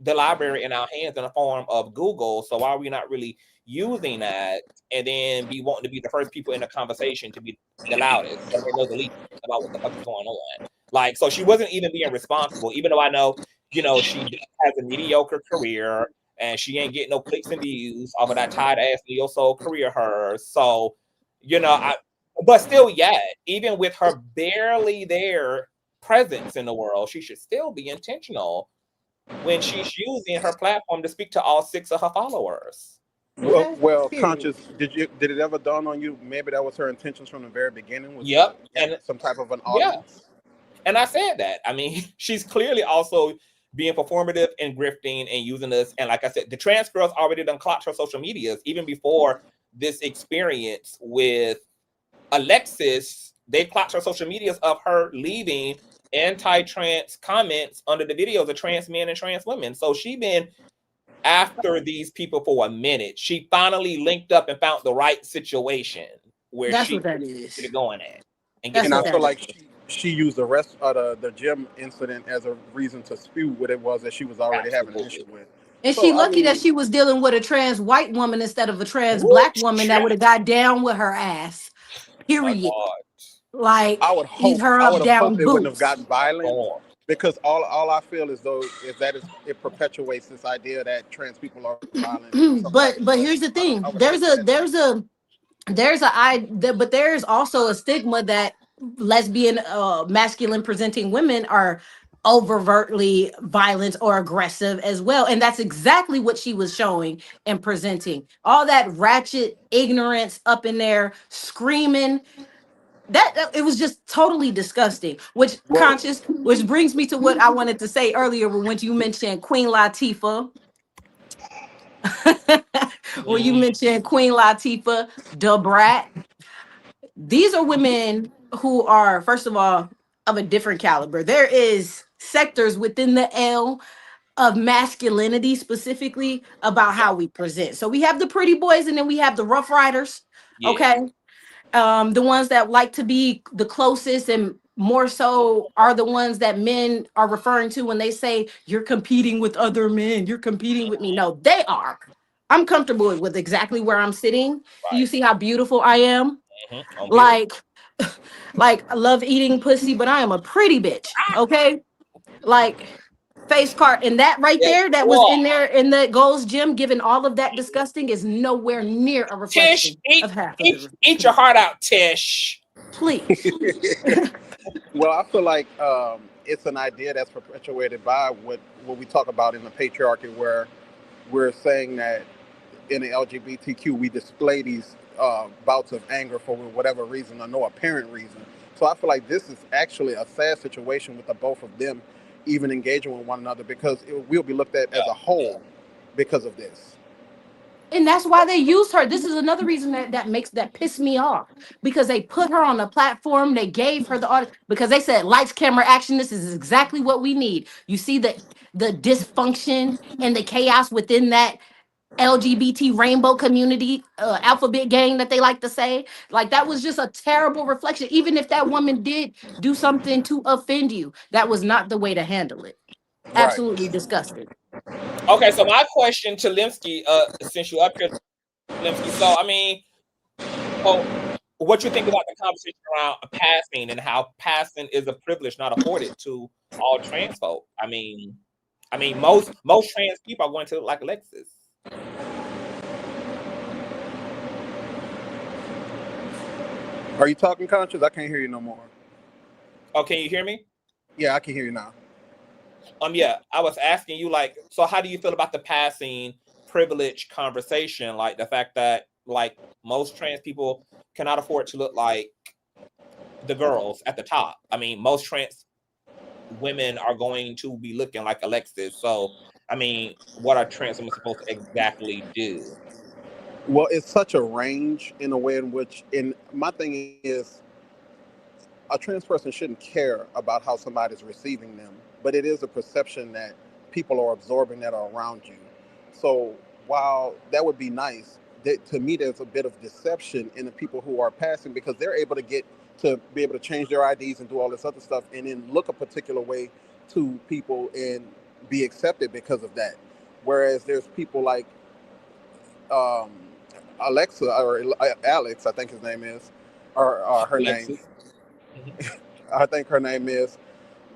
the library in our hands in the form of Google. So why are we not really using that, and then be wanting to be the first people in the conversation to be the loudest, so they know the least about what the fuck is going on? Like, so she wasn't even being responsible, even though I know, she has a mediocre career and she ain't getting no clicks and views off of that tired ass Neo Soul career of hers. So, but still, even with her barely there presence in the world, she should still be intentional when she's using her platform to speak to all 6 of her followers. Well, Conscious, did it ever dawn on you maybe that was her intentions from the very beginning? Was and some type of an audience. And I said that. I mean, she's clearly also being performative and grifting and using this. And like I said, the trans girls already done clocked her social medias even before this experience with Alexis. They clocked her social medias of her leaving anti-trans comments under the videos of trans men and trans women. So she been after these people for a minute, she finally linked up and found the right situation where That's she what that could is. get it going at and get That's it And I what going. feel that like is. she used the rest of the gym incident as a reason to spew what it was that she was already having an issue Absolutely. with. And she So I lucky that mean, she was dealing with a trans white woman instead of a trans Woo, black woman that child. would have got down with her ass. My Period. God. I Like would eat hope her I up would have hoped down it wouldn't have boots. gotten violent, Lord. because all I feel is though is that it perpetuates this idea that trans people are violent and stuff like that. But But here's the thing. I would hate for that to happen. But there's also a stigma that lesbian masculine presenting women are overtly violent or aggressive as well, and that's exactly what she was showing and presenting, all that ratchet ignorance up in there screaming. It was just totally disgusting. Well, Which brings me to what I wanted to say earlier when you mentioned Queen Latifah. When you Mhm. mentioned Queen Latifah, Da Brat, these are women who are, first of all, of a different caliber. There is sectors within the L of masculinity specifically about Yeah. how we present. So we have the pretty boys and then we have the rough riders. Yeah. Okay. The ones that like to be the closest and more so are the ones that men are referring to when they say you're competing with other men, you're competing with me. No, they are. I'm comfortable with exactly where I'm sitting. Do you Right. see how beautiful I am? On beautiful. Like, like I love eating pussy, but I am a pretty bitch. Okay. Like face card and that right Yeah. there that was Whoa. in there in the Gold's Gym, given all of that disgusting is nowhere near a Tish, reflection eat, of half of eat, the eat your heart out, Tish. please. well, I feel like it's an idea that's perpetuated by what we talk about in the patriarchy, where we're saying that in the LGBTQ we display these bouts of anger for whatever reason or no apparent reason. So I feel like this is actually a sad situation with the both of them even engaging with one another, because will be looked at Yeah. as a whole because of this. And that's why they used her. This is another reason that piss me off, because they put her on a platform. They gave her the audience because they said lights, camera, action. This is exactly what we need. You see the dysfunction and the chaos within that LGBT rainbow community, alphabet gang that they like to say. Like that was just a terrible reflection. Even if that woman did do something to offend you, that was not the way to handle it. Right. Absolutely disgusting. Okay, so my question to Limsky, since you're up here, Limsky. So I mean, oh, what you think about the conversation around passing and how passing is a privilege not afforded to all trans folk? I mean, most trans people are going to look like Alexis. Are you talking conscious? I can't hear you no more. Oh, can you hear me? Yeah, I can hear you now. Yeah, I was asking you, like, so how do you feel about the passing privilege conversation? Like the fact that like most trans people cannot afford to look like the girls at the top. I mean, most trans women are going to be looking like Alexis. So, I mean, what are trans women supposed to exactly do? Well, it's such a range in a way in which, and my thing is, a trans person shouldn't care about how somebody's receiving them, but it is a perception that people are absorbing that are around you. So while that would be nice, to me, there's a bit of deception in the people who are passing, because they're able to be able to change their IDs and do all this other stuff and then look a particular way to people and be accepted because of that. Whereas there's people like um, Alexa or Alex, I think his name is, or her name. Alexis. I think her name is.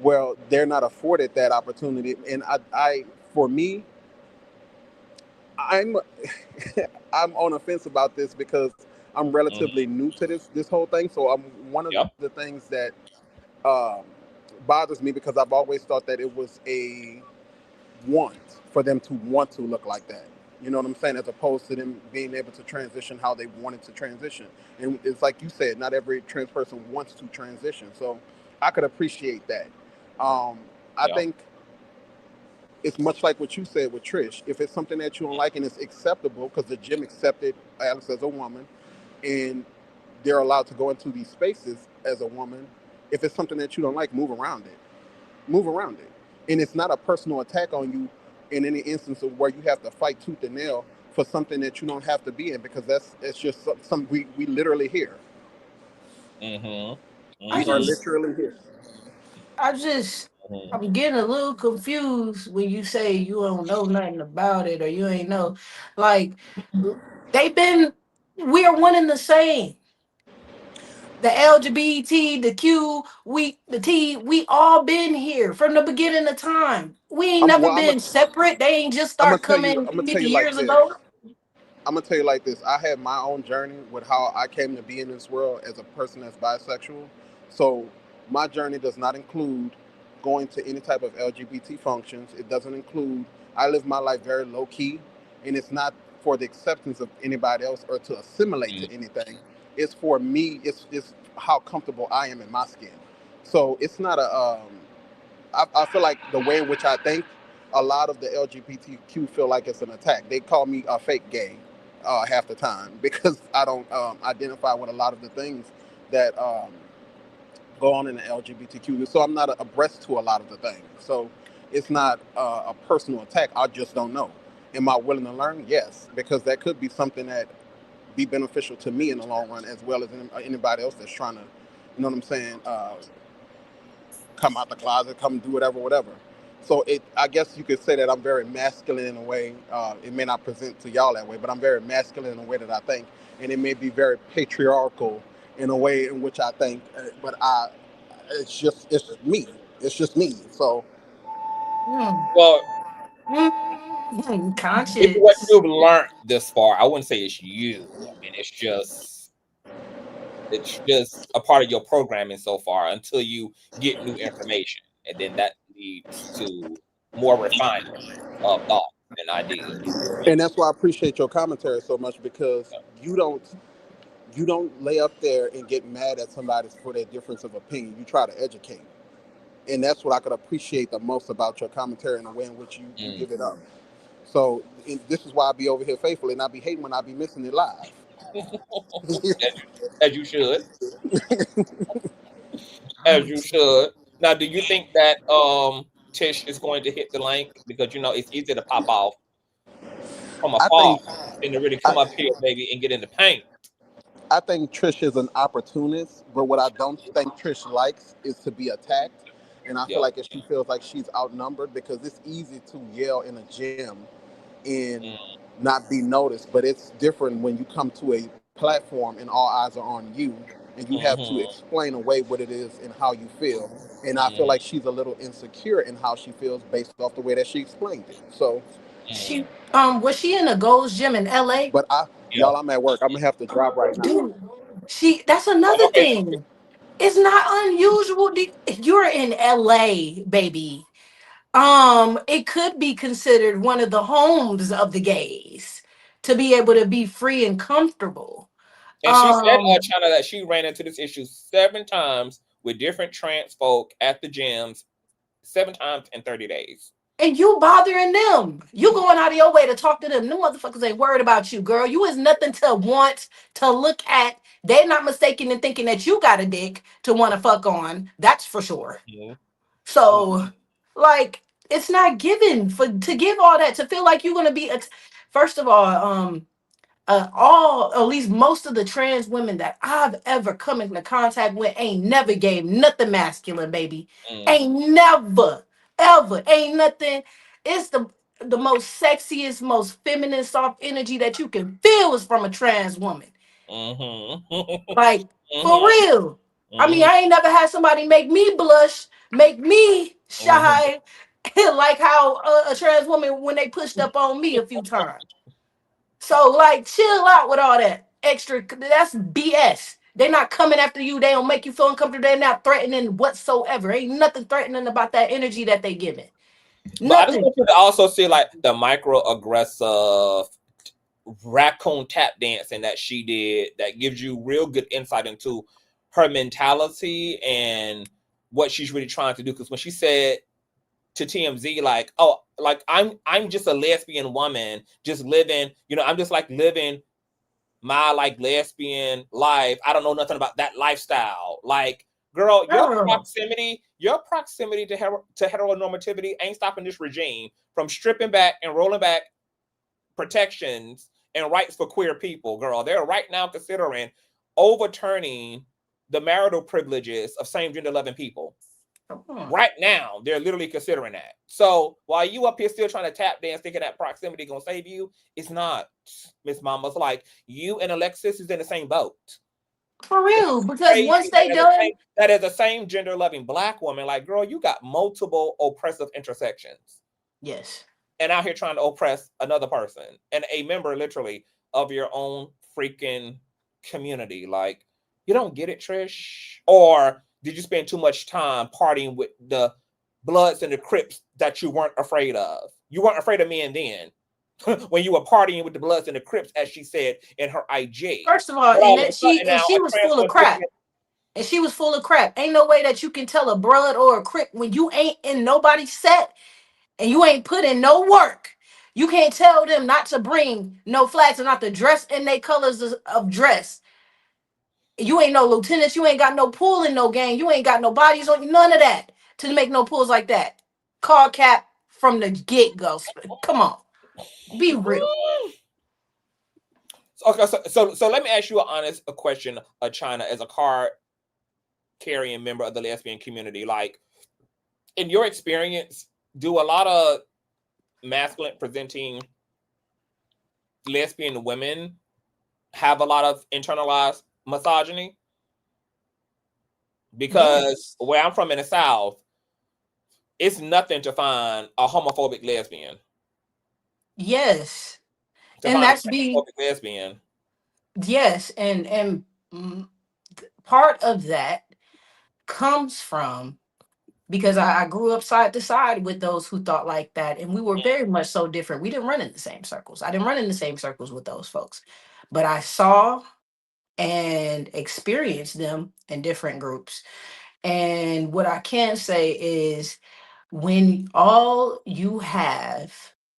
Well, they're not afforded that opportunity, and I for me, I'm I'm on the fence about this because I'm relatively new to this whole thing. So I'm one of Yep. the things that um, bothers me, because I've always thought that it was a want for them to want to look like that. You know what I'm saying? As opposed to them being able to transition how they wanted to transition. And it's like you said, not every trans person wants to transition. So I could appreciate that. I Yep. think it's much like what you said with Trish. If it's something that you don't like and it's acceptable, because the gym accepted Alex as a woman, and they're allowed to go into these spaces as a woman. If it's something that you don't like, move around it. Move around it. And it's not a personal attack on you in any instance of where you have to fight tooth and nail for something that you don't have to be in, because it's just some we literally hear. We are literally here. I'm getting a little confused when you say you don't know nothing about it or you ain't know. Like, they've been, we're one and the same. The LGBT, the Q, the T, we all been here from the beginning of time. We ain't I'm never well. been separate. They ain't just I'm gonna start tell you. coming I'm gonna tell 50 you like years this. ago. I'm gonna tell you like this. I had my own journey with how I came to be in this world as a person that's bisexual. So my journey does not include going to any type of LGBT functions. It doesn't include. I live my life very low key, and it's not for the acceptance of anybody else or to assimilate to anything. It's for me. It's how comfortable I am in my skin. So it's not a. I feel like the way in which I think, a lot of the LGBTQ feel like it's an attack. They call me a fake gay half the time because I don't identify with a lot of the things that go on in the LGBTQ. So I'm not abreast to a lot of the things. So it's not a personal attack. I just don't know. Am I willing to learn? Yes, because that could be something that be beneficial to me in the long run, as well as anybody else that's trying to, you know what I'm saying, come out the closet, come do whatever. So I guess you could say that I'm very masculine in a way. It may not present to y'all that way, but I'm very masculine in a way that I think, and it may be very patriarchal in a way in which I think. But it's just me. It's just me. So Hmm. Well, if what Conscious. you've learned this far, I wouldn't say it's you. I mean, it's just a part of your programming so far until you get new information, and then that leads to more refinement of thought and ideas. and that's why I appreciate your commentary so much, because you don't lay up there and get mad at somebody for their difference of opinion. You try to educate. And that's what I could appreciate the most about your commentary and the way in which you give it up. So this is why I be over here faithfully, and I be hating when I be missing it live. As you should, as you should. Now, do you think that Tish is going to hit the link, because it's easy to pop off from I afar think and to really I, come up here, baby, and get in the paint? I think Trish is an opportunist, but what I don't think Trish likes is to be attacked. And I feel Yep. like if she feels like she's outnumbered, because it's easy to yell in a gym and Mm, not be noticed, but it's different when you come to a platform and all eyes are on you, and you have to mm-hmm, explain away what it is and how you feel. And I feel mm, like she's a little insecure in how she feels based off the way that she explained it. So, mm. She was she in a Gold's Gym in LA? but Yeah. y'all, I'm at work. I'm gonna have to drop right now. Dude, that's Oh, another okay. thing. It's not unusual. You're in LA, baby. It could be considered one of the homes of the gays to be able to be free and comfortable. And she said, Um, China, that she ran into this issue 7 times with different trans folk at the gyms, 7 times in 30 days. and you bothering them. You going out of your way to talk to them. Them motherfuckers ain't worried about you, girl. You is nothing to want to look at. They're not mistaken in thinking that you got a dick to want to fuck on. That's for sure. Mhm. So, like, it's not given for to give all that to feel like you're gonna be. First of all, all at least most of the trans women that I've ever come into contact with ain't never gave nothing masculine, baby. Mm, Ain't never, ever, ain't nothing. It's the most sexiest, most feminine, soft energy that you can feel is from a trans woman. mhm. Like, for Mhm, real. I mean, mhm, I ain't never had somebody make me blush, make me mhm. shy, like how a trans woman when they pushed up on me a few times. So, like, chill out with all that extra. That's BS. They're not coming after you. They don't make you feel uncomfortable. They're not threatening whatsoever. Ain't nothing threatening about that energy that they giving. But I just Nothing. want you to also see like the microaggressive raccoon tap dancing that she did, that gives you real good insight into her mentality and what she's really trying to do. Because when she said to TMZ, like, oh, like I'm just a lesbian woman, just living, I'm just like living my like lesbian life. I don't know nothing about that lifestyle. Like, Girl, Girl. your proximity to heteronormativity ain't stopping this regime from stripping back and rolling back protections and rights for queer people, girl. They're right now considering overturning the marital privileges of same-gender loving people. Right now, they're literally considering that. So while you up here still trying to tap dance, thinking that proximity gonna save you, it's not, Miss Mama's. Like, you and Alexis is in the same boat. For real, because once they done, that is the same gender loving Black woman. Like, girl, you got multiple oppressive intersections. Yes. And out here trying to oppress another person and a member literally of your own freaking community. Like, you don't get it, Trish? Or did you spend too much time partying with the Bloods and the Crips that you weren't afraid of? You weren't afraid of men then. When you were partying with the Bloods and the Crips, as she said in her IG. First of all, she was full of crap. And she was full of crap. Ain't no way that you can tell a Blood or a Crip when you ain't in nobody's set and you ain't put in no work. You can't tell them not to bring no flags and not to dress in their colors of dress. You ain't no lieutenants. You ain't got no pool in no game. You ain't got no bodies on you. None of that to make no pools like that. Call cap from the get-go. Come on. Be real. Okay, so let me ask you an honest question, China, as a card carrying member of the lesbian community. Like, in your experience, do a lot of masculine presenting lesbian women have a lot of internalized misogyny? Because where I'm from in the South, it's nothing to find a homophobic lesbian. Yes. And that's lesbian. Yes, and part of that comes from because I grew up side to side with those who thought like that, and we were very much so different. We didn't run in the same circles. I didn't run in the same circles with those folks, but I saw and experienced them in different groups. And what I can say is when all you have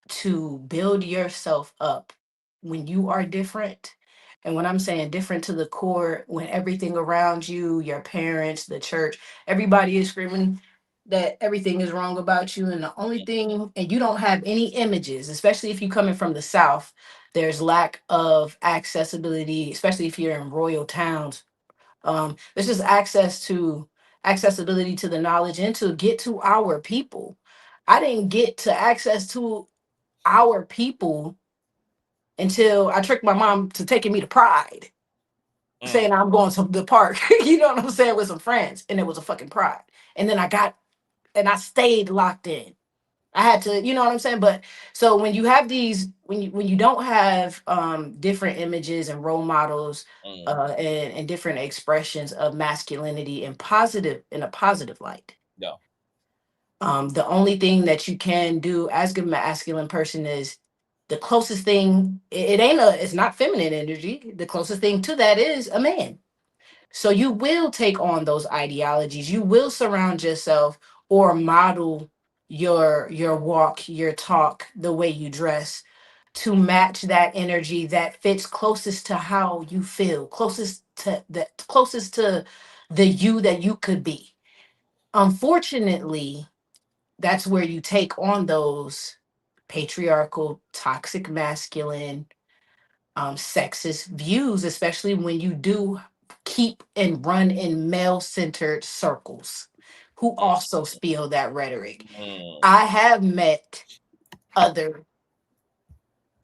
to build yourself up when you are different, and when I'm saying different to the core, when everything around you, your parents, the church, everybody is screaming that everything is wrong about you, and the only thing, and you don't have any images, especially if you're coming from the South, there's lack of accessibility, especially if you're in royal towns. There's just accessibility to the knowledge and to get to our people. I didn't get to access to our people until I tricked my mom to taking me to Pride, saying I'm going to the park, you know what I'm saying, with some friends, and it was a fucking Pride. And then I stayed locked in. I had to, you know what I'm saying? But so when you have these, when you don't have different images and role models and different expressions of masculinity in a positive light. No. The only thing that you can do as a masculine person is the closest thing, it's not feminine energy. The closest thing to that is a man. So you will take on those ideologies. You will surround yourself or model your walk, your talk, the way you dress to match that energy that fits closest to how you feel, closest to the you that you could be. Unfortunately, that's where you take on those patriarchal, toxic, masculine, sexist views, especially when you do keep and run in male-centered circles who also spill that rhetoric. I have met other,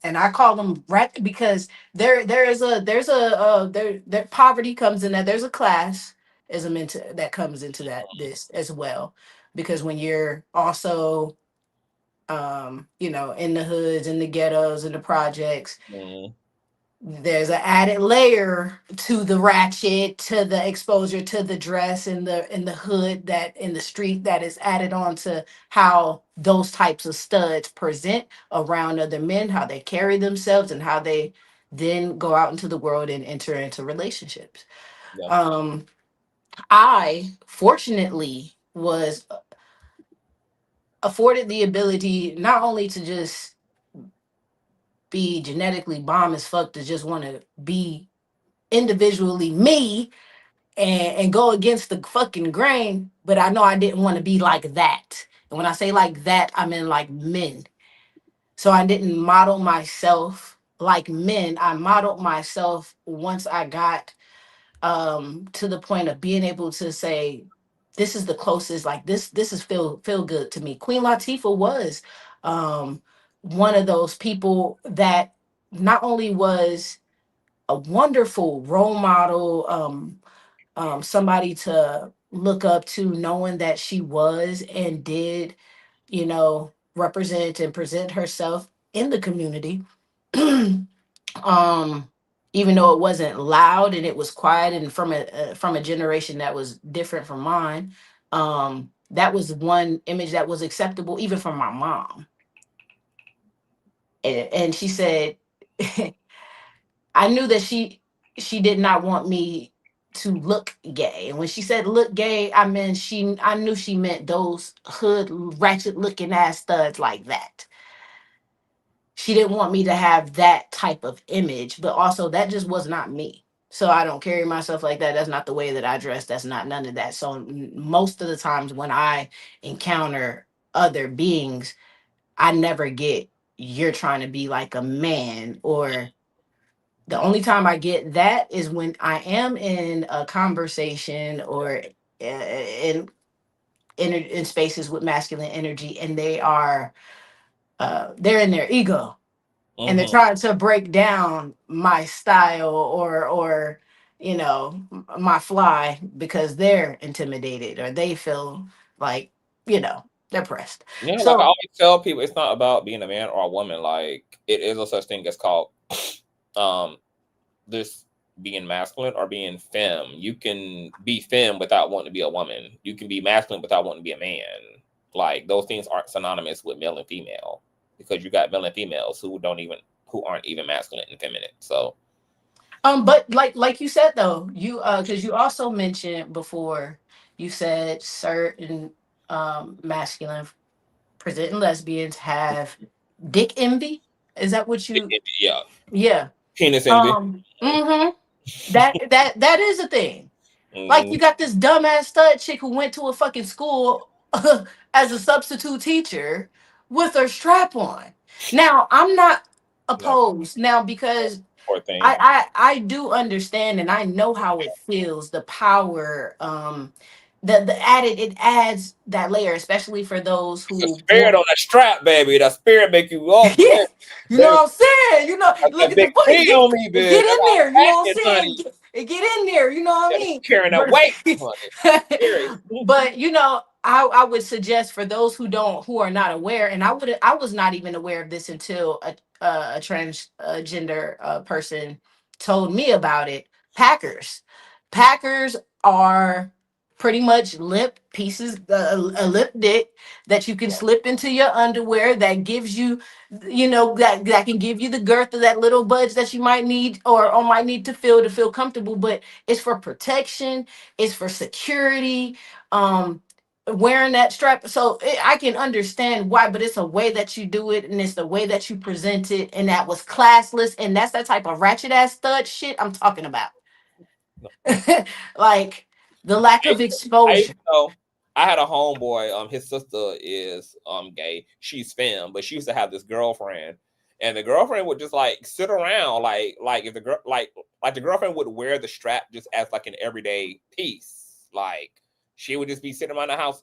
and I call them because there poverty comes in that. There's a classism that comes into this as well, because when you're also in the hoods, in the ghettos, in the projects, there's an added layer to the ratchet, to the exposure, to the dress in the hood, that in the street, that is added on to how those types of studs present around other men, how they carry themselves, and how they then go out into the world and enter into relationships. I fortunately was afforded the ability not only to just be genetically bomb as fuck, to just want to be individually me, and go against the fucking grain, but I know I didn't want to be like that. And when I say like that, I mean like men. So I didn't model myself like men. I modeled myself once I got to the point of being able to say this is the closest, like this is feel good to me. Queen Latifah was one of those people that not only was a wonderful role model, somebody to look up to, knowing that she was and did, you know, represent and present herself in the community. um Even though it wasn't loud and it was quiet and from a generation that was different from mine, that was one image that was acceptable even from my mom. And she said I knew that she did not want me to look gay. And when she said look gay, I knew she meant those hood ratchet looking ass studs like that. She didn't want me to have that type of image, but also that just was not me. So I don't carry myself like that. That's not the way that I dress. That's not none of that. So most of the times when I encounter other beings, I never get you're trying to be like a man. Or the only time I get that is when I am in a conversation or in spaces with masculine energy, and they're in their ego and they're trying to break down my style or you know my fly because they're intimidated or they feel like they're pressed. Yeah, like I So always tell people, it's not about being a man or a woman. Like it is a such thing as called this being masculine or being femme. You can be femme without wanting to be a woman. You can be masculine without wanting to be a man. Like those things aren't synonymous with male and female, because you got male and females who aren't even masculine and feminine. So but like you said though, you because you also mentioned before, you said certain masculine presenting lesbians have dick envy. Is that what you? yeah, Yeah. penis envy. Mm-hmm. That is a thing. Like Mm, you got this dumbass stud chick who went to a fucking school as a substitute teacher with her strap on. Now I'm not no, opposed now because poor thing. I do understand and I know how it feels, the power, the added, it adds that layer, especially for those It's a who spirit on the strap, baby. The spirit make you oh yeah, you know baby, what I'm saying? got Look that at the big fucking P on me, it get bitch. I in got there, you know what I'm action, saying? honey. It get in there, you know what I Yeah, mean? carrying that weight, honey. Serious. But I would suggest for those who are not aware, and I was not even aware of this until a transgender person told me about it. Packers are pretty much lip pieces, a lip dick that you can slip into your underwear that gives you, that can give you the girth of that little budge that you might need or might need to feel comfortable. But it's for protection, it's for security. Wearing that strap, so I can understand why, but it's a way that you do it and it's the way that you present it, and that was classless, and that's that type of ratchet ass stud shit I'm talking about. Like the lack of I exposure. know I had a homeboy. His sister is gay. She's femme, but she used to have this girlfriend, and the girlfriend would just like sit around, like if the girl like the girlfriend would wear the strap just as like an everyday piece. Like she would just be sitting around the house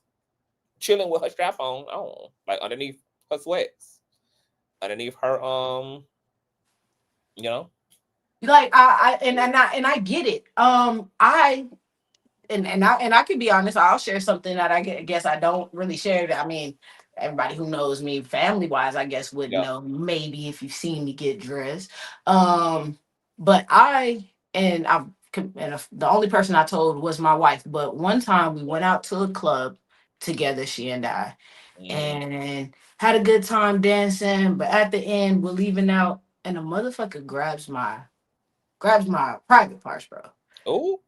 chilling with her strap on, like underneath her sweats, underneath her you know. Like I get it. I can be honest. I'll share something that guess I don't really share. I mean, everybody who knows me family wise, I guess would Yeah. know maybe if you've seen me get dressed. But the only person I told was my wife. But one time we went out to a club together, she and I, and had a good time dancing. But at the end, we're leaving out, and a motherfucker grabs my private parts, bro. Oh.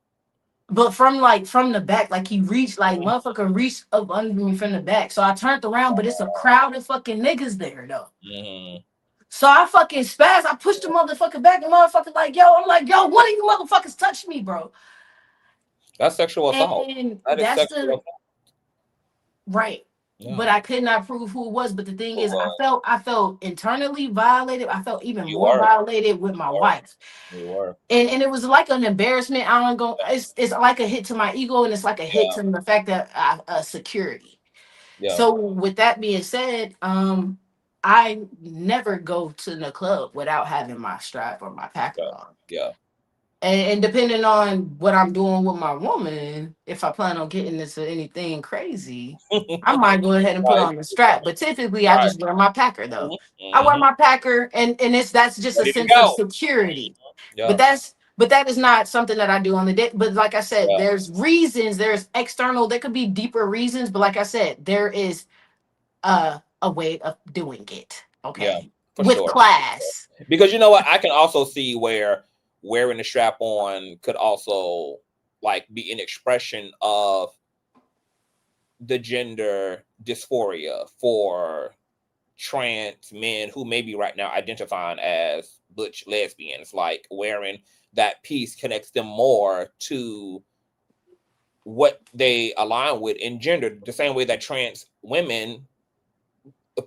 But from the back, like he reached, like motherfucker reached up under me from the back. So I turned around, but it's a crowd of fucking niggas there though. So I fucking spazzed. I pushed the motherfucker back, and motherfucker like, yo, I'm like, yo, one of you motherfuckers touched me, bro. That's sexual assault. And That is that's sexual the assault. right. Yeah. But I could not prove who it was. But the thing Who is, was? I felt internally violated. I felt even You more were. violated with my wife. You were. And it was like an embarrassment. I don't go. It's like a hit to my ego, and it's like a hit Yeah. to the fact that security. Yeah. So with that being said, I never go to the club without having my strap or my packer on. Yeah. And depending on what I'm doing with my woman, if I plan on getting into anything crazy, I might go ahead and put Right. on the strap. But typically, I just wear my packer though. I wear Mhm. my packer, and that's just a Ready to sense of go. security. Yeah. But that is not something that I do on the day. But like I said, Yeah. there's reasons. There's external. There could be deeper reasons. But like I said, there is a way of doing it. Okay, Yeah, for with sure. class. Because you know what, I can also see where wearing the strap on could also like be an expression of the gender dysphoria for trans men who may be right now identifying as butch lesbians. Like wearing that piece connects them more to what they align with in gender, the same way that trans women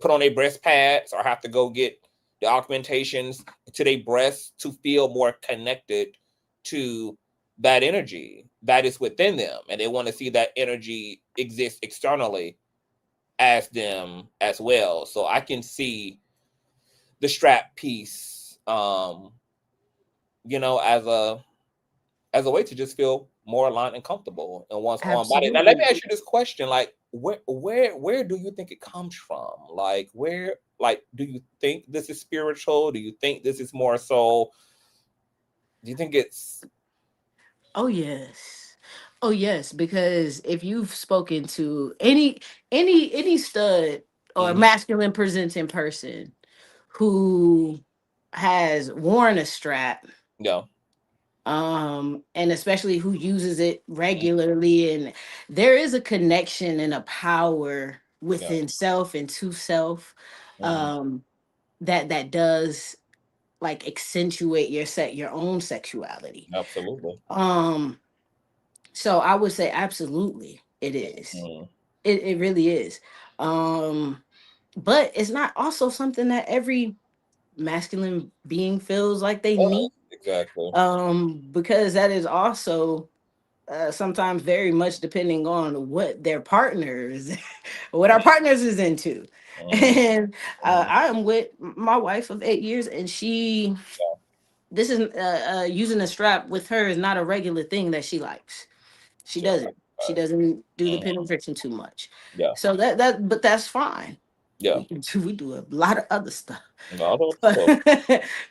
put on their breast pads or have to go get the augmentations to their breasts to feel more connected to that energy that is within them, and they want to see that energy exist externally as them as well. So I can see the strap piece, you know, as a way to just feel more aligned and comfortable in one's own body. Now, let me ask you this question: like, where do you think it comes from? Like, do you think this is spiritual? Do you think this is more so? Do you think it's? Oh yes. Oh yes, because if you've spoken to any stud or Mhm. masculine presenting person who has worn a strap, Yeah. and especially who uses it regularly, and there is a connection and a power Yeah. within self and to self, Mhm. um that does like accentuate your own sexuality. Absolutely. So I would say absolutely it is. Mhm. It really is. Um but it's not also something that every masculine being feels like they need, Exactly. because that is also sometimes very much depending on what their partners what our partners is into. Mhm. And Mhm. I am with my wife of 8 years, and Yeah. this is using a strap with her is not a regular thing that she likes. She Yeah. doesn't. She doesn't do the Mhm. penetration too much. Yeah. So but that's fine. Yeah. We do a lot of other stuff. No, that's But, cool.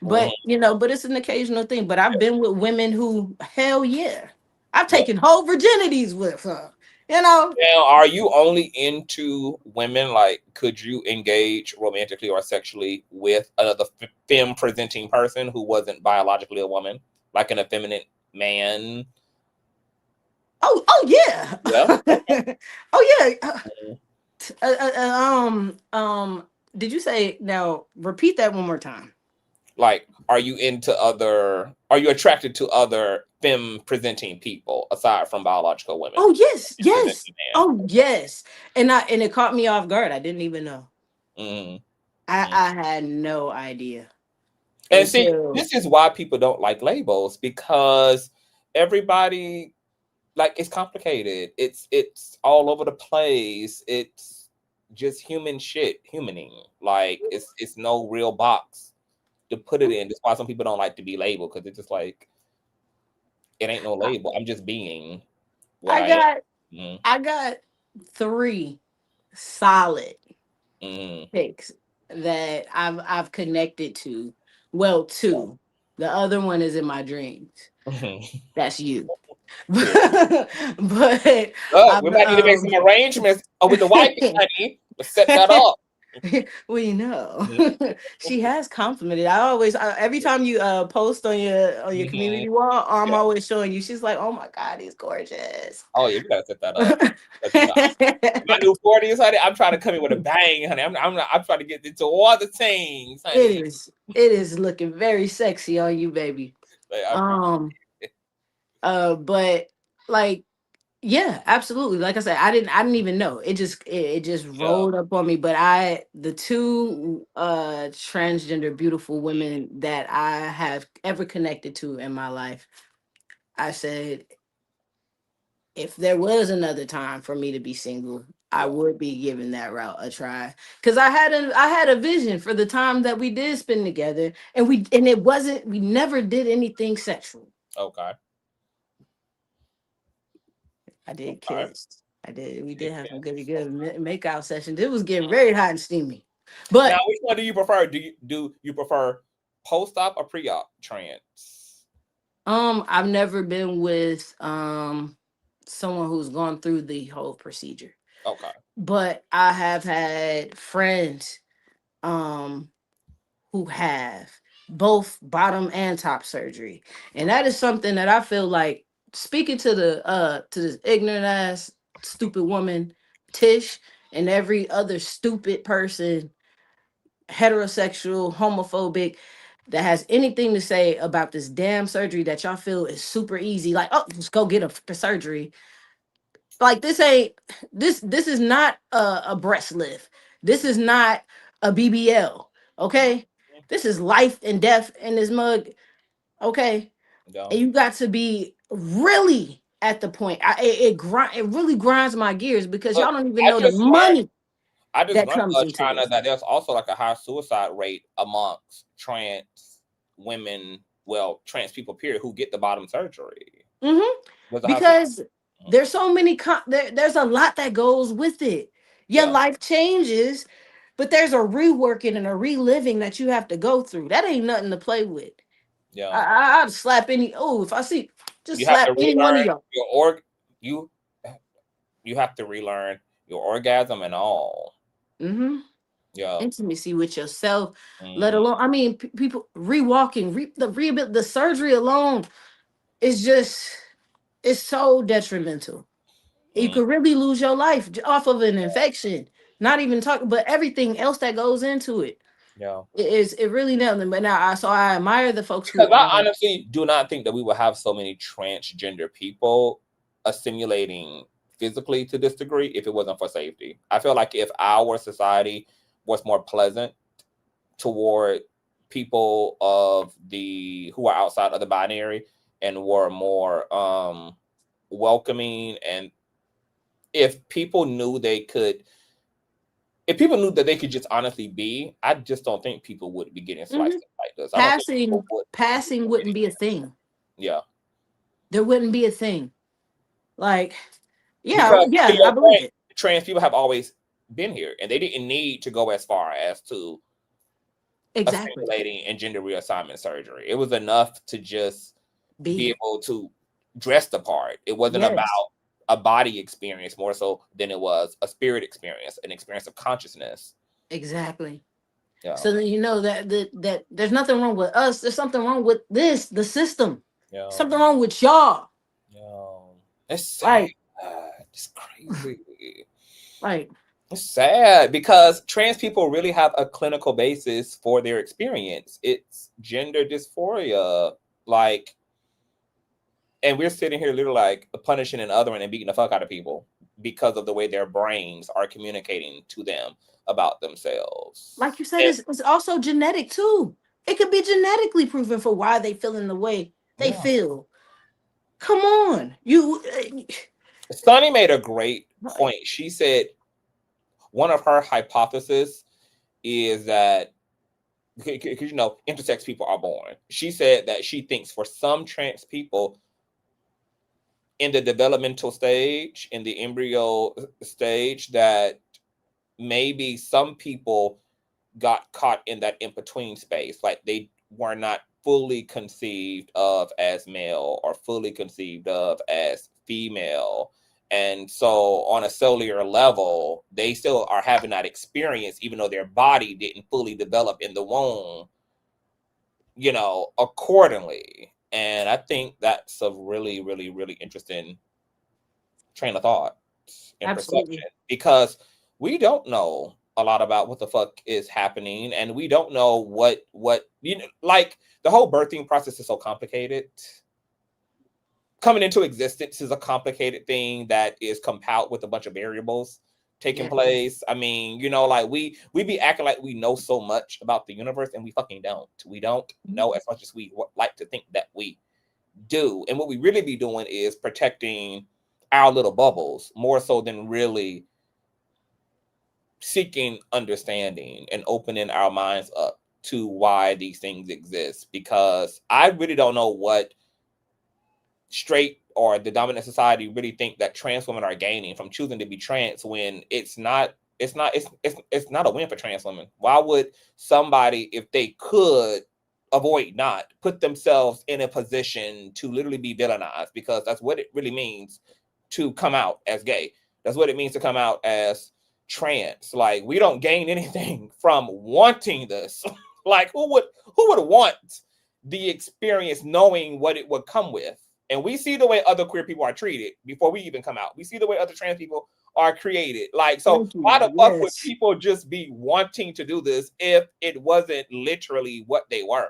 Mhm. but it's an occasional thing. But I've been with women who, hell yeah, I've Yeah. taken whole virginities with her. You know, Now, are you only into women? Like, could you engage romantically or sexually with another femme presenting person who wasn't biologically a woman, like an effeminate man? oh yeah, Yeah. Okay. oh yeah. Mhm. Did you say now? Repeat that one more time. Like, are you into other? Are you attracted to other femme presenting people aside from biological women? Oh yes, yes. Presenting man. Oh yes. And it caught me off guard. I didn't even know. Mhm. I had no idea And see, until this is why people don't like labels, because everybody, like, it's complicated. It's all over the place. It's just human shit, humaning. Like it's no real box to put it in. That's why some people don't like to be labeled, because it's just like it ain't no label. I'm just being what I I am. got Mm-hmm. I got 3 solid Mm-hmm. picks that I've connected to. Well, 2. The other one is in my dreams. That's you. Period. But Oh, we I've might need to make some arrangements with the wife, honey. Let's set that up. well, she has complimented. Every time you post on your Mm-hmm. community wall, I'm Yeah. always showing you. She's like, "Oh my God, he's gorgeous." Oh yeah, we gotta set that up. 'Cause, you know, my new 40s, honey. I'm trying to come in with a bang, honey. I'm trying to get into all the things, honey. It is looking very sexy on you, baby. Like, I appreciate Um, but like Yeah, absolutely. Like I said, I didn't even know. It just rolled up on me. But the two transgender beautiful women that I have ever connected to in my life, I said, if there was another time for me to be single, I would be giving that route a try. Cause I had a vision for the time that we did spend together, and we never did anything sexual. Okay. I did Okay. kiss. We did have some good make out sessions. It was getting very hot and steamy. But now, which one do you prefer? Do you prefer post-op or pre-op trans? I've never been with someone who's gone through the whole procedure. Okay. But I have had friends um who have both bottom and top surgery. And that is something that I feel like, speaking to this ignorant ass stupid woman Tish, and every other stupid person, heterosexual, homophobic, that has anything to say about this damn surgery that y'all feel is super easy, like, oh, just go get a surgery. Like, this is not a breast lift. This is not a BBL. Okay, this is life and death in this mug. Okay, Yeah. and you got to be really at the point. It really grinds my gears, because Look, y'all don't even I know the just learned. money I just that learned comes into China this. that there's also like a high suicide rate amongst trans women. Well, trans people, period, who get the bottom surgery. Because there's so many there's a lot that goes with it. Your life changes, but there's a reworking and a reliving that you have to go through. That ain't nothing to play with. Yeah. I'd slap any. Oh, if I see, just You have slap to any one of relearn y'all. your you have to relearn your orgasm and all. Yeah. Intimacy with yourself, let alone. I mean, people rewalking, the surgery alone is just, it's so detrimental. You could really lose your life off of an infection. Not even talking, but everything else that goes into it. Yeah. It really nothing. But now I admire the folks Because who I honestly do not think that we will have so many transgender people assimilating physically to this degree if it wasn't for safety. I feel like if our society was more pleasant toward people of who are outside of the binary and were more welcoming, and if people knew that they could just honestly be, I just don't think people would be getting sliced like this. I don't think people passing wouldn't be a thing. Yeah. There wouldn't be a thing. Like, Because to I your believe point, it. trans people have always been here, and they didn't need to go as far as to assimilating and gender reassignment surgery. It was enough to just be able to dress the part. It wasn't about a body experience more so than it was a spirit experience, an experience of consciousness. Exactly. Yeah. So then you know that there's nothing wrong with us. There's something wrong with the system. Yeah. Something wrong with y'all. Yeah. It's sad. It's crazy. It's sad because trans people really have a clinical basis for their experience. It's gender dysphoria. Like, and we're sitting here literally like punishing and othering and beating the fuck out of people because of the way their brains are communicating to them about themselves. Like you said, it's also genetic too. It could be genetically proven for why they feel in the way they feel. Come on. Sunny made a great point. She said one of her hypotheses is that, because intersex people are born. She said that she thinks for some trans people in the developmental stage, in the embryo stage, that maybe some people got caught in that in-between space. Like they were not fully conceived of as male or fully conceived of as female. And so on a cellular level, they still are having that experience, even though their body didn't fully develop in the womb, accordingly. And I think that's a really, really, really interesting train of thought and perception, because we don't know a lot about what the fuck is happening, and we don't know what like the whole birthing process is so complicated coming into existence is a complicated thing that is compiled with a bunch of variables taking place. I mean, you know, like we be acting like we know so much about the universe, and we fucking don't. We don't know as much as we like to think that we do. And what we really be doing is protecting our little bubbles more so than really seeking understanding and opening our minds up to why these things exist. Because I really don't know what straight or the dominant society really think that trans women are gaining from choosing to be trans, when it's not a win for trans women. Why would somebody, if they could avoid not, put themselves in a position to literally be villainized? Because that's what it really means to come out as gay. That's what it means to come out as trans. Like, we don't gain anything from wanting this. Like, who would want the experience knowing what it would come with? And we see the way other queer people are treated before we even come out. We see the way other trans people are created. Like, so why the fuck would people just be wanting to do this if it wasn't literally what they were?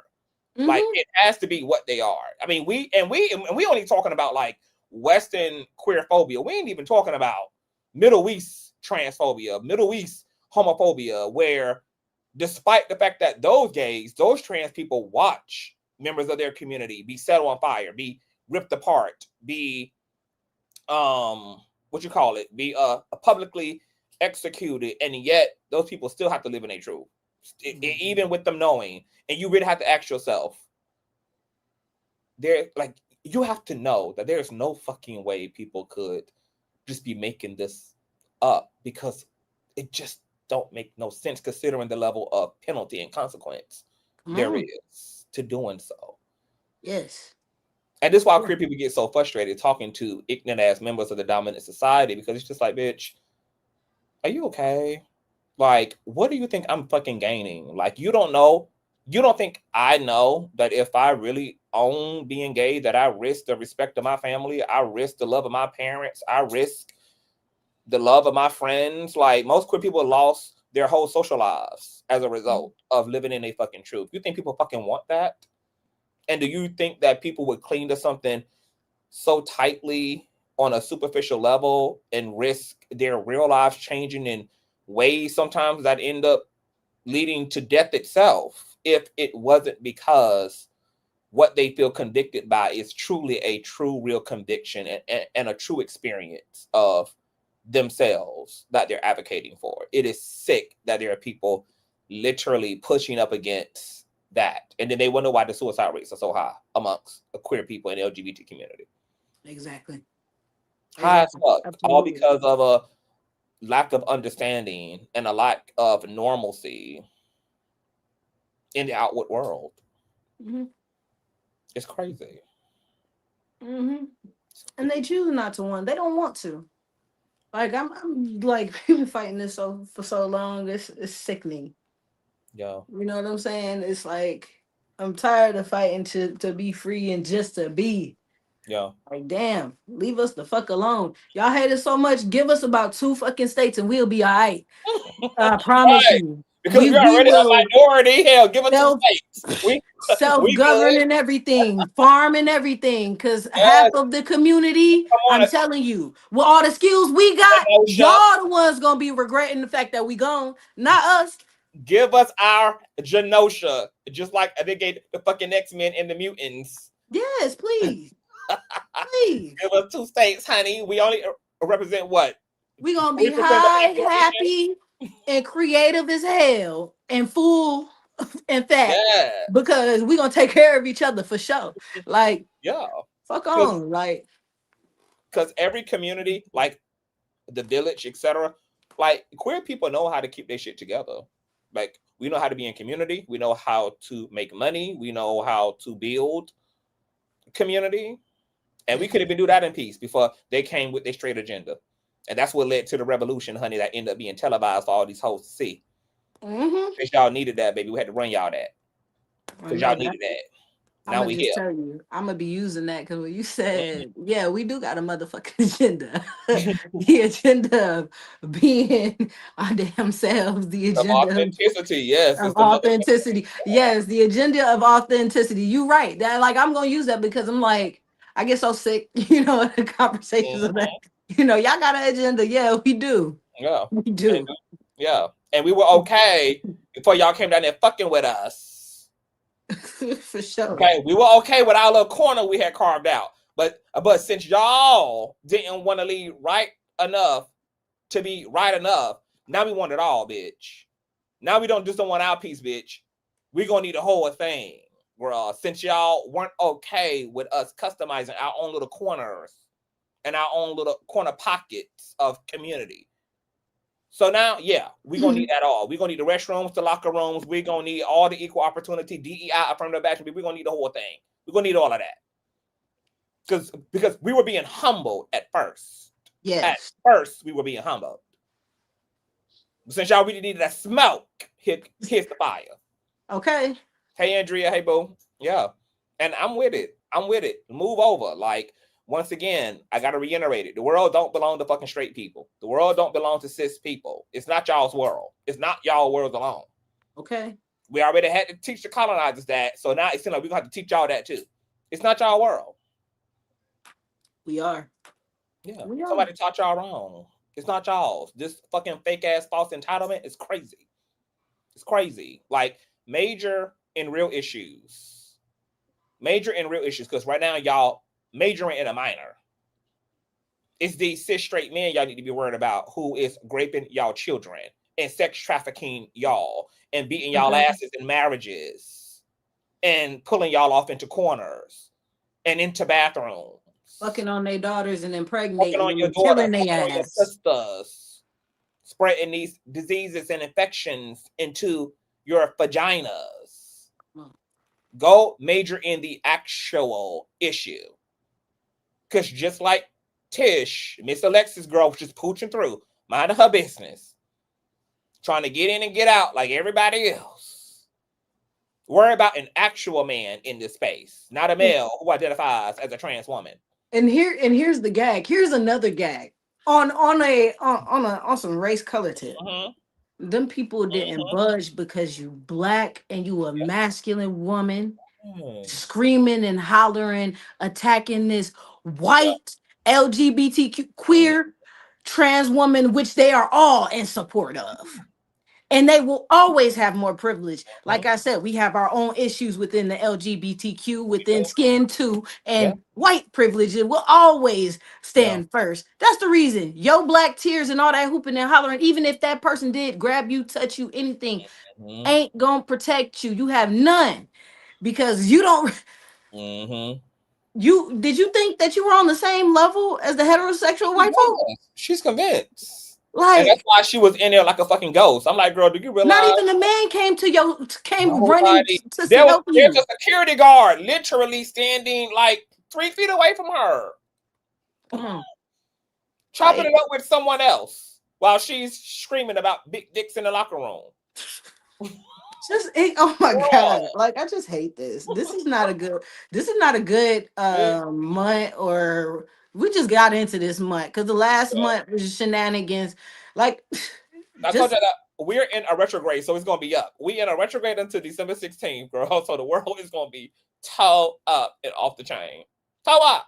Like, it has to be what they are. I mean, we only talking about like Western queer phobia. We ain't even talking about Middle East transphobia, Middle East homophobia, where despite the fact that those gays, those trans people watch members of their community be set on fire, be ripped apart, be be publicly executed, and yet those people still have to live in a truth, even with them knowing. And you really have to ask yourself, you have to know that there's no fucking way people could just be making this up, because it just don't make no sense considering the level of penalty and consequence there is to doing so. Yes. And this is why queer people get so frustrated talking to ignorant ass members of the dominant society, because it's just like, bitch, are you okay? Like, what do you think I'm fucking gaining? Like, you don't know. You don't think I know that if I really own being gay, that I risk the respect of my family, I risk the love of my parents, I risk the love of my friends. Like, most queer people lost their whole social lives as a result of living in a fucking truth. You think people fucking want that? And do you think that people would cling to something so tightly on a superficial level and risk their real lives changing in ways sometimes that end up leading to death itself, if it wasn't because what they feel convicted by is truly a true, real conviction and a true experience of themselves that they're advocating for? It is sick that there are people literally pushing up against that, and then they wonder why the suicide rates are so high amongst the queer people in the LGBT community. Exactly. High as fuck, all because of a lack of understanding and a lack of normalcy in the outward world. It's crazy. And they choose not to want. They don't want to. Like, I'm like, we've been fighting this for so long. It's sickening. Yeah. You know what I'm saying? It's like, I'm tired of fighting to be free and just to be. Yeah. Like, damn, leave us the fuck alone. Y'all hate us so much. Give us about 2 fucking states and we'll be all right. I promise you. Because we're already a minority. Hell, give us 2 states. We self-govern and everything, farm and everything. Because half of the community, I'm telling you, with all the skills we got, y'all the ones gonna be regretting the fact that we gone, not us. Give us our Genosha, just like they gave the fucking X-Men and the mutants. Yes, please. Please. Give us 2 states, honey. We only represent what? We gonna be high, happy, and creative as hell, and full and fat. Yeah. Because we gonna take care of each other for sure. Like, yeah. Fuck on. Like, because every community, like the village, etc., like queer people know how to keep their shit together. Like, we know how to be in community. We know how to make money. We know how to build community. And we couldn't even do that in peace before they came with their straight agenda. And that's what led to the revolution, honey, that ended up being televised for all these hoes to see. Because y'all needed that, baby. We had to run y'all that. Because y'all needed that. Now we here. Tell you, I'm gonna be using that because when you said, yeah, we do got a motherfucking agenda. The agenda of being our damn selves, the agenda of authenticity, yes. Of authenticity. Yes, the agenda of authenticity. You're right. That, like, I'm gonna use that because I'm like, I get so sick, you know, in the conversations of that. You know, y'all got an agenda. Yeah, we do. Yeah. We do. Yeah. And we were okay before y'all came down there fucking with us. For sure. Okay. We were okay with our little corner we had carved out. But since y'all didn't want to leave right enough to be right enough, now we want it all, bitch. Now we don't want our piece, bitch. We're gonna need the whole thing. Since y'all weren't okay with us customizing our own little corners and our own little corner pockets of community. So now, yeah, we're going to need that all. We're going to need the restrooms, the locker rooms. We're going to need all the equal opportunity, DEI, affirmative action. We're going to need the whole thing. We're going to need all of that. Because we were being humbled at first. Yes. At first, we were being humbled. Since y'all really needed that smoke, here's the fire. Okay. Hey, Andrea. Hey, boo. Yeah. And I'm with it. Move over. Like, once again, I got to reiterate it. The world don't belong to fucking straight people. The world don't belong to cis people. It's not y'all's world. It's not y'all world alone. Okay. We already had to teach the colonizers that. So now it's like we're going to have to teach y'all that too. It's not y'all world. We are. Yeah. Somebody taught y'all wrong. It's not y'all's. This fucking fake ass false entitlement is crazy. It's crazy. Like, major and real issues. Because right now, y'all majoring in a minor. It's these cis straight men y'all need to be worried about who is raping y'all children and sex trafficking y'all and beating y'all asses in marriages and pulling y'all off into corners and into bathrooms. Fucking on their daughters and impregnating on your them, daughter, killing their ass. your sisters, spreading these diseases and infections into your vaginas. Go major in the actual issue. Because just like Tish, Miss Alexis girl was just pooching through, minding her business, trying to get in and get out like everybody else. Worry about an actual man in this space, not a male who identifies as a trans woman. And here's the gag. Here's another gag on some race color tip. Them people didn't budge because you black and you a masculine woman screaming and hollering, attacking this white LGBTQ queer trans woman, which they are all in support of. And they will always have more privilege. Like I said, we have our own issues within the LGBTQ, within skin too, and white privilege. It will always stand first. That's the reason. Yo, black tears and all that hooping and hollering, even if that person did grab you, touch you, anything, ain't gonna protect you. You have none because you don't. Did you think that you were on the same level as the heterosexual white folk? She's convinced. Like, and that's why she was in there like a fucking ghost. I'm like, girl, do you realize? Not even the man came running to there's a security guard literally standing like 3 feet away from her, chopping it up with someone else while she's screaming about big dicks in the locker room. Oh my god! Like, I just hate this. This is not a good month, or we just got into this month because the last month was shenanigans. Like, I told you that we're in a retrograde, so it's gonna be up. We in a retrograde until December 16th, girl. So the world is gonna be toe up and off the chain. Toe up.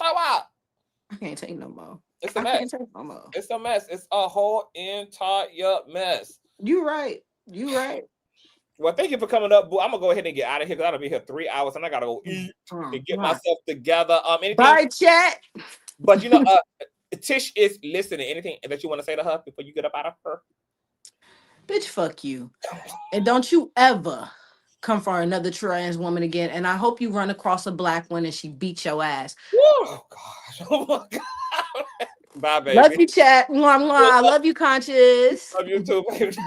I can't take no more. It's a mess. It's a mess. It's a whole entire mess. You right. Well, thank you for coming up, boo. I'm gonna go ahead and get out of here because I'll be here 3 hours and I gotta go eat and get myself together. Bye, chat. But Tish is listening. Anything that you want to say to her before you get up out of her? Bitch, fuck you. And don't you ever come for another trans woman again. And I hope you run across a black one and she beats your ass. Oh gosh. Oh my god. Bye, baby. Love you, chat. Mwah, mwah. I love you, Conscious. Love you too, baby.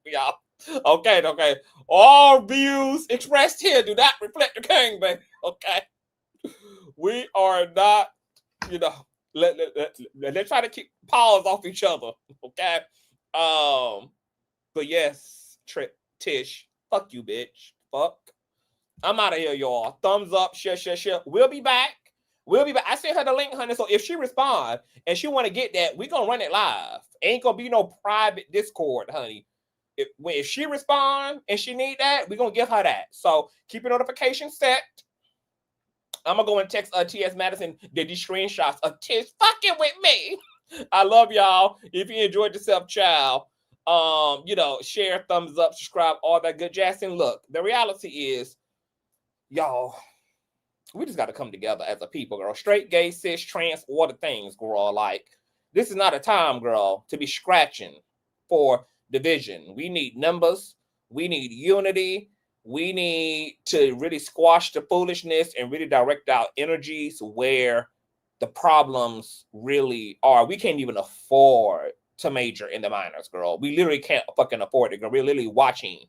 Y'all. Okay. All views expressed here do not reflect the king, baby. Okay. We are not, let's try to keep paws off each other. Okay. But yes, Tish, fuck you, bitch. Fuck. I'm out of here, y'all. Thumbs up, share. We'll be back. I sent her the link, honey. So if she respond and she want to get that, we gonna run it live. Ain't gonna be no private Discord, honey. If she respond and she need that, we gonna give her that. So keep your notifications set. I'm gonna go and text T.S. Madison did these screenshots of Tish fucking with me. I love y'all. If you enjoyed yourself, child, share, thumbs up, subscribe, all that good jazz. And look, the reality is, y'all, we just got to come together as a people, girl. Straight, gay, cis, trans, all the things, girl. Like, this is not a time, girl, to be scratching for division. We need numbers. We need unity. We need to really squash the foolishness and really direct our energies where the problems really are. We can't even afford to major in the minors, girl. We literally can't fucking afford it, girl. We're literally watching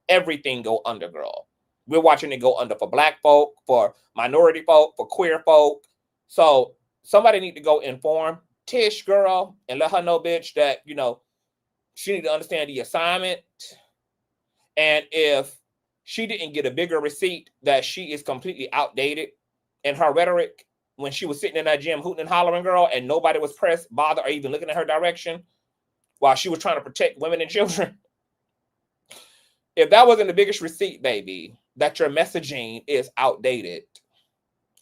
everything go under, girl. We're watching it go under for black folk, for minority folk, for queer folk. So somebody need to go inform Tish, girl, and let her know, bitch, that, she need to understand the assignment. And if she didn't get a bigger receipt that she is completely outdated in her rhetoric when she was sitting in that gym hooting and hollering, girl, and nobody was pressed, bothered, or even looking in her direction while she was trying to protect women and children. If that wasn't the biggest receipt, baby, that your messaging is outdated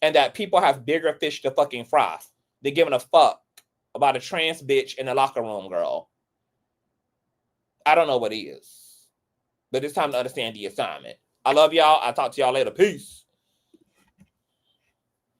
and that people have bigger fish to fucking fry, they're giving a fuck about a trans bitch in the locker room, girl. I don't know what it is, but it's time to understand the assignment. I love y'all. I'll talk to y'all later. Peace.